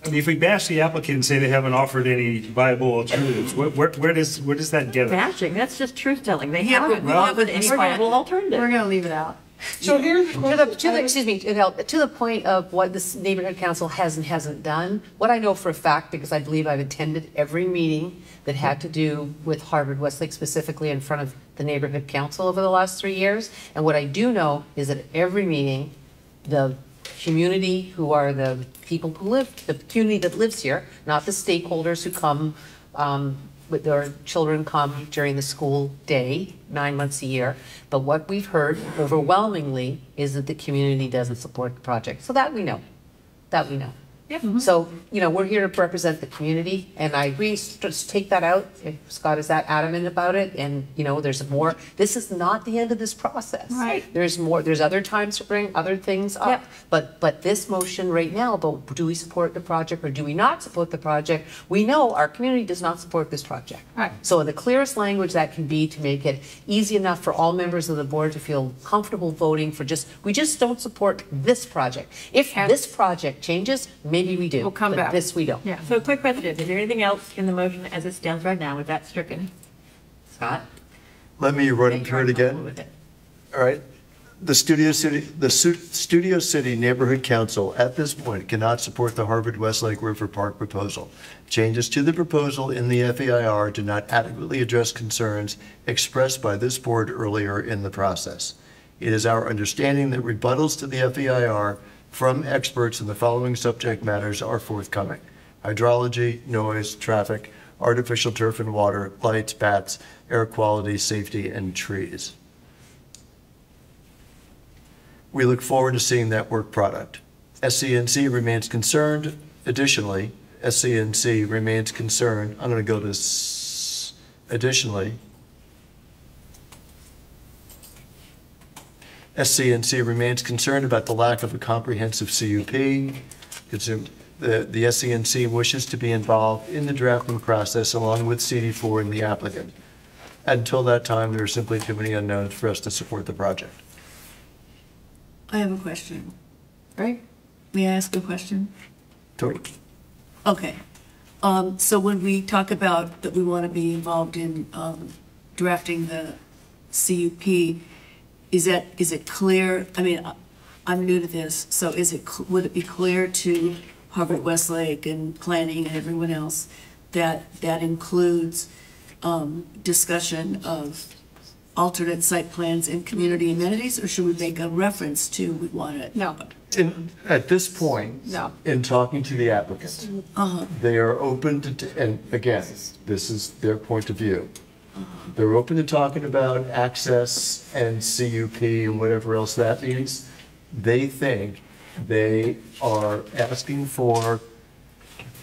I mean, if we bash the applicant and say they haven't offered any viable alternatives, where does that get us? Bashing, that's just truth telling. They Yeah, haven't well, offered any we're gonna- viable alternative. We're gonna leave it out. so here's the question. Excuse me, to the point of what this neighborhood council has and hasn't done, what I know for a fact, because I believe I've attended every meeting that had to do with Harvard Westlake specifically in front of the neighborhood council over the last 3 years, and what I do know is that every meeting, the community who are the people who live, the community that lives here, not the stakeholders who come, with their children come during the school day, 9 months a year. But what we've heard overwhelmingly is that the community doesn't support the project. So that we know, So, we're here to represent the community, and I agree, just take that out, if Scott is that adamant about it, and, there's more. This is not the end of this process. Right. There's more, there's other times to bring other things up. Yep. But this motion right now, about do we support the project or do we not support the project? We know our community does not support this project. Right. So in the clearest language that can be to make it easy enough for all members of the board to feel comfortable voting for we just don't support this project. If And- this project changes, maybe we do. We'll come but back. This we don't. Yeah. So quick question, is there anything else in the motion as it stands right now with that stricken? Scott? Let me run Make through it your again. comment with it. All right. The Studio City Neighborhood Council at this point cannot support the Harvard Westlake River Park proposal. Changes to the proposal in the FEIR do not adequately address concerns expressed by this board earlier in the process. It is our understanding that rebuttals to the FEIR from experts in the following subject matters are forthcoming: hydrology, noise, traffic, artificial turf and water, lights, bats, air quality, safety, and trees. We look forward to seeing that work product. SCNC remains concerned. Additionally, SCNC remains concerned. I'm going to go to additionally. SCNC remains concerned about the lack of a comprehensive CUP. The SCNC wishes to be involved in the drafting process along with CD4 and the applicant. Until that time, there are simply too many unknowns for us to support the project. I have a question. Right? May I ask a question? Totally. Okay. So when we talk about that we want to be involved in drafting the CUP, is it clear? I mean, I'm new to this, so would it be clear to Harvard Westlake and planning and everyone else that includes discussion of alternate site plans and community amenities, or should we make a reference to we want it? No. At this point, No. in talking to the applicant, they are open to, and again, this is their point of view. They're open to talking about access and CUP and whatever else that means. They think they are asking for,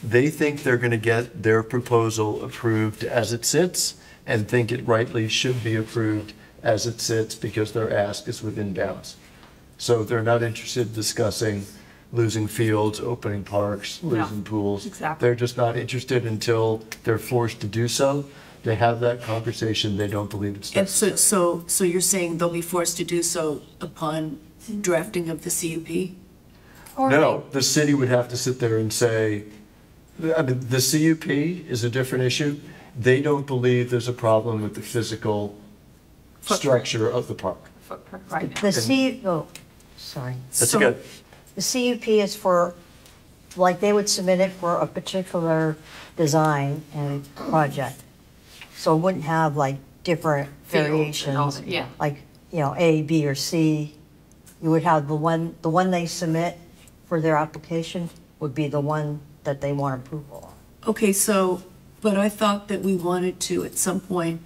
they think they're going to get their proposal approved as it sits and think it rightly should be approved as it sits because their ask is within bounds. So they're not interested in discussing losing fields, opening parks, losing pools. exactly. They're just not interested until they're forced to do so. They have that conversation, they don't believe it's And necessary. so you're saying they'll be forced to do so upon drafting of the CUP? No, the city would have to sit there and say, I mean, the CUP is a different issue. They don't believe there's a problem with the physical structure of the park. Right. Sorry. That's So- good. The CUP is for like they would submit it for a particular design and project. So it wouldn't have like different Fields and all variations. that, yeah. Like, A, B, or C. You would have the one they submit for their application would be the one that they want approval on. Okay, so, but I thought that we wanted to, at some point,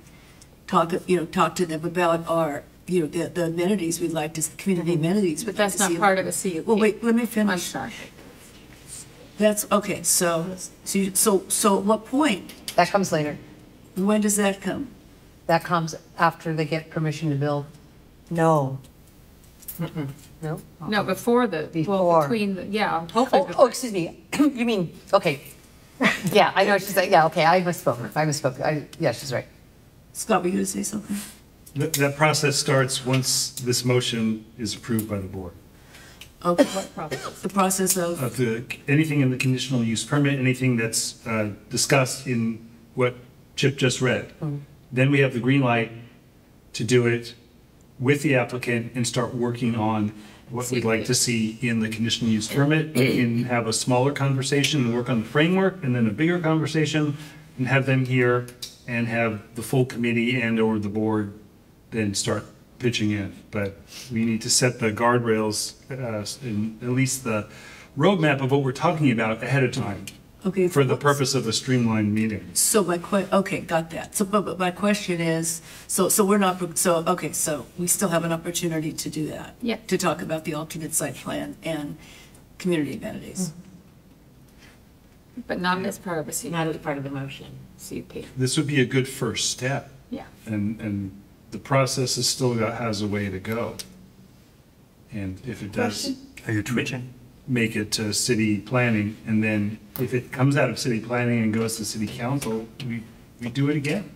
talk to them about our, the amenities we'd like to, community amenities. But that's not part of a CUP. Well, wait, let me I'm finish. sorry. That's, okay, so at what point? That comes later. When does that come? That comes after they get permission to build. No. No? No, before the, well, Before. between, hopefully. Oh, excuse me. You mean, okay. Yeah, I know what she's saying. Yeah, okay, I misspoke. Yeah, she's right. Scott, were you going to say something? That process starts once this motion is approved by the board. Okay, the process of, Anything in the conditional use permit, anything that's discussed in what Chip just read. Then we have the green light to do it with the applicant and start working on what we'd like to see in the conditional use permit. We can have a smaller conversation and work on the framework, and then a bigger conversation and have them here and have the full committee and or the board then start pitching in. But we need to set the guardrails, in at least the roadmap of what we're talking about ahead of time. okay. For the purpose of a streamlined meeting. So okay, got that. So, but my question is, so we're not, so we still have an opportunity to do that? Yeah. To talk about the alternate site plan and community amenities? But not as part of a CUP. Not as part of the motion. CUP. This would be a good first step. Yeah. And the process is still has a way to go. And if it does. Are you twitching? Make it to city planning, and then if it comes out of city planning and goes to city council, we do it again.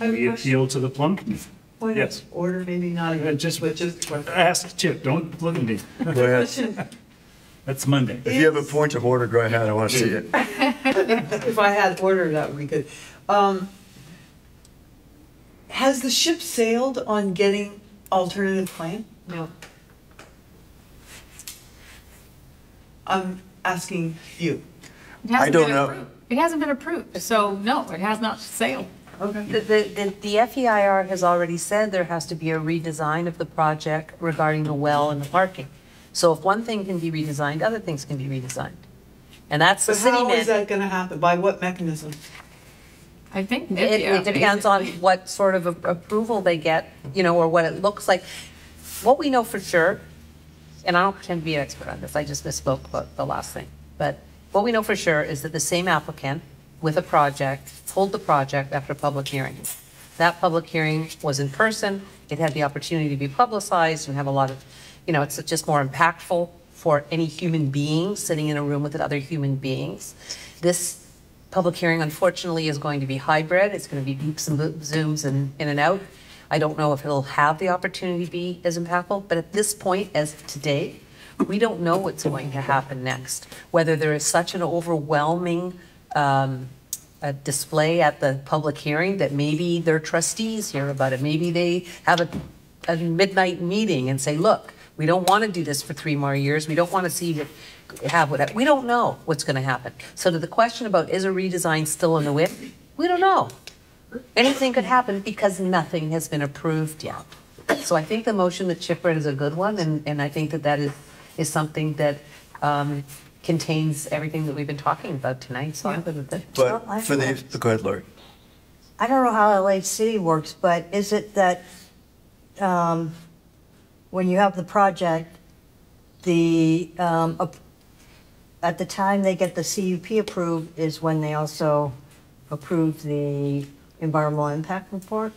We appeal to the plum committee. Point Yes. of order, maybe not even. Just ask Chip, don't look at me. Go ahead. That's Monday. If you have a point of order, go ahead, I want to see it. If I had order, that would be good. Has the ship sailed on getting alternative plan? No. I'm asking you. It hasn't I don't been know. approved. It hasn't been approved, so no, it has not sailed. Okay. The FEIR has already said there has to be a redesign of the project regarding the well and the parking. So if one thing can be redesigned, other things can be redesigned. And that's the But city how is man. that gonna happen? By what mechanism? I think. It depends on what sort of approval they get, or what it looks like. What we know for sure, and I don't pretend to be an expert on this, I just misspoke about the last thing. But what we know for sure is that the same applicant with a project pulled the project after a public hearing. That public hearing was in person. It had the opportunity to be publicized and have a lot of, it's just more impactful for any human being sitting in a room with other human beings. This public hearing, unfortunately, is going to be hybrid. It's going to be beeps and zooms and in and out. I don't know if it'll have the opportunity to be as impactful, but at this point, as today, we don't know what's going to happen next. Whether there is such an overwhelming display at the public hearing that maybe their trustees hear about it. Maybe they have a midnight meeting and say, look, we don't want to do this for 3 more years. We don't want to see what we don't know what's going to happen. So to the question about is a redesign still in the whip, we don't know. Anything could happen because nothing has been approved yet. So I think the motion that Chip read is a good one, and I think that is something that contains everything that we've been talking about tonight, so I'm good with it. Well, But for the, go ahead, Lori. I don't know how LA City works, but is it that when you have the project, at the time they get the CUP approved is when they also approve the environmental impact report?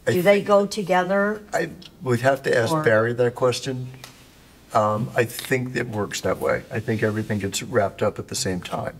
Do they go together? I would have to ask Or- Barry that question. I think it works that way. I think everything gets wrapped up at the same time.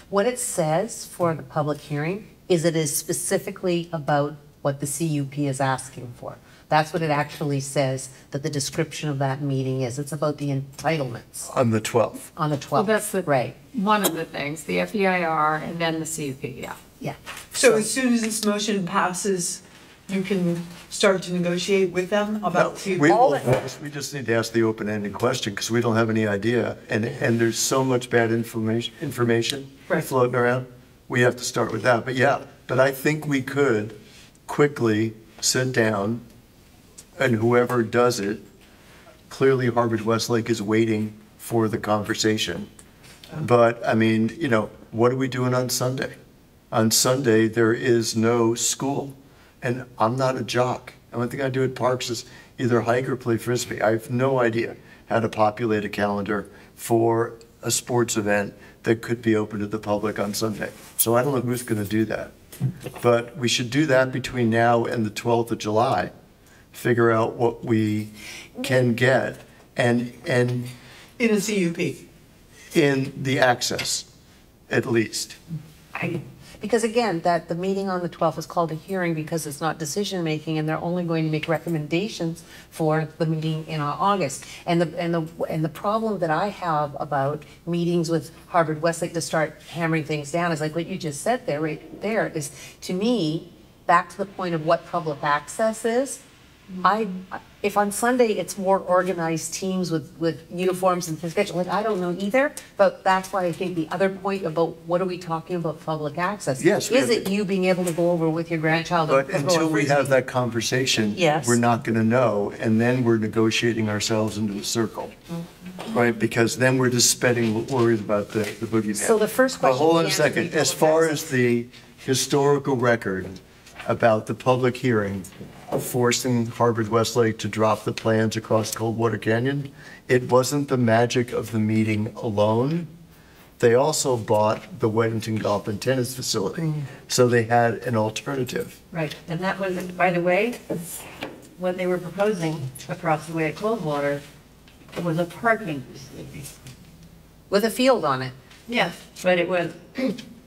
What it says for the public hearing is it is specifically about what the CUP is asking for. That's what it actually says, that the description of that meeting is. It's about the entitlements On the 12th. on the 12th. Well, that's right. one of the things, the FEIR and then the CUP, yeah. Yeah. So as soon as this motion passes, you can start to negotiate with them about the. We just need to ask the open-ended question because we don't have any idea. And there's so much bad information Right. floating around. We have to start with that. But I think we could quickly sit down and whoever does it, clearly Harvard Westlake is waiting for the conversation. But I mean, what are we doing on Sunday? On Sunday, there is no school. And I'm not a jock. The only thing I do at parks is either hike or play Frisbee. I have no idea how to populate a calendar for a sports event that could be open to the public on Sunday. So I don't know who's going to do that. But we should do that between now and the 12th of July. Figure out what we can get and In a CUP. in the access, at least. Because again, that the meeting on the 12th is called a hearing because it's not decision-making, and they're only going to make recommendations for the meeting in August. And the problem that I have about meetings with Harvard Westlake to start hammering things down is like what you just said there, right there, is to me, back to the point of what public access is, if on Sunday it's more organized teams with uniforms and schedule, I don't know either, but that's why I think the other point about what are we talking about public access? Yes, Is it you being able to go over with your grandchild? But and go until over we Frisbee? have that conversation, Yes. we're not going to know, and then we're negotiating ourselves into a circle, right? Because then we're just spending worries about the boogeyman. So the first But question. hold on the a answer second. to As public far access. as the historical record about the public hearing forcing Harvard Westlake to drop the plans across Coldwater Canyon, it wasn't the magic of the meeting alone. They also bought the Weddington Golf and Tennis Facility, so they had an alternative. Right, and that was, by the way, what they were proposing across the way at Coldwater was a parking facility. With a field on it. Yes, but it was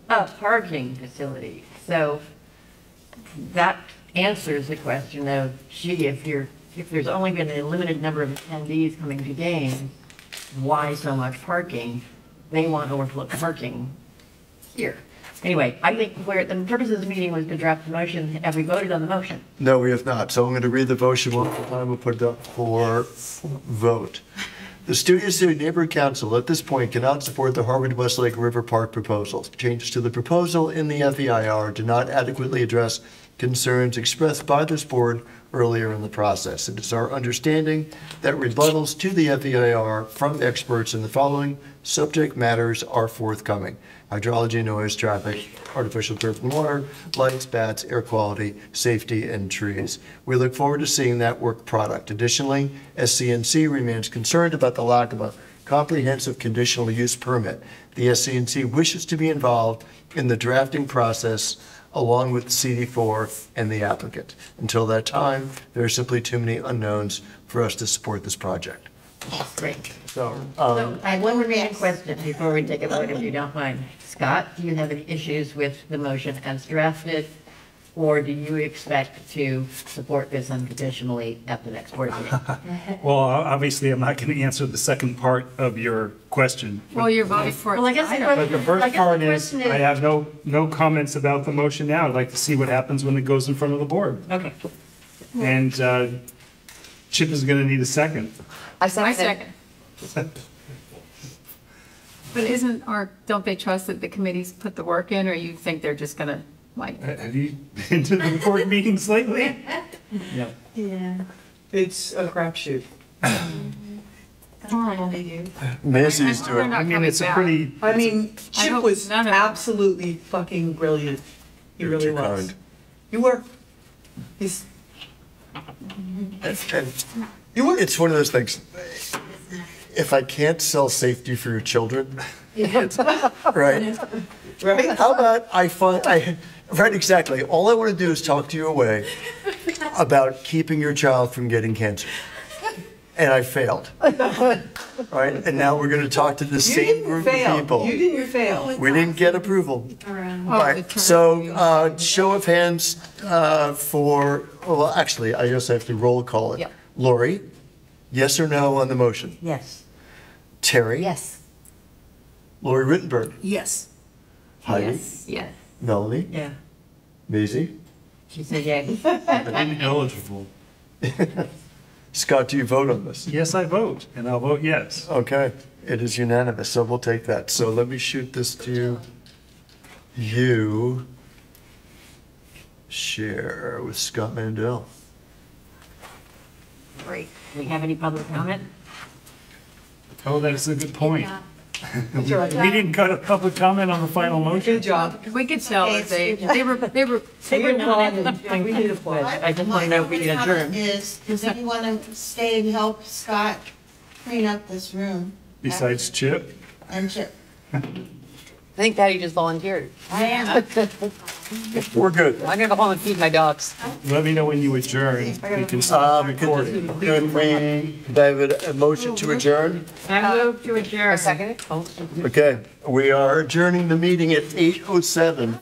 a parking facility. So that answers the question of, gee, if there's only been a limited number of attendees coming to games, why so much parking? They want overflow parking here. Anyway, I think where the purpose of the meeting was to draft the motion. Have we voted on the motion? No, we have not. So I'm going to read the motion one more time. We'll put it up for vote. The Studio City Neighborhood Council at this point cannot support the Harvard Westlake River Park proposal. Changes to the proposal in the FEIR do not adequately address concerns expressed by this board earlier in the process. It is our understanding that rebuttals to the FEIR from experts in the following subject matters are forthcoming: hydrology, noise, traffic, artificial turf and water, lights, bats, air quality, safety, and trees. We look forward to seeing that work product. Additionally, SCNC remains concerned about the lack of a comprehensive conditional use permit. The SCNC wishes to be involved in the drafting process along with CD4 and the applicant. Until that time, there are simply too many unknowns for us to support this project. Great. So, So I have one remaining question before we take a vote, if you don't mind. Scott, do you have any issues with the motion as drafted? Or do you expect to support this unconditionally at the next board meeting? Well, obviously, I'm not going to answer the second part of your question. Well, you're voting for it. Well, I guess the tonight. But the I first guess the part is, question is- I have no comments about the motion now. I'd like to see what happens when it goes in front of the board. Okay. And Chip is going to need a second. I I second. second. But don't they trust that the committees put the work in, or you think they're just gonna, like, Have you been to the board meetings lately? Yeah. It's a crapshoot. They do. Macy's They're doing. not I mean, coming it's a back. pretty, I mean, I Chip hope was none of them- absolutely fucking brilliant. He You're really too was. kind. You were. He's, And you were. it's one of those things. If I can't sell safety for your children, right? Right? How about right, exactly. All I want to do is talk to you away about keeping your child from getting cancer. And I failed. Right? And now we're going to talk to the You same didn't group fail. of people. You didn't fail. We didn't get approval. Around. Oh, Right, the so, show of hands well, actually, I just have to roll call it. Yep. Lori, yes or no on the motion? Yes. Terry? Yes. Lori Rittenberg? Yes. Heidi? Yes. Melanie? Yeah. Maisie? She said, yeah. Ineligible. Scott, do you vote on this? Yes, I vote, and I'll vote yes. Okay, it is unanimous, so we'll take that. So let me shoot this to you. Share with Scott Mandel. Great. Do we have any public comment? Oh, that's a good point. Yeah. We didn't cut a public comment on the final motion? Good job. We could tell that they were not we did a pledge. I just want to know if we can adjourn. Does anyone stay and help Scott clean up this room? Besides Chip? And Chip? I think Patty just volunteered. I am. We're good. I'm gonna go home and feed my dogs. Let me know when you adjourn. We can stop recording. Could we, David, a motion to adjourn? I move to adjourn. A second? Oh. Okay, we are adjourning the meeting at 8:07.